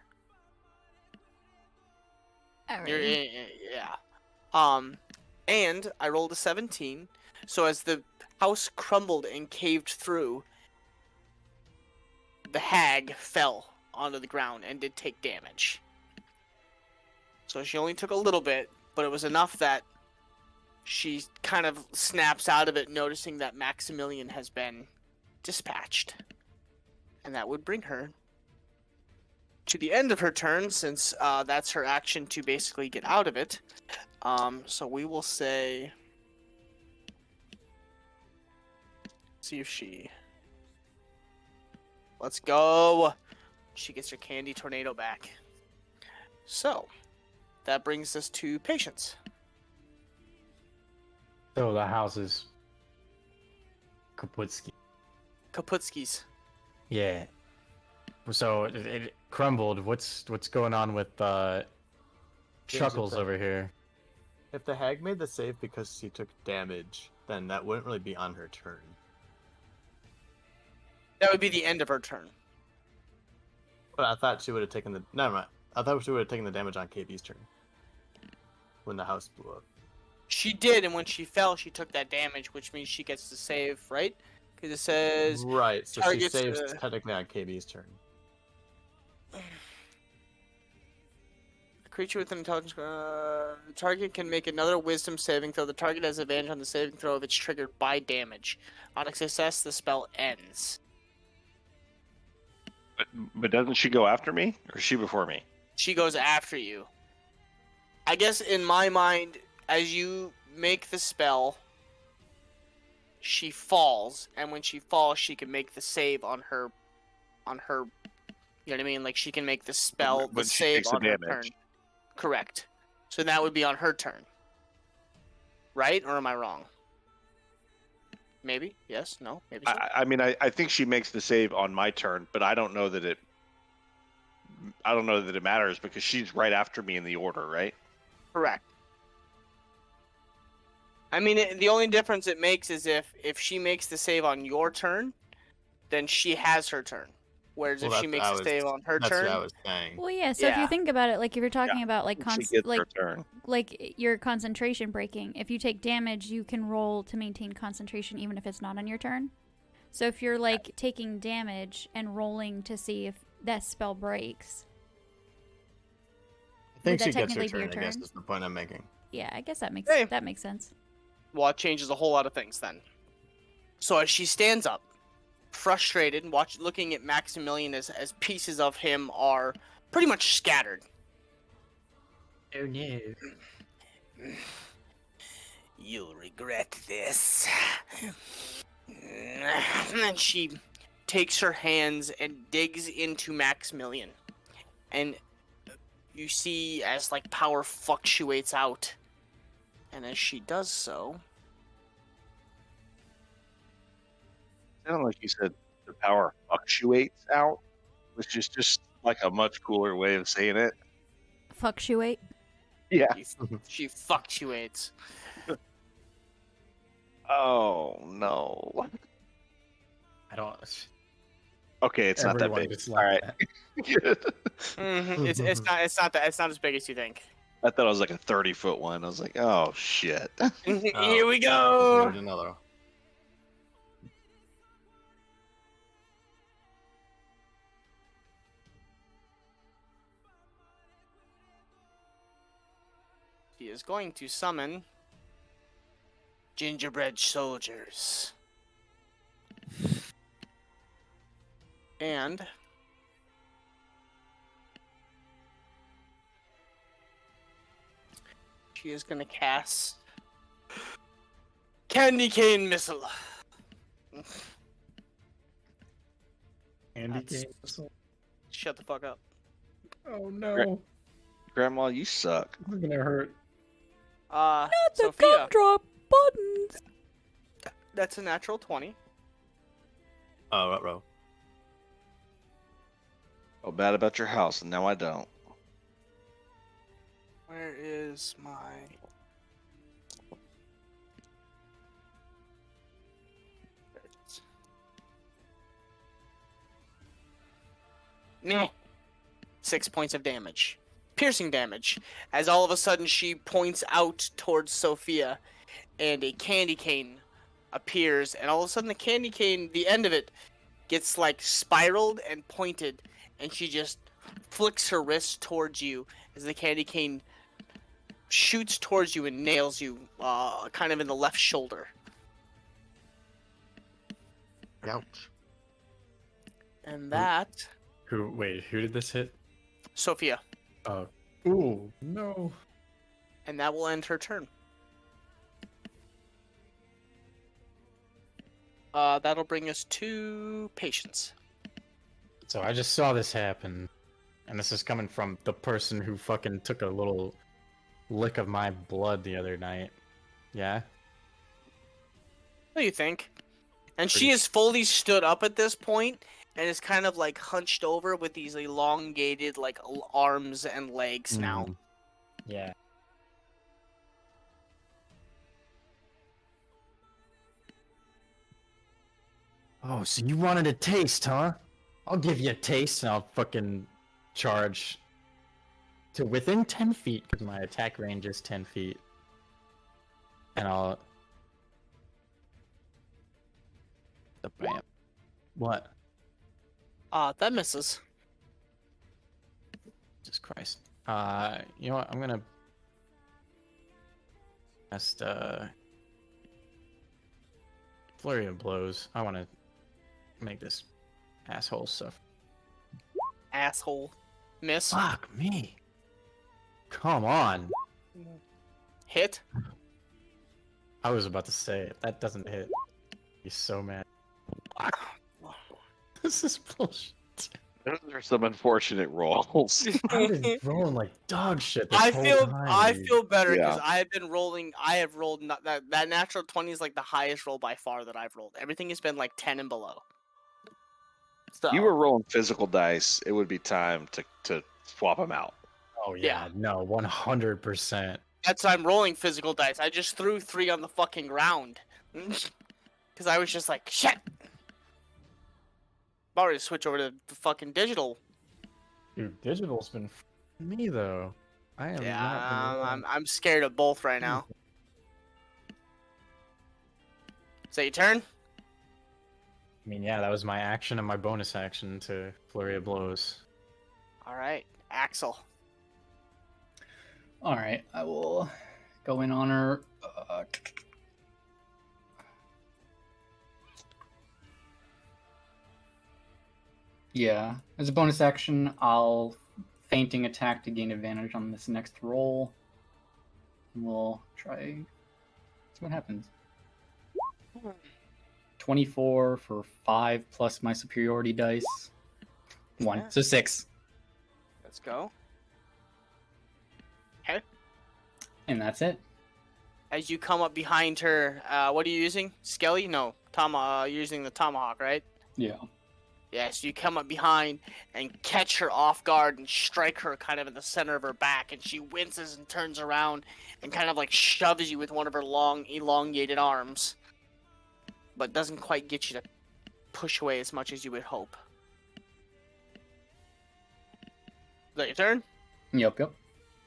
[SPEAKER 3] Alright.
[SPEAKER 1] Yeah. And I rolled a 17. So as the house crumbled and caved through, the hag fell onto the ground and did take damage. So she only took a little bit, but it was enough that she kind of snaps out of it, noticing that Maximilian has been dispatched. And that would bring her to the end of her turn, since that's her action to basically get out of it. So we will say, see if she, let's go. She gets her candy tornado back. So that brings us to Patience.
[SPEAKER 2] So the house is Kaputski.
[SPEAKER 1] Kaputskis.
[SPEAKER 2] Yeah. So it crumbled. What's going on with Chuckles
[SPEAKER 5] that-
[SPEAKER 2] over here?
[SPEAKER 5] If the hag made the save because she took damage, then that wouldn't really be on her turn.
[SPEAKER 1] That would be the end of her turn.
[SPEAKER 5] But I thought she would have taken the. Never mind. I thought she would have taken the damage on KB's turn. When the house blew up.
[SPEAKER 1] She did, and when she fell, she took that damage, which means she gets to save, right? Because it says
[SPEAKER 5] Right, so she
[SPEAKER 1] targets,
[SPEAKER 5] saves technically on KB's turn.
[SPEAKER 1] a creature with an intelligence. Target can make another Wisdom saving throw. The target has advantage on the saving throw if it's triggered by damage. On a success, the spell ends.
[SPEAKER 4] But doesn't she go after me, or is she before me?
[SPEAKER 1] She goes after you. I guess in my mind, as you make the spell, she falls, and when she falls, she can make the save on her. You know what I mean? Like she can make the spell, the
[SPEAKER 4] When she
[SPEAKER 1] save
[SPEAKER 4] takes the
[SPEAKER 1] on her
[SPEAKER 4] damage.
[SPEAKER 1] turn. Correct. So that would be on her turn. Right? Or am I wrong? Maybe? Yes? No? Maybe so?
[SPEAKER 4] I mean, I think she makes the save on my turn, but I don't know that it matters because she's right after me in the order, right?
[SPEAKER 1] Correct. I mean, the only difference it makes is if she makes the save on your turn, then she has her turn. Whereas if she makes the save on her
[SPEAKER 5] That's
[SPEAKER 1] turn,
[SPEAKER 5] what I was saying.
[SPEAKER 3] Well, yeah. So if you
[SPEAKER 1] Yeah.
[SPEAKER 3] think about it, like if you're talking about like
[SPEAKER 4] She gets her turn.
[SPEAKER 3] like your concentration breaking, if you take damage, you can roll to maintain concentration even if it's not on your turn. So if you're like taking damage and rolling to see if that spell breaks,
[SPEAKER 5] I think
[SPEAKER 3] Would
[SPEAKER 5] she
[SPEAKER 3] that
[SPEAKER 5] gets her
[SPEAKER 3] technically be
[SPEAKER 5] turn,
[SPEAKER 3] your
[SPEAKER 5] I guess
[SPEAKER 3] turn?
[SPEAKER 5] is the point I'm making.
[SPEAKER 3] yeah, I guess that makes
[SPEAKER 1] Hey.
[SPEAKER 3] sense.
[SPEAKER 1] well, it changes a whole lot of things then. So as she stands up, frustrated, looking at Maximilian as pieces of him are pretty much scattered.
[SPEAKER 2] Oh no.
[SPEAKER 1] You'll regret this. And she takes her hands and digs into Maximilian. And you see as like power fluctuates out. And as she does so,
[SPEAKER 4] Sounded like you said the power fluctuates out, which is just like a much cooler way of saying it.
[SPEAKER 3] Fluctuate.
[SPEAKER 4] Yeah.
[SPEAKER 1] she fluctuates.
[SPEAKER 4] Oh no.
[SPEAKER 2] I don't.
[SPEAKER 4] Okay, it's not that
[SPEAKER 2] Everyone
[SPEAKER 4] big.
[SPEAKER 2] gets
[SPEAKER 4] All
[SPEAKER 2] like
[SPEAKER 4] right.
[SPEAKER 2] that.
[SPEAKER 1] It's not as big as you think.
[SPEAKER 4] I thought it was like a 30-foot one. I was like, oh shit.
[SPEAKER 1] Here we
[SPEAKER 5] Here's
[SPEAKER 1] go.
[SPEAKER 5] another.
[SPEAKER 1] He is going to summon gingerbread soldiers. And she is going to cast Candycane missile.
[SPEAKER 2] Candycane.
[SPEAKER 1] Shut the fuck up.
[SPEAKER 2] Oh no.
[SPEAKER 4] Grandma, you suck.
[SPEAKER 2] This is gonna hurt.
[SPEAKER 1] Sophia,
[SPEAKER 3] Gumdrop buttons.
[SPEAKER 1] that's a natural 20.
[SPEAKER 5] Oh, right,
[SPEAKER 4] Oh, bad about your house, and now I don't.
[SPEAKER 1] Where is my... There it is. Meh. 6 points of damage. Piercing damage. As all of a sudden she points out towards Sophia, and a candy cane appears, and all of a sudden the candy cane, the end of it, gets like spiraled and pointed, and she just flicks her wrist towards you as the candy cane shoots towards you and nails you kind of in the left shoulder.
[SPEAKER 5] Ouch.
[SPEAKER 1] And that,
[SPEAKER 2] Who did this hit?
[SPEAKER 1] Sophia.
[SPEAKER 2] Oh. Ooh, no.
[SPEAKER 1] And that will end her turn. That'll bring us to patience.
[SPEAKER 2] So I just saw this happen, and this is coming from the person who fucking took a little lick of my blood the other night. Yeah?
[SPEAKER 1] What do you think? And she
[SPEAKER 2] Pretty-
[SPEAKER 1] is fully stood up at this point and is kind of like hunched over with these elongated like arms and legs now.
[SPEAKER 2] Mhm. Yeah. Oh, so you wanted a taste, huh? I'll give you a taste and I'll fucking charge to within 10 feet because my attack range is 10 feet. And I'll... Bam. What?
[SPEAKER 1] That misses.
[SPEAKER 2] Jesus Christ. You know what? I'm gonna cast Flurry of Blows. I want to make this asshole suffer.
[SPEAKER 1] Asshole. Miss.
[SPEAKER 2] Fuck me. Come on.
[SPEAKER 1] Hit.
[SPEAKER 2] I was about to say it. That doesn't hit. He's so mad. This is bullshit.
[SPEAKER 4] Those are some unfortunate rolls.
[SPEAKER 2] I've been rolling like dog shit this
[SPEAKER 1] I
[SPEAKER 2] whole
[SPEAKER 1] feel
[SPEAKER 2] time, dude.
[SPEAKER 1] better because
[SPEAKER 4] Yeah.
[SPEAKER 1] I have rolled not, that natural 20 is like the highest roll by far that I've rolled. Everything has been like 10 and below. So
[SPEAKER 4] You were rolling physical dice. It would be time to swap them out.
[SPEAKER 2] Oh yeah, no, 100%.
[SPEAKER 1] that's why I'm rolling physical dice. I just threw 3 on the fucking ground. Cause I was just like, shit. I'm already switch over to the fucking digital.
[SPEAKER 2] Dude, digital's been me though. I am not.
[SPEAKER 1] I'm scared of both right now. Is that your turn?
[SPEAKER 2] I mean, yeah, that was my action and my bonus action to Flurry of Blows.
[SPEAKER 1] All right, Axel.
[SPEAKER 6] All right, I will go in on her. Yeah. As a bonus action, I'll fainting attack to gain advantage on this next roll. And we'll try. See what happens. 24 for 5 plus my superiority dice. 1.
[SPEAKER 1] Yeah.
[SPEAKER 6] So 6.
[SPEAKER 1] Let's go.
[SPEAKER 6] And that's it.
[SPEAKER 1] As you come up behind her, what are you using? Skelly? No, you're using the tomahawk, right?
[SPEAKER 6] Yeah.
[SPEAKER 1] Yeah, so you come up behind and catch her off guard and strike her kind of in the center of her back, and she winces and turns around and kind of like shoves you with one of her long, elongated arms, but doesn't quite get you to push away as much as you would hope. Is that your turn?
[SPEAKER 6] Yep.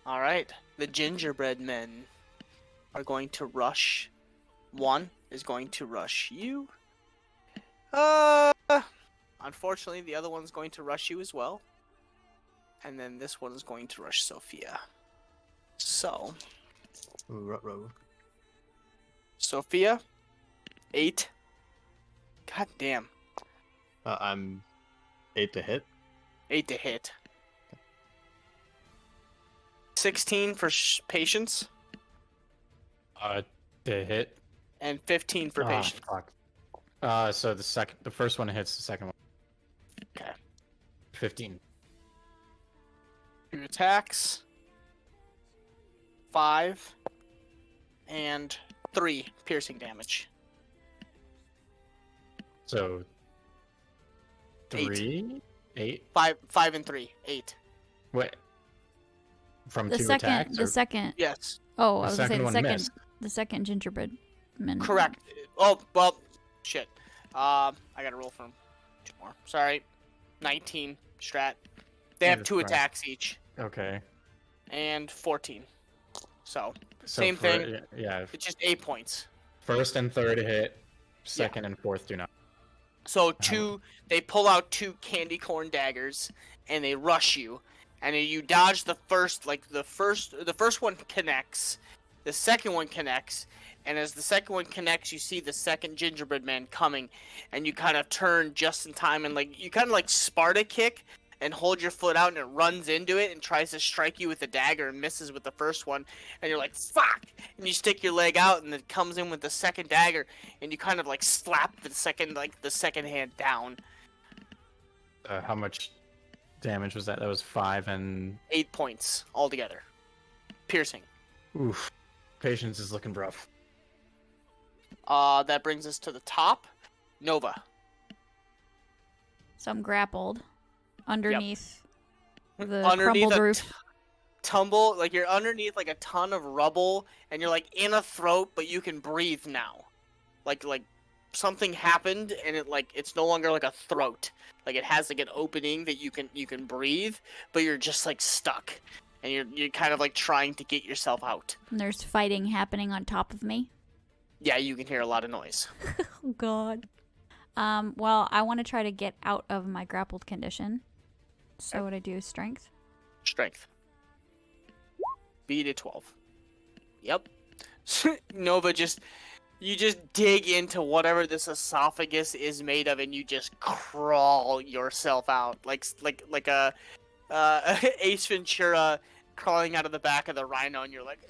[SPEAKER 1] All right. The gingerbread men are going to rush. One is going to rush you. Unfortunately, the other one's going to rush you as well. And then this one is going to rush Sophia. So,
[SPEAKER 5] Ruh-roh.
[SPEAKER 1] Sophia, 8. God damn.
[SPEAKER 5] I'm 8 to hit.
[SPEAKER 1] 8 to hit. 16 for patience.
[SPEAKER 2] To hit.
[SPEAKER 1] And 15 for patience.
[SPEAKER 2] Fuck. So the first one hits, the second one.
[SPEAKER 1] Okay.
[SPEAKER 2] 15.
[SPEAKER 1] 2 attacks. 5. And 3 piercing damage.
[SPEAKER 2] So
[SPEAKER 1] 8.
[SPEAKER 2] 3, 8.
[SPEAKER 1] 5 and 3. 8.
[SPEAKER 2] Wait. From
[SPEAKER 3] The
[SPEAKER 2] 2
[SPEAKER 3] second,
[SPEAKER 2] attacks?
[SPEAKER 3] the
[SPEAKER 2] or-
[SPEAKER 3] second.
[SPEAKER 1] Yes.
[SPEAKER 3] Oh, I
[SPEAKER 2] The
[SPEAKER 3] was gonna say
[SPEAKER 2] second
[SPEAKER 3] the
[SPEAKER 2] one
[SPEAKER 3] second,
[SPEAKER 2] missed.
[SPEAKER 3] the second gingerbread man.
[SPEAKER 1] Correct. Oh, well, shit. I gotta roll from 2 more. Sorry. 19 strat. They have
[SPEAKER 2] Jesus
[SPEAKER 1] 2
[SPEAKER 2] Christ.
[SPEAKER 1] attacks each.
[SPEAKER 2] Okay.
[SPEAKER 1] And 14. So,
[SPEAKER 2] So
[SPEAKER 1] same thing.
[SPEAKER 2] Yeah.
[SPEAKER 1] It's just 8 points.
[SPEAKER 2] First and third hit. Second and fourth do not.
[SPEAKER 1] So they pull out 2 candy corn daggers and they rush you, and you dodge the first one connects, the second one connects, and as the second one connects, you see the second gingerbread man coming, and you kind of turn just in time, and like you kind of like Sparta kick and hold your foot out, and it runs into it and tries to strike you with the dagger and misses with the first one, and you're like fuck, and you stick your leg out, and it comes in with the second dagger, and you kind of like slap the second hand down.
[SPEAKER 2] How much damage was that? That was 5 and
[SPEAKER 1] 8 points altogether, piercing.
[SPEAKER 2] oof. Patience is looking rough.
[SPEAKER 1] That brings us to the top. Nova.
[SPEAKER 3] So I'm grappled underneath the
[SPEAKER 1] Underneath
[SPEAKER 3] crumbled
[SPEAKER 1] a
[SPEAKER 3] roof.
[SPEAKER 1] Tumble, like you're underneath like a ton of rubble, and you're like in a throat, but you can breathe now. Like something happened, and it's no longer like a throat. Like it has like an opening that you can breathe, but you're just like stuck, and you're kind of like trying to get yourself out.
[SPEAKER 3] And there's fighting happening on top of me.
[SPEAKER 1] Yeah, you can hear a lot of noise.
[SPEAKER 3] Oh god. Well, I want to try to get out of my grappled condition. So what I do is strength.
[SPEAKER 1] Strength. Beat a 12. Yep. Nova you just dig into whatever this esophagus is made of, and you just crawl yourself out like a Ace Ventura crawling out of the back of the rhino, and you're like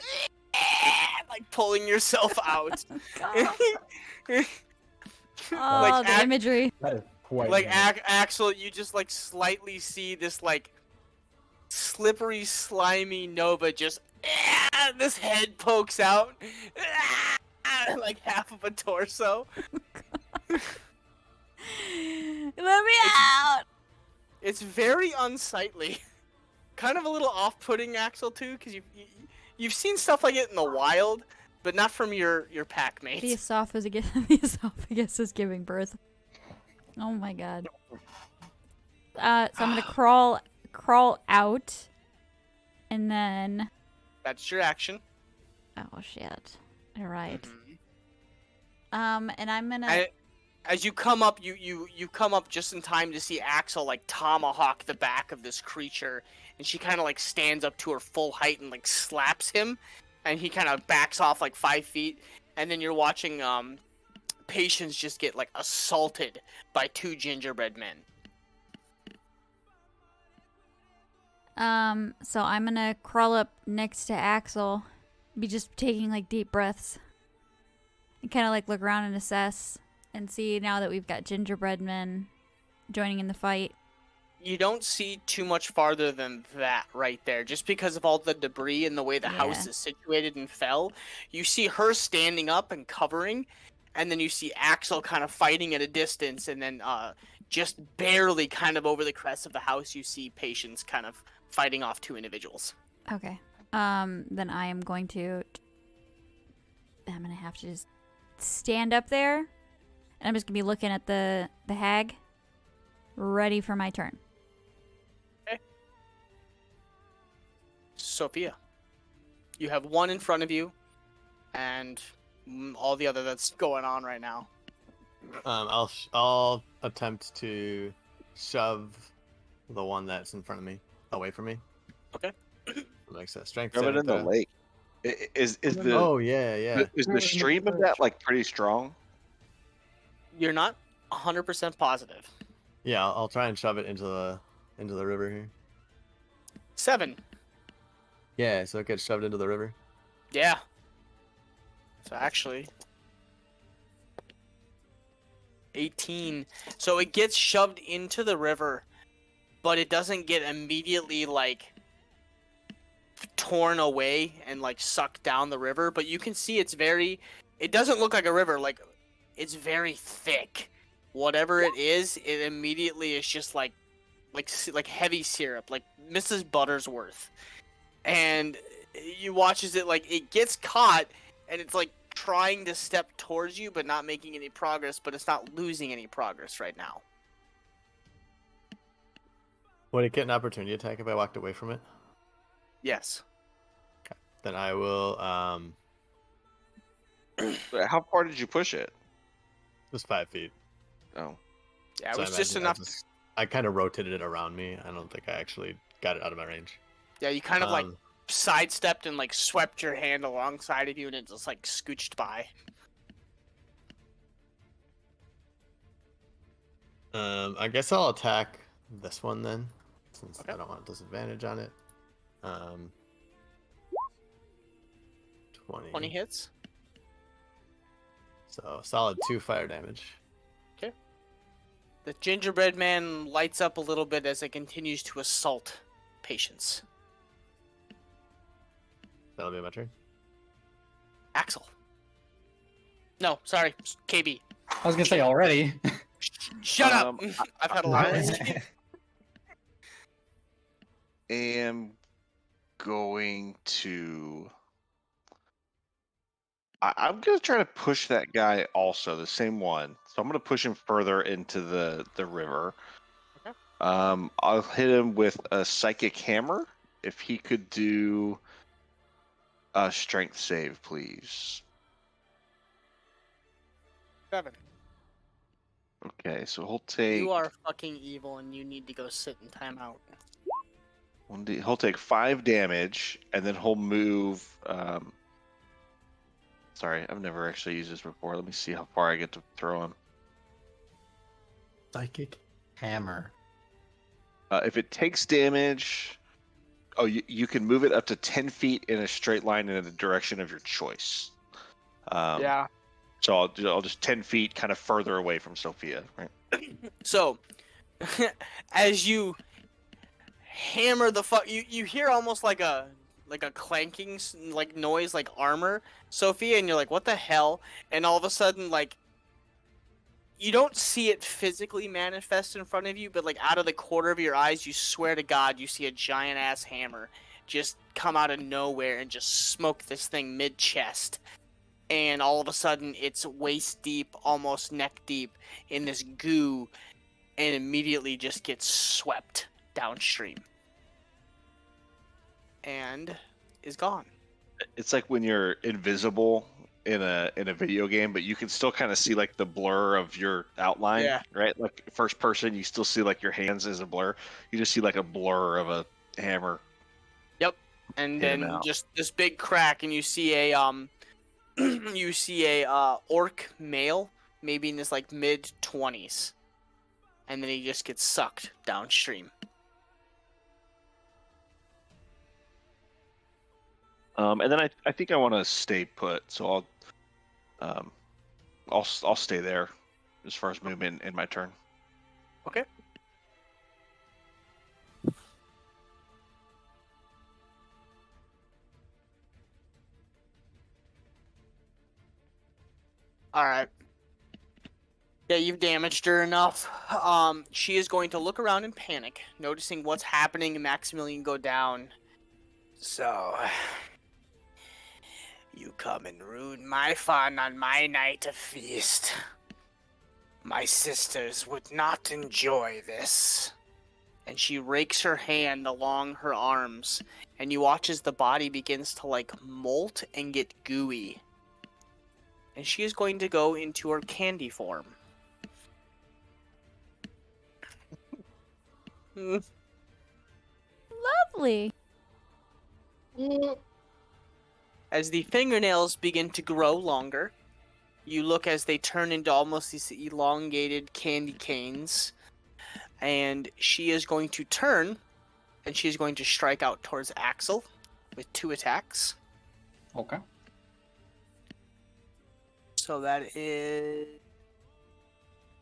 [SPEAKER 1] pulling yourself out.
[SPEAKER 3] Oh,
[SPEAKER 1] Like,
[SPEAKER 3] the imagery.
[SPEAKER 2] That is quite
[SPEAKER 1] Like
[SPEAKER 2] nice.
[SPEAKER 1] Axel, you just like slightly see this like slippery, slimy Nova just this head pokes out like half of a torso.
[SPEAKER 3] Let me out.
[SPEAKER 1] It's very unsightly, kind of a little off-putting, Axel, too, because you've seen stuff like it in the wild, but not from your pack
[SPEAKER 3] The
[SPEAKER 1] mates.
[SPEAKER 3] esophagus, the esophagus is giving birth. Oh my god. So I'm gonna crawl out, and then.
[SPEAKER 1] That's your action.
[SPEAKER 3] Oh shit! All right.
[SPEAKER 1] Mhm.
[SPEAKER 3] And I'm gonna.
[SPEAKER 1] As you come up, you come up just in time to see Axel like tomahawk the back of this creature, and she kind of like stands up to her full height and like slaps him, and he kind of backs off like 5 feet, and then you're watching Patience just get like assaulted by 2 gingerbread men.
[SPEAKER 3] So I'm gonna crawl up next to Axel, be just taking like deep breaths, and kind of like look around and assess and see now that we've got gingerbread men joining in the fight.
[SPEAKER 1] You don't see too much farther than that right there, just because of all the debris and the way the house
[SPEAKER 3] Yeah.
[SPEAKER 1] is situated and fell. You see her standing up and covering, and then you see Axel kind of fighting at a distance, and then just barely kind of over the crest of the house, you see Patience kind of fighting off two individuals.
[SPEAKER 3] Okay. Then I am going to. I'm gonna have to just stand up there, and I'm just gonna be looking at the hag, ready for my turn.
[SPEAKER 1] Sophia, you have one in front of you, and all the other that's going on right now.
[SPEAKER 5] I'll attempt to shove the one that's in front of me away from me.
[SPEAKER 1] Okay.
[SPEAKER 5] Makes that strength.
[SPEAKER 4] Throw it
[SPEAKER 5] saving
[SPEAKER 4] in the
[SPEAKER 5] throw.
[SPEAKER 4] lake. Is the
[SPEAKER 5] Oh yeah.
[SPEAKER 4] is the stream of that like pretty strong?
[SPEAKER 1] You're not 100% positive.
[SPEAKER 5] Yeah, I'll try and shove it into the river here.
[SPEAKER 1] 7.
[SPEAKER 5] Yeah, so it gets shoved into the river.
[SPEAKER 1] Yeah. So actually, 18. So it gets shoved into the river, but it doesn't get immediately like torn away and like sucked down the river. But you can see it doesn't look like a river. Like it's very thick. Whatever it is, it immediately is just like heavy syrup, like Mrs. Buttersworth. And you watch as it gets caught, and it's like trying to step towards you, but not making any progress. But it's not losing any progress right now.
[SPEAKER 5] Would it get an opportunity attack if I walked away from it?
[SPEAKER 1] Yes.
[SPEAKER 5] Then I will
[SPEAKER 4] How far did you push it?
[SPEAKER 5] just 5 feet.
[SPEAKER 4] Oh,
[SPEAKER 1] Yeah, it
[SPEAKER 5] So I
[SPEAKER 1] was just
[SPEAKER 5] imagine
[SPEAKER 1] enough.
[SPEAKER 5] I kind of rotated it around me. I don't think I actually got it out of my range.
[SPEAKER 1] Yeah, you kind of like
[SPEAKER 5] Um,
[SPEAKER 1] sidestepped and like swept your hand alongside of you, and it just like scooched by.
[SPEAKER 5] I guess I'll attack this one then, since
[SPEAKER 1] Okay.
[SPEAKER 5] I don't want disadvantage on it. 20.
[SPEAKER 1] 20 hits.
[SPEAKER 5] So solid 2 fire damage.
[SPEAKER 1] The gingerbread man lights up a little bit as it continues to assault Patience.
[SPEAKER 5] That'll be my turn.
[SPEAKER 1] Axel. No, sorry, KB.
[SPEAKER 6] I was gonna say already.
[SPEAKER 1] Shut up. I've had a lot of this.
[SPEAKER 4] I am going to. I'm gonna try to push that guy also, the same one. So I'm gonna push him further into the river.
[SPEAKER 1] Okay.
[SPEAKER 4] I'll hit him with a psychic hammer. If he could do a strength save, please.
[SPEAKER 1] 7.
[SPEAKER 4] Okay, so he'll take.
[SPEAKER 1] You are fucking evil, and you need to go sit in timeout.
[SPEAKER 4] He'll take 5 damage, and then he'll move. Sorry, I've never actually used this before. Let me see how far I get to throw him.
[SPEAKER 2] Psychic hammer.
[SPEAKER 4] If it takes damage, you can move it up to 10 feet in a straight line in the direction of your choice.
[SPEAKER 1] Yeah.
[SPEAKER 4] So I'll just 10 feet kind of further away from Sophia, right?
[SPEAKER 1] So, as you hammer the you hear almost like a clanking like noise, like armor, Sophia, and you're like, what the hell? And all of a sudden, like, you don't see it physically manifest in front of you, but like out of the corner of your eyes, you swear to God, you see a giant ass hammer just come out of nowhere and just smoke this thing mid chest. And all of a sudden, it's waist deep, almost neck deep in this goo, and immediately just gets swept downstream. And is gone.
[SPEAKER 4] It's like when you're invisible in a video game, but you can still kind of see like the blur of your outline,
[SPEAKER 1] Yeah.
[SPEAKER 4] right? Like first person, you still see like your hands as a blur. You just see like a blur of a hammer.
[SPEAKER 1] Yep. And
[SPEAKER 4] Hit him
[SPEAKER 1] then
[SPEAKER 4] out.
[SPEAKER 1] just this big crack, and you see a orc male, maybe in his like mid-20s, and then he just gets sucked downstream.
[SPEAKER 4] And then I think I want to stay put, so I'll stay there as far as movement in my turn.
[SPEAKER 1] Okay. All right. Yeah, you've damaged her enough. She is going to look around in panic, noticing what's happening and Maximilian go down. So, you come and ruin my fun on my night of feast. My sisters would not enjoy this. And she rakes her hand along her arms, and you watch as the body begins to like molt and get gooey. And she is going to go into her candy form.
[SPEAKER 3] Lovely.
[SPEAKER 1] As the fingernails begin to grow longer, you look as they turn into almost these elongated candy canes. And she is going to turn, and she is going to strike out towards Axel with 2 attacks.
[SPEAKER 6] Okay.
[SPEAKER 1] So that is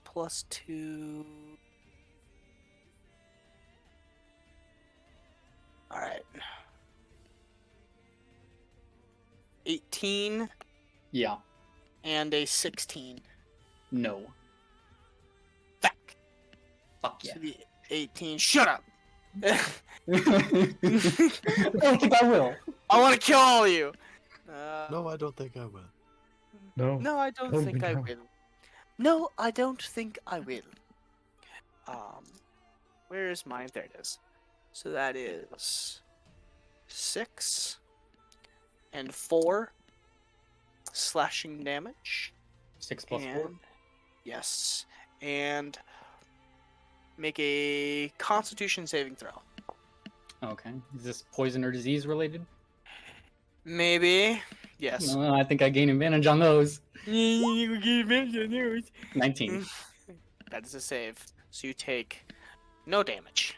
[SPEAKER 1] +2. All right. 18
[SPEAKER 6] Yeah.
[SPEAKER 1] and a 16.
[SPEAKER 6] No.
[SPEAKER 1] Fuck.
[SPEAKER 6] Fuck yeah.
[SPEAKER 1] So the 18. Shut up.
[SPEAKER 6] I don't think I will.
[SPEAKER 1] I want to kill all of you.
[SPEAKER 5] No, I don't think I will.
[SPEAKER 2] No.
[SPEAKER 1] No, I don't
[SPEAKER 2] Oh,
[SPEAKER 1] think I
[SPEAKER 2] no.
[SPEAKER 1] will. No, I don't think I will. Where is mine? There it is. So that is 6 and 4 slashing damage.
[SPEAKER 6] 6 plus 4.
[SPEAKER 1] And yes, and make a Constitution saving throw.
[SPEAKER 6] Okay. Is this poison or disease related?
[SPEAKER 1] Maybe. Yes.
[SPEAKER 6] No, I think I gain advantage on those.
[SPEAKER 1] 19.
[SPEAKER 6] 19.
[SPEAKER 1] That is a save. So you take no damage.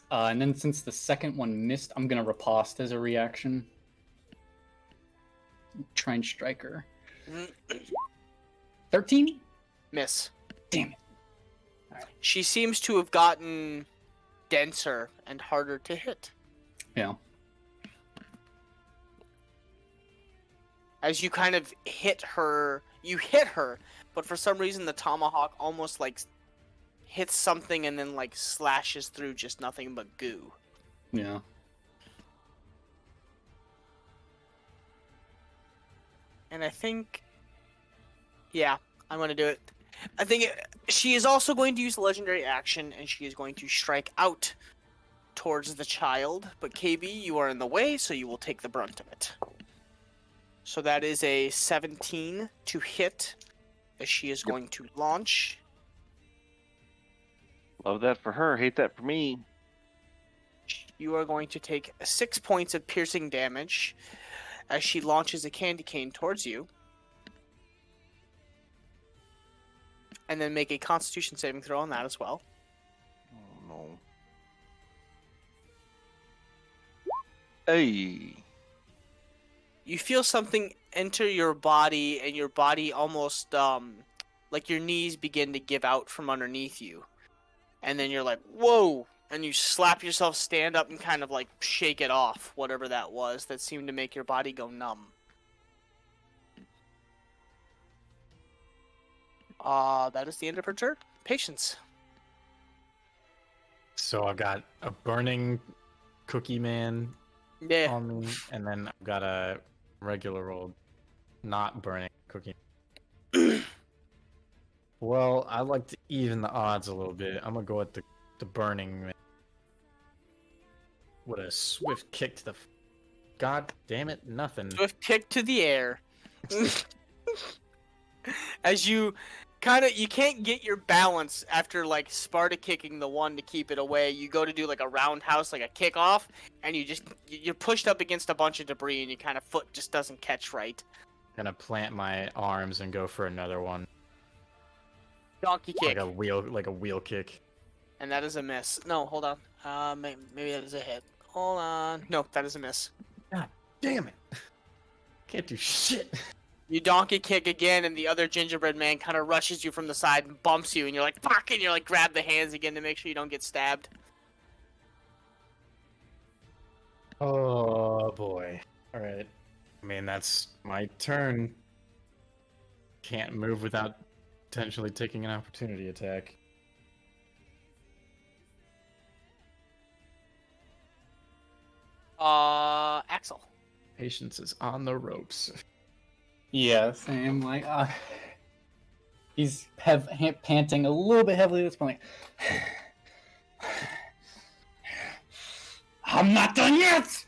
[SPEAKER 6] And then since the second one missed, I'm gonna riposte as a reaction. Try and strike her. 13?
[SPEAKER 1] Miss.
[SPEAKER 6] Damn it.
[SPEAKER 1] She seems to have gotten denser and harder to hit.
[SPEAKER 6] Yeah.
[SPEAKER 1] As you kind of hit her, but for some reason the tomahawk almost like hits something and then like slashes through just nothing but goo.
[SPEAKER 6] Yeah.
[SPEAKER 1] And I think, yeah, I'm going to do it. I think she is also going to use the legendary action, and she is going to strike out towards the child. But KB, you are in the way, so you will take the brunt of it. So that is a 17 to hit, as she is going to launch.
[SPEAKER 4] Love that for her. Hate that for me.
[SPEAKER 1] You are going to take 6 points of piercing damage as she launches a candy cane towards you. And then make a Constitution saving throw on that as well.
[SPEAKER 4] Oh no. Hey.
[SPEAKER 1] You feel something enter your body, and your body almost, like your knees begin to give out from underneath you. And then you're like, whoa! And you slap yourself, stand up, and kind of like shake it off, whatever that was that seemed to make your body go numb. That is the end of her turn. Patience.
[SPEAKER 2] So I've got a burning cookie man
[SPEAKER 1] Yeah.
[SPEAKER 2] on me, and then I've got a regular old not burning cookie. Well, I like to even the odds a little bit. I'm gonna go with the burning man. With a swift kick to the... God damn it, nothing.
[SPEAKER 1] Swift kick to the air. As you you can't get your balance after like Sparta kicking the one to keep it away. You go to do like a roundhouse, like a kickoff, and you're pushed up against a bunch of debris, and your kind of foot just doesn't catch right.
[SPEAKER 2] Gonna plant my arms and go for another one.
[SPEAKER 1] Donkey kick.
[SPEAKER 2] Like a wheel kick.
[SPEAKER 1] And that is a miss. No, hold on. Maybe that is a hit. Hold on. No, that is a miss.
[SPEAKER 2] God Damn it! Can't do shit.
[SPEAKER 1] You donkey kick again, and the other gingerbread man kind of rushes you from the side and bumps you, and you're like, fuck, and you're like, grab the hands again to make sure you don't get stabbed.
[SPEAKER 2] Oh boy. All right. I mean, that's my turn. Can't move without potentially taking an opportunity attack.
[SPEAKER 1] Axel.
[SPEAKER 2] Patience is on the ropes.
[SPEAKER 6] Yeah, same. Like, he's panting a little bit heavily at this point. I'm not done yet.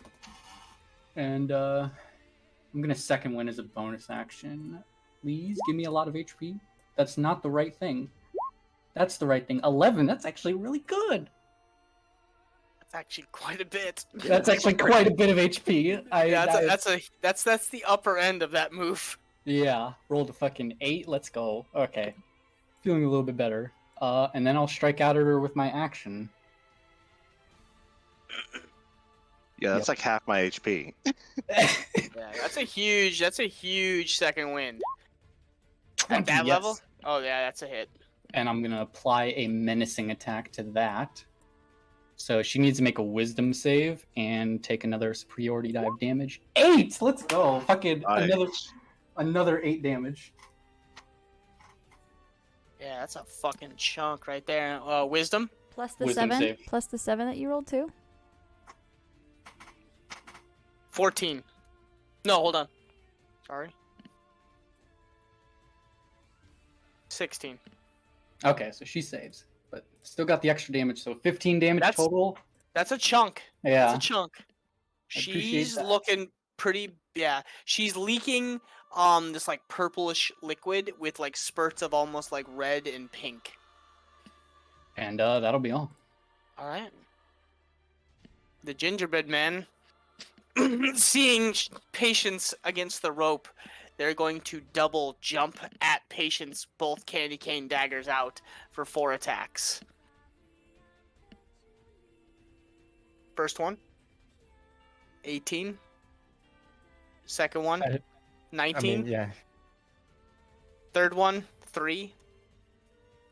[SPEAKER 6] And I'm gonna second win as a bonus action. Please give me a lot of HP. That's not the right thing. That's the right thing. 11. That's actually really good.
[SPEAKER 1] That's actually quite a bit.
[SPEAKER 6] That's actually quite a bit of HP.
[SPEAKER 1] That's the upper end of that move.
[SPEAKER 6] Yeah, rolled a fucking 8. Let's go. Okay, feeling a little bit better. And then I'll strike out at her with my action.
[SPEAKER 4] Yeah, that's like half my HP.
[SPEAKER 1] Yeah, that's a huge second wind. At
[SPEAKER 6] 20,
[SPEAKER 1] that
[SPEAKER 6] yes.
[SPEAKER 1] level? Oh yeah, that's a hit.
[SPEAKER 6] And I'm gonna apply a menacing attack to that. So she needs to make a wisdom save and take another superiority dive damage. 8! Let's go. Fucking
[SPEAKER 4] Nice.
[SPEAKER 6] another 8 damage.
[SPEAKER 1] Yeah, that's a fucking chunk right there. Wisdom?
[SPEAKER 3] Plus the
[SPEAKER 6] Wisdom
[SPEAKER 3] 7.
[SPEAKER 6] save.
[SPEAKER 3] Plus the 7 that you rolled too.
[SPEAKER 1] 14. No, hold on. Sorry. 16.
[SPEAKER 6] Okay, so she saves, but still got the extra damage. So 15 damage
[SPEAKER 1] That's-
[SPEAKER 6] total.
[SPEAKER 1] That's a chunk.
[SPEAKER 6] Yeah.
[SPEAKER 1] That's a chunk.
[SPEAKER 6] I appreciate
[SPEAKER 1] She's
[SPEAKER 6] that.
[SPEAKER 1] looking pretty. Yeah, she's leaking this like purplish liquid with like spurts of almost like red and pink.
[SPEAKER 6] And that'll be all.
[SPEAKER 1] All right. The gingerbread man, seeing Patience against the rope, they're going to double jump at Patience, both candy cane daggers out for 4 attacks. First one, 18. Second one,
[SPEAKER 2] I
[SPEAKER 1] 19.
[SPEAKER 2] mean, yeah.
[SPEAKER 1] Third one, 3.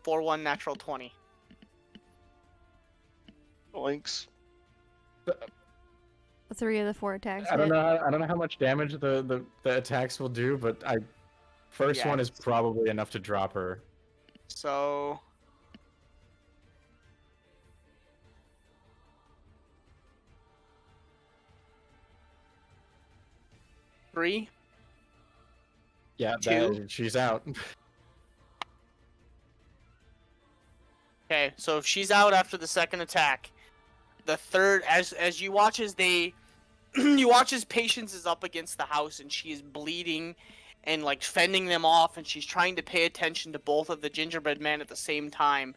[SPEAKER 1] 4-1 natural 20.
[SPEAKER 4] Links.
[SPEAKER 3] 3 of the 4 attacks.
[SPEAKER 2] I don't
[SPEAKER 3] hit.
[SPEAKER 2] know. I don't know how much damage the attacks will do, but first
[SPEAKER 1] Yeah.
[SPEAKER 2] one is probably enough to drop her.
[SPEAKER 1] So three.
[SPEAKER 2] Yeah,
[SPEAKER 1] Two.
[SPEAKER 2] she's out.
[SPEAKER 1] Okay, so she's out after the second attack. The third, as you watch as they, you watch as Patience is up against the house and she is bleeding, and like fending them off, and she's trying to pay attention to both of the gingerbread men at the same time.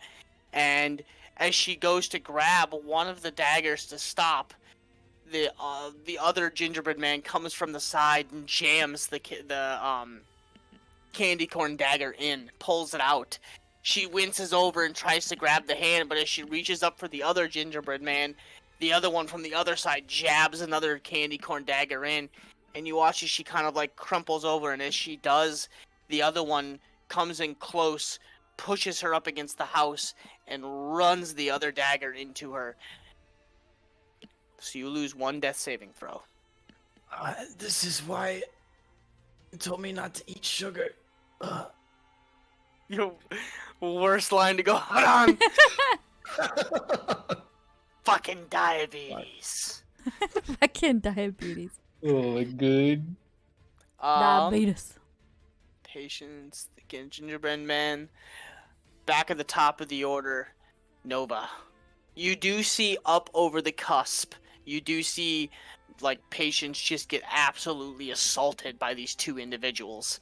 [SPEAKER 1] And as she goes to grab one of the daggers to stop, the other gingerbread man comes from the side and jams the candy corn dagger in, pulls it out. She winces over and tries to grab the hand, but as she reaches up for the other gingerbread man, the other one from the other side jabs another candy corn dagger in, and you watch as she kind of like crumples over, and as she does, the other one comes in close, pushes her up against the house, and runs the other dagger into her. So you lose 1 death saving throw.
[SPEAKER 7] This is why you told me not to eat sugar. Ugh.
[SPEAKER 1] Your worst line to go out on. Fucking diabetes.
[SPEAKER 3] Fucking diabetes.
[SPEAKER 6] Oh my god.
[SPEAKER 3] Diabetes.
[SPEAKER 1] Patience, the gingerbread man. Back at the top of the order, Nova. You do see up over the cusp. You do see, like, Patience just get absolutely assaulted by these 2 individuals.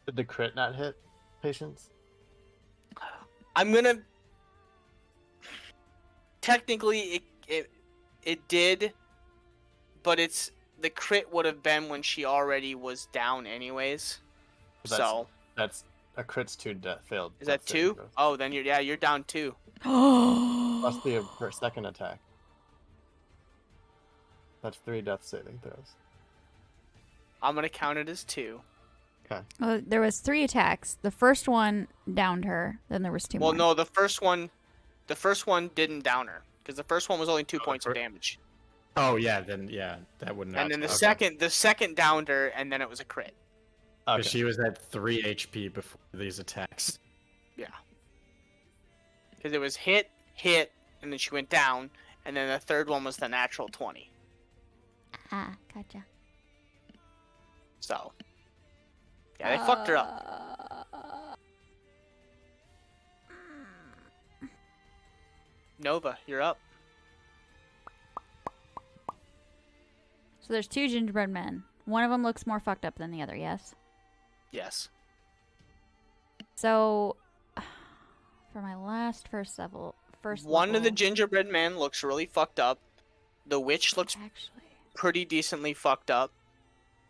[SPEAKER 5] Did the crit not hit Patience?
[SPEAKER 1] I'm gonna. Technically, it did, but the crit would have been when she already was down, anyways. So
[SPEAKER 5] That's a crit's 2 failed.
[SPEAKER 1] is that
[SPEAKER 5] death saving
[SPEAKER 1] 2?
[SPEAKER 5] throws.
[SPEAKER 1] Oh, then you're down 2.
[SPEAKER 5] Plus her second attack. That's 3 death saving throws.
[SPEAKER 1] I'm gonna count it as 2.
[SPEAKER 3] Oh, there was 3 attacks. The first one downed her. Then there was 2
[SPEAKER 1] Well,
[SPEAKER 3] more.
[SPEAKER 1] no, the first one didn't down her because the first one was only 2 points of damage,
[SPEAKER 2] Oh yeah, then yeah, that wouldn't.
[SPEAKER 1] and then the
[SPEAKER 2] okay.
[SPEAKER 1] second downed her, and then it was a crit.
[SPEAKER 2] Because she was at 3 HP before these attacks.
[SPEAKER 1] Yeah. Because it was hit, and then she went down, and then the third one was the natural 20.
[SPEAKER 3] Ah, gotcha.
[SPEAKER 1] So, yeah, they fucked her up. Nova, you're up.
[SPEAKER 3] So there's 2 gingerbread men. One of them looks more fucked up than the other, yes?
[SPEAKER 1] Yes.
[SPEAKER 3] So, for my first
[SPEAKER 1] One of the
[SPEAKER 3] level,
[SPEAKER 1] gingerbread men looks really fucked up. The witch looks
[SPEAKER 3] actually,
[SPEAKER 1] pretty decently fucked up.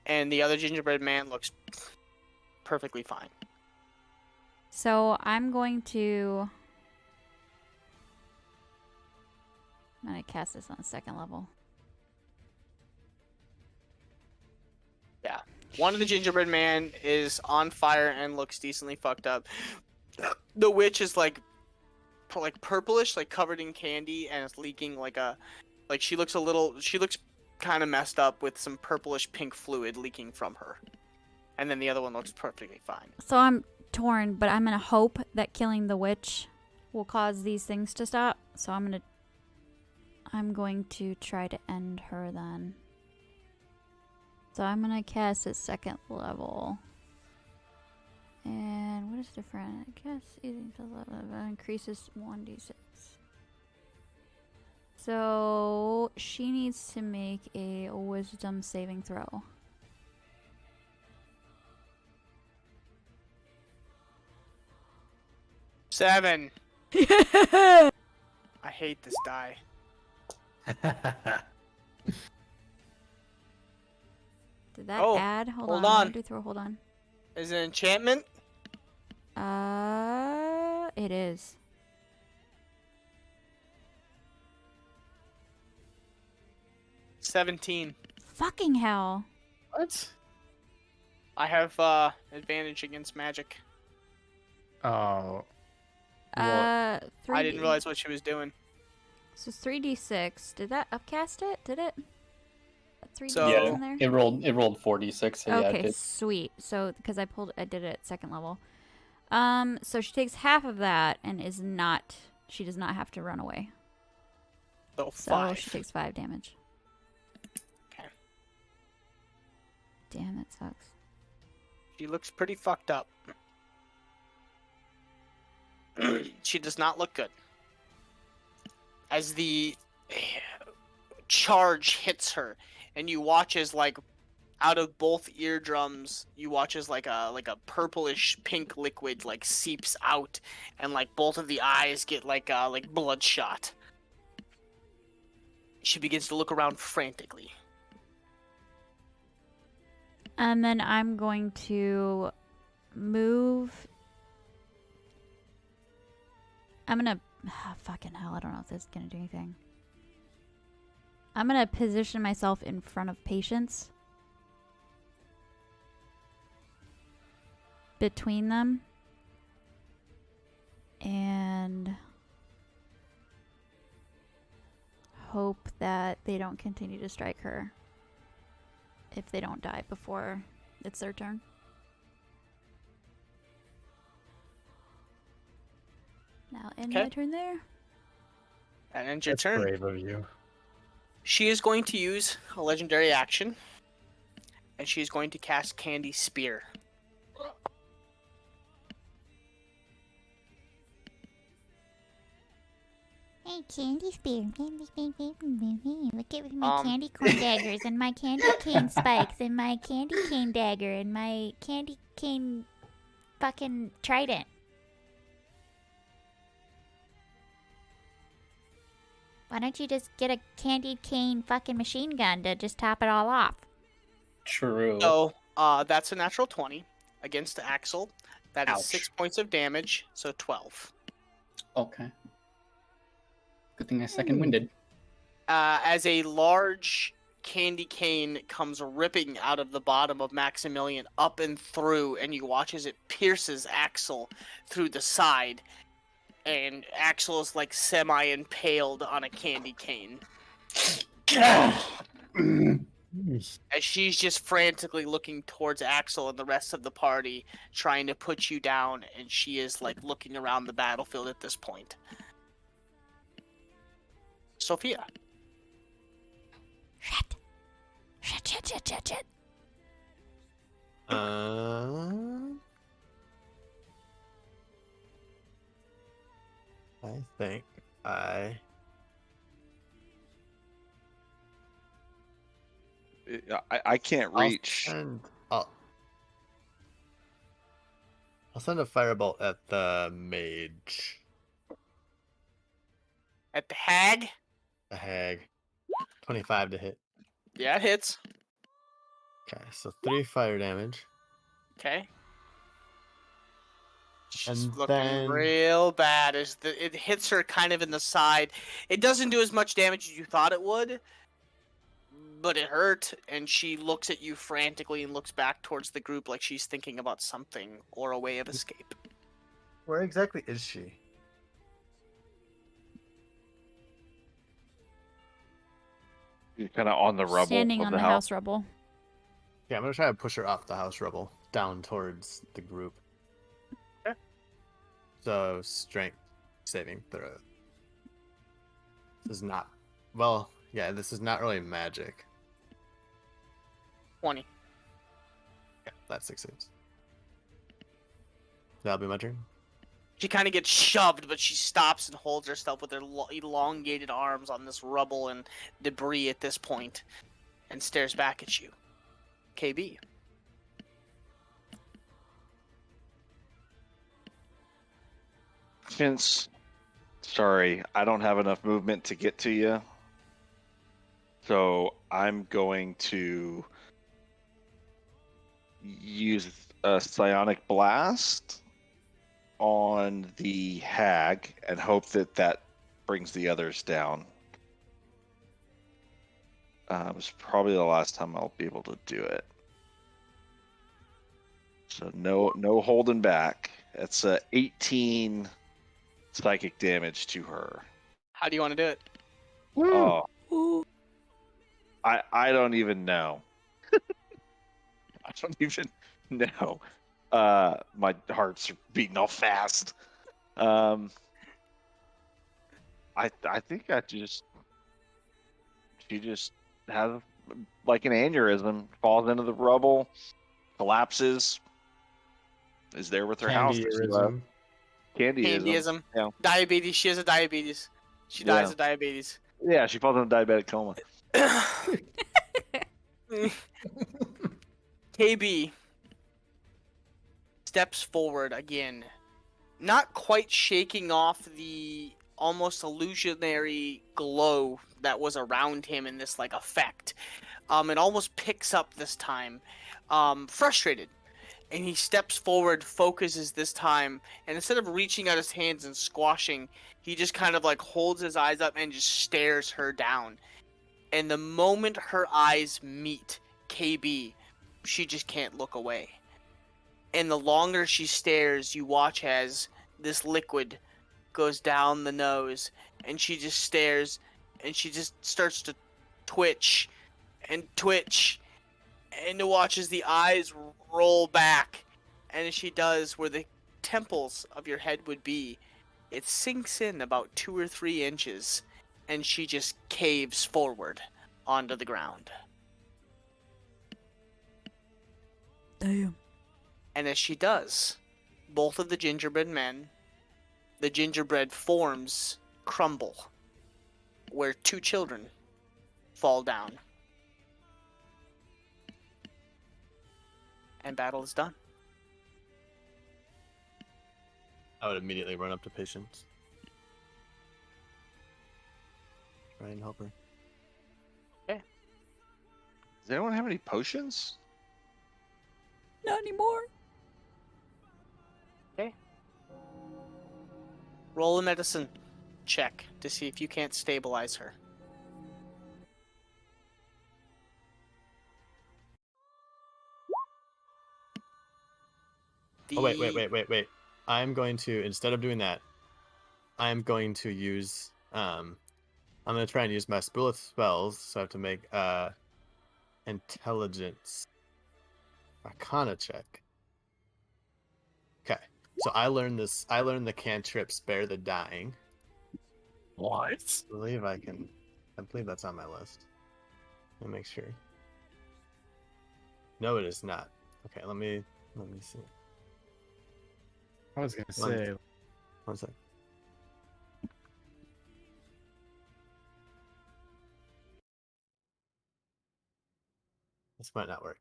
[SPEAKER 1] And the other gingerbread man looks perfectly fine.
[SPEAKER 3] so I'm going to cast this on the 2nd level.
[SPEAKER 1] Yeah. One of the gingerbread man is on fire and looks decently fucked up. The witch is like purplish, like covered in candy, and it's leaking she looks kind of messed up with some purplish pink fluid leaking from her. And then the other one looks perfectly fine.
[SPEAKER 3] So I'm torn, but I'm gonna hope that killing the witch will cause these things to stop. So I'm going to try to end her then. So I'm gonna cast at 2nd level. And what is different? I guess easy to level increases 1d6. So she needs to make a wisdom saving throw.
[SPEAKER 1] Seven. I hate this die.
[SPEAKER 3] Did that
[SPEAKER 1] Oh,
[SPEAKER 3] add?
[SPEAKER 1] hold
[SPEAKER 3] I'm
[SPEAKER 1] on.
[SPEAKER 3] gonna do throw. Hold on.
[SPEAKER 1] Is it an enchantment?
[SPEAKER 3] It is.
[SPEAKER 1] $17.
[SPEAKER 3] Fucking hell.
[SPEAKER 1] What? I have advantage against magic.
[SPEAKER 2] Oh.
[SPEAKER 1] I
[SPEAKER 3] 3D.
[SPEAKER 1] didn't realize what she was doing.
[SPEAKER 3] So 3d6. Did that upcast it? Did it? That 3d6
[SPEAKER 1] So-
[SPEAKER 3] in there?
[SPEAKER 6] It rolled 4d6. So yeah,
[SPEAKER 3] Okay,
[SPEAKER 6] it did.
[SPEAKER 3] sweet. So because I did it at 2nd level. So she takes half of that and she does not have to run away.
[SPEAKER 1] So
[SPEAKER 3] So
[SPEAKER 1] 5.
[SPEAKER 3] she takes 5 damage.
[SPEAKER 1] Okay.
[SPEAKER 3] Damn, that sucks.
[SPEAKER 1] She looks pretty fucked up. She does not look good. As the charge hits her, and you watch as out of both eardrums, you watch as a purplish pink liquid seeps out, and both of the eyes get bloodshot. She begins to look around frantically.
[SPEAKER 3] And then I'm going to move. I'm gonna. Fucking hell, I don't know if this is gonna do anything. I'm gonna position myself in front of Patience. Between them. And hope that they don't continue to strike her. If they don't die before it's their turn. Now end my turn there.
[SPEAKER 1] And ends your
[SPEAKER 2] That's
[SPEAKER 1] turn.
[SPEAKER 2] brave of you.
[SPEAKER 1] She is going to use a legendary action, and she's going to cast Candy Spear.
[SPEAKER 8] Hey, Candy Spear. Look at my candy corn daggers and my candy cane spikes and my candy cane dagger and my candy cane fucking trident. Why don't you just get a candy cane fucking machine gun to just top it all off?
[SPEAKER 6] True.
[SPEAKER 1] So, that's a natural 20 against Axel. That is
[SPEAKER 6] Ouch.
[SPEAKER 1] 6 points of damage, so 12.
[SPEAKER 6] Okay. Good thing I second winded.
[SPEAKER 1] As a large candy cane comes ripping out of the bottom of Maximilian up and through, and you watch as it pierces Axel through the side, and Axel is like semi-impaled on a candy cane. As she's just frantically looking towards Axel and the rest of the party, trying to put you down, and she is like looking around the battlefield at this point. Sophia.
[SPEAKER 3] Shit.
[SPEAKER 5] I think
[SPEAKER 4] I can't
[SPEAKER 5] I'll
[SPEAKER 4] reach.
[SPEAKER 5] I'll send a firebolt at the mage.
[SPEAKER 1] At the hag?
[SPEAKER 5] The hag. 25 to hit.
[SPEAKER 1] Yeah, it hits.
[SPEAKER 5] Okay, so 3 fire damage.
[SPEAKER 1] Okay. She's
[SPEAKER 5] And
[SPEAKER 1] looking
[SPEAKER 5] then-
[SPEAKER 1] real bad as it hits her kind of in the side. It doesn't do as much damage as you thought it would, but it hurt, and she looks at you frantically and looks back towards the group like she's thinking about something or a way of escape.
[SPEAKER 5] Where exactly is she?
[SPEAKER 4] You're kind of on the rubble
[SPEAKER 3] Standing
[SPEAKER 4] of
[SPEAKER 3] on
[SPEAKER 4] the
[SPEAKER 3] the
[SPEAKER 4] house.
[SPEAKER 3] house rubble.
[SPEAKER 5] Yeah, I'm gonna try to push her off the house rubble down towards the group.
[SPEAKER 1] Okay.
[SPEAKER 5] So strength saving throw. This is not this is not really magic.
[SPEAKER 1] 20.
[SPEAKER 5] Yeah, that succeeds. That'll be my turn.
[SPEAKER 1] She kind of gets shoved, but she stops and holds herself with her elongated arms on this rubble and debris at this point, and stares back at you. KB.
[SPEAKER 4] Since, sorry, I don't have enough movement to get to you, so I'm going to use a psionic blast on the hag and hope that that brings the others down. It's probably the last time I'll be able to do it. So no holding back. It's 18 psychic damage to her.
[SPEAKER 1] How do you want to do it?
[SPEAKER 4] Oh, I don't even know. I don't even know. My heart's beating all fast. I think she just has like an aneurysm, falls into the rubble, collapses, is there with her house.
[SPEAKER 2] Candyism.
[SPEAKER 4] Candyism. Yeah.
[SPEAKER 1] Diabetes. She has a diabetes. She dies
[SPEAKER 4] Yeah.
[SPEAKER 1] of diabetes.
[SPEAKER 4] Yeah, she falls into diabetic coma.
[SPEAKER 1] KB steps forward again, not quite shaking off the almost illusionary glow that was around him in this like effect. It almost picks up this time, frustrated, and he steps forward, focuses this time, and instead of reaching out his hands and squashing, he just kind of like holds his eyes up and just stares her down. And the moment her eyes meet KB, she just can't look away. And the longer she stares, you watch as this liquid goes down the nose, and she just stares, and she just starts to twitch and twitch, and to watch as the eyes roll back, and as she does, where the temples of your head would be, it sinks in about 2 or 3 inches, and she just caves forward onto the ground.
[SPEAKER 3] Damn.
[SPEAKER 1] And as she does, both of the gingerbread men, the gingerbread forms crumble, where 2 children fall down. And battle is done.
[SPEAKER 5] I would immediately run up to Patience. Try and help her.
[SPEAKER 4] Does anyone have any potions?
[SPEAKER 3] Not anymore.
[SPEAKER 1] Roll a medicine check to see if you can't stabilize her.
[SPEAKER 5] Oh, wait. I'm going to, instead of doing that, I'm going to use, I'm going to try and use my spool of spells. So I have to make intelligence arcana check. Okay. So I learned the cantrip Spare the Dying.
[SPEAKER 2] What?
[SPEAKER 5] I believe that's on my list. Let me make sure. No, it is not. Okay, let me see.
[SPEAKER 2] I was gonna
[SPEAKER 5] One-
[SPEAKER 2] say.
[SPEAKER 5] One sec. This might not work.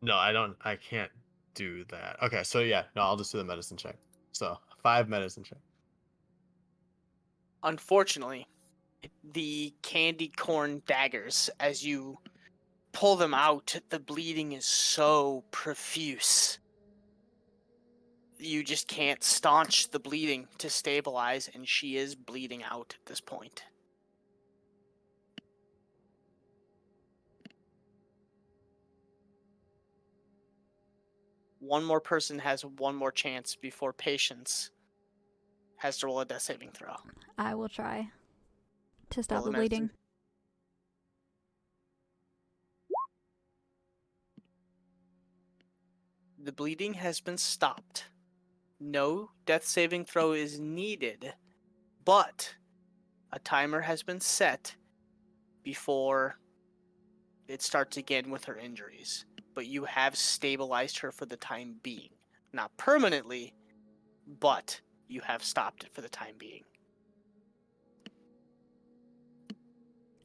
[SPEAKER 5] No, I can't do that. Okay, so yeah, no, I'll just do the medicine check. So 5 medicine check.
[SPEAKER 1] Unfortunately, the candy corn daggers, as you pull them out, the bleeding is so profuse. You just can't staunch the bleeding to stabilize, and she is bleeding out at this point. One more person has one more chance before Patience has to roll a death saving throw.
[SPEAKER 3] I will try to stop
[SPEAKER 1] Roll
[SPEAKER 3] the
[SPEAKER 1] a medicine.
[SPEAKER 3] bleeding.
[SPEAKER 1] The bleeding has been stopped. No death saving throw is needed, but a timer has been set before it starts again with her injuries. But you have stabilized her for the time being. Not permanently, but you have stopped it for the time being.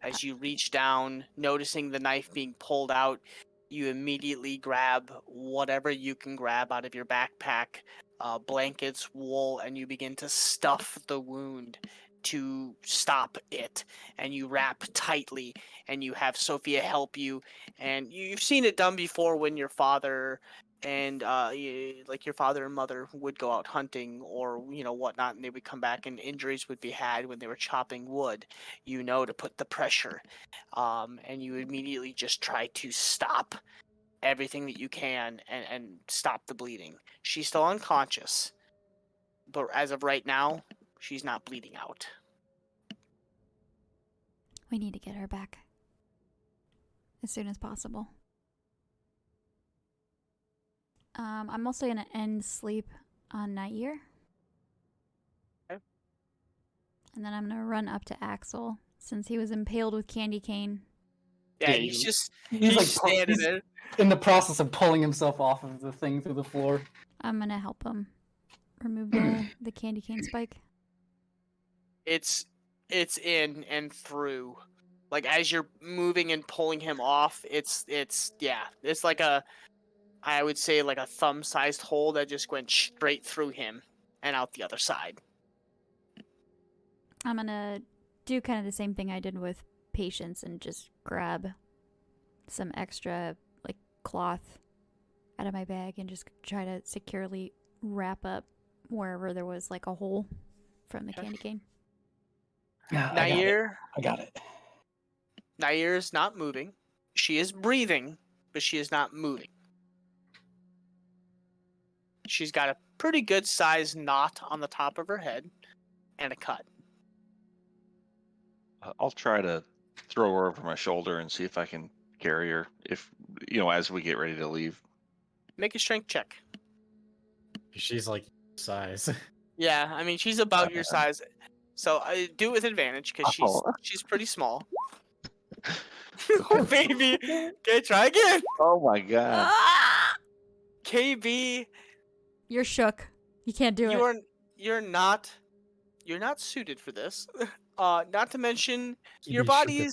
[SPEAKER 1] As you reach down, noticing the knife being pulled out, you immediately grab whatever you can grab out of your backpack, blankets, wool, and you begin to stuff the wound to stop it. And you wrap tightly, and you have Sophia help you. And you've seen it done before when your father and like your father and mother would go out hunting or whatnot, and they would come back and injuries would be had when they were chopping wood, to put the pressure, and you immediately just try to stop everything that you can and stop the bleeding. She's still unconscious, but as of right now, she's not bleeding out.
[SPEAKER 3] We need to get her back as soon as possible. I'm also gonna end sleep on Nair.
[SPEAKER 1] Okay.
[SPEAKER 3] And then I'm gonna run up to Axel since he was impaled with Candycane.
[SPEAKER 1] Yeah,
[SPEAKER 6] Yeah,
[SPEAKER 1] he's
[SPEAKER 6] like
[SPEAKER 1] standing
[SPEAKER 6] he's
[SPEAKER 1] there.
[SPEAKER 6] in the process of pulling himself off of the thing through the floor.
[SPEAKER 3] I'm gonna help him remove the Candycane spike.
[SPEAKER 1] It's in and through. Like as you're moving and pulling him off, it's like I would say like a thumb-sized hole that just went straight through him and out the other side.
[SPEAKER 3] I'm gonna do kind of the same thing I did with Patience and just grab some extra like cloth out of my bag and just try to securely wrap up wherever there was like a hole from the candy cane.
[SPEAKER 1] Nair,
[SPEAKER 6] I got it.
[SPEAKER 1] Nair is not moving. She is breathing, but she is not moving. She's got a pretty good sized knot on the top of her head and a cut.
[SPEAKER 4] I'll try to throw her over my shoulder and see if I can carry her. If as we get ready to leave.
[SPEAKER 1] Make a strength check.
[SPEAKER 2] She's like size.
[SPEAKER 1] Yeah, I mean she's about your size, so do it with advantage because she's pretty small. Oh, baby, okay, try again.
[SPEAKER 4] Oh my god!
[SPEAKER 3] Ah!
[SPEAKER 1] KB,
[SPEAKER 3] You're shook. You can't do it.
[SPEAKER 1] you're not suited for this. Not to mention your
[SPEAKER 2] You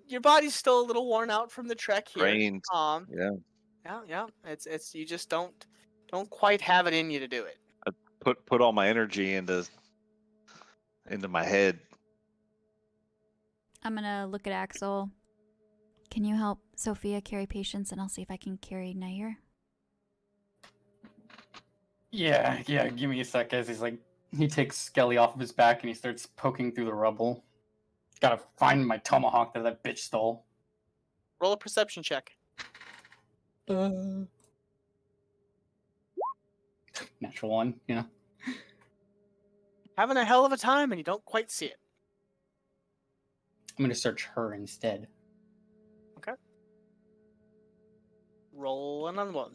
[SPEAKER 2] should
[SPEAKER 1] body's still a little worn out from the trek here.
[SPEAKER 4] Trained. Yeah.
[SPEAKER 1] Yeah. It's you just don't quite have it in you to do it.
[SPEAKER 4] I put all my energy into my head.
[SPEAKER 3] I'm gonna look at Axel. Can you help Sophia carry Patience, and I'll see if I can carry Nair?
[SPEAKER 6] Yeah, give me a sec, guys. He takes Skelly off of his back and he starts poking through the rubble. Gotta find my tomahawk that bitch stole.
[SPEAKER 1] Roll a perception check.
[SPEAKER 6] Natural one, yeah.
[SPEAKER 1] Having a hell of a time, and you don't quite see it.
[SPEAKER 6] I'm gonna search her instead.
[SPEAKER 1] Roll another one.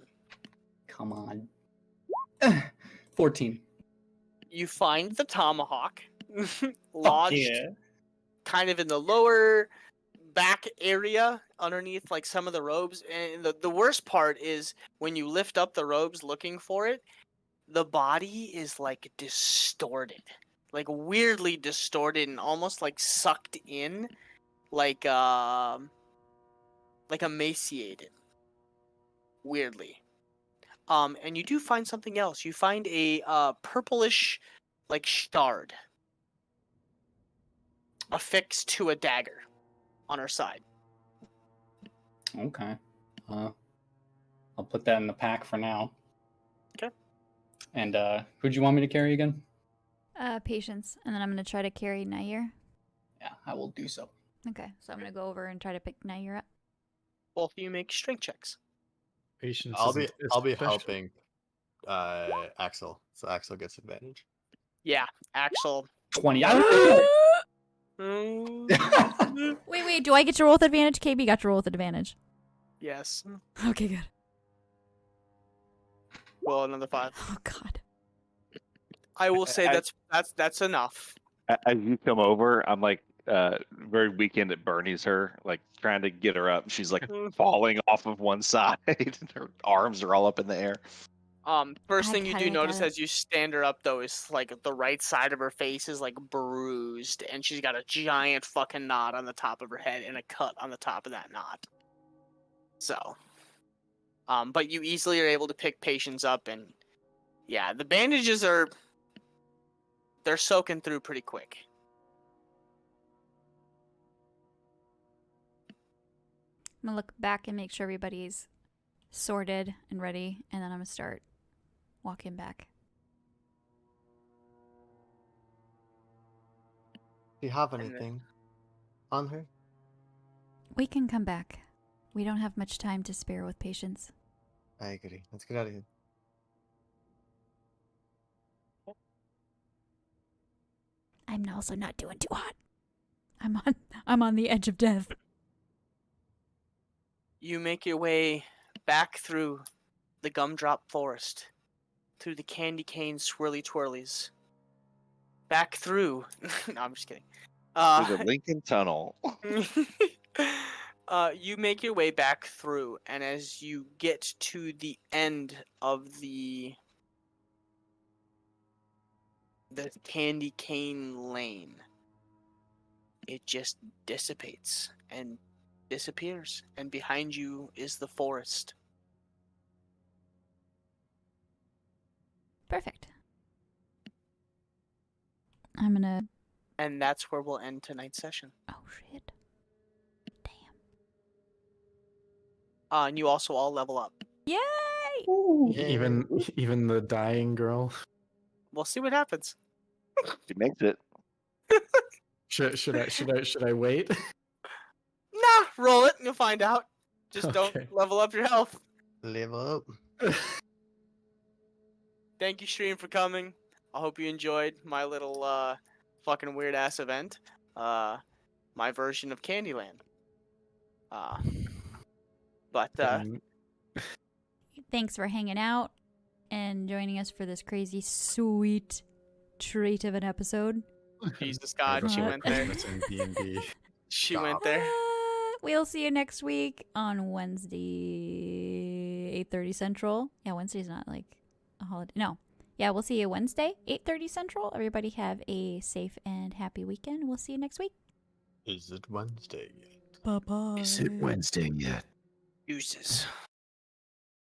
[SPEAKER 6] Come on. 14.
[SPEAKER 1] You find the tomahawk
[SPEAKER 6] Fuck
[SPEAKER 1] lodged
[SPEAKER 6] yeah.
[SPEAKER 1] kind of in the lower back area underneath like some of the robes. And the worst part is when you lift up the robes looking for it, the body is like distorted, like weirdly distorted and almost like sucked in, like emaciated, weirdly. And you do find something else. You find a purplish like shard affixed to a dagger on her side.
[SPEAKER 6] Okay. I'll put that in the pack for now.
[SPEAKER 1] Okay.
[SPEAKER 6] And who'd you want me to carry again?
[SPEAKER 3] Patience. And then I'm going to try to carry Nair.
[SPEAKER 6] Yeah, I will do so.
[SPEAKER 3] Okay, so I'm going to go over and try to pick Nair up.
[SPEAKER 1] Both of you make strength checks.
[SPEAKER 2] Patience.
[SPEAKER 5] I'll be
[SPEAKER 2] special.
[SPEAKER 5] helping Axel, so Axel gets advantage.
[SPEAKER 1] Yeah, Axel.
[SPEAKER 6] 20.
[SPEAKER 3] Wait, do I get to roll with advantage? KB got to roll with advantage.
[SPEAKER 1] Yes.
[SPEAKER 3] Okay, good.
[SPEAKER 1] Well, another 5.
[SPEAKER 3] Oh, God.
[SPEAKER 1] I will say that's enough.
[SPEAKER 4] As you come over, I'm like very weekend at Bernie's her, like trying to get her up. She's like falling off of one side. Her arms are all up in the air.
[SPEAKER 1] First
[SPEAKER 3] I
[SPEAKER 1] thing you
[SPEAKER 3] kinda
[SPEAKER 1] do notice
[SPEAKER 3] got it.
[SPEAKER 1] as you stand her up though is like the right side of her face is like bruised, and she's got a giant fucking knot on the top of her head and a cut on the top of that knot. So, but you easily are able to pick Patience up, and yeah, the bandages they're soaking through pretty quick.
[SPEAKER 3] I'm going to look back and make sure everybody's sorted and ready, and then I'm going to start walking back.
[SPEAKER 5] Do you have
[SPEAKER 1] And then-
[SPEAKER 5] anything on her?
[SPEAKER 3] We can come back. We don't have much time to spare with Patience.
[SPEAKER 5] I agree. Let's get out of here.
[SPEAKER 3] I'm also not doing too hot. I'm on the edge of death.
[SPEAKER 1] You make your way back through the gumdrop forest, through the Candycane swirly twirlies, back through. No, I'm just kidding.
[SPEAKER 4] Through the Lincoln Tunnel.
[SPEAKER 1] You make your way back through, and as you get to the end of the Candycane lane, it just dissipates and disappears, and behind you is the forest.
[SPEAKER 3] Perfect. I'm gonna...
[SPEAKER 1] And that's where we'll end tonight's session.
[SPEAKER 3] Oh, shit. Damn.
[SPEAKER 1] And you also all level up.
[SPEAKER 3] Yay!
[SPEAKER 2] Even the dying girl.
[SPEAKER 1] We'll see what happens.
[SPEAKER 4] She makes it.
[SPEAKER 2] Should I wait?
[SPEAKER 1] Nah, roll it and you'll find out. Just
[SPEAKER 2] Okay.
[SPEAKER 1] don't level up your health.
[SPEAKER 5] Level up.
[SPEAKER 1] Thank you, Stream, for coming. I hope you enjoyed my little fucking weird ass event. My version of Candyland. But
[SPEAKER 3] Thanks for hanging out and joining us for this crazy, sweet treat of an episode.
[SPEAKER 1] Jesus God, she went there.
[SPEAKER 2] That's in D&D.
[SPEAKER 1] She went there.
[SPEAKER 3] We'll see you next week on Wednesday, 8:30 Central. Yeah, Wednesday's not like a holiday. No. Yeah, we'll see you Wednesday, 8:30 Central. Everybody have a safe and happy weekend. We'll see you next week.
[SPEAKER 5] Is it Wednesday yet?
[SPEAKER 3] Bye-bye.
[SPEAKER 2] Is it Wednesday yet?
[SPEAKER 1] Deuces.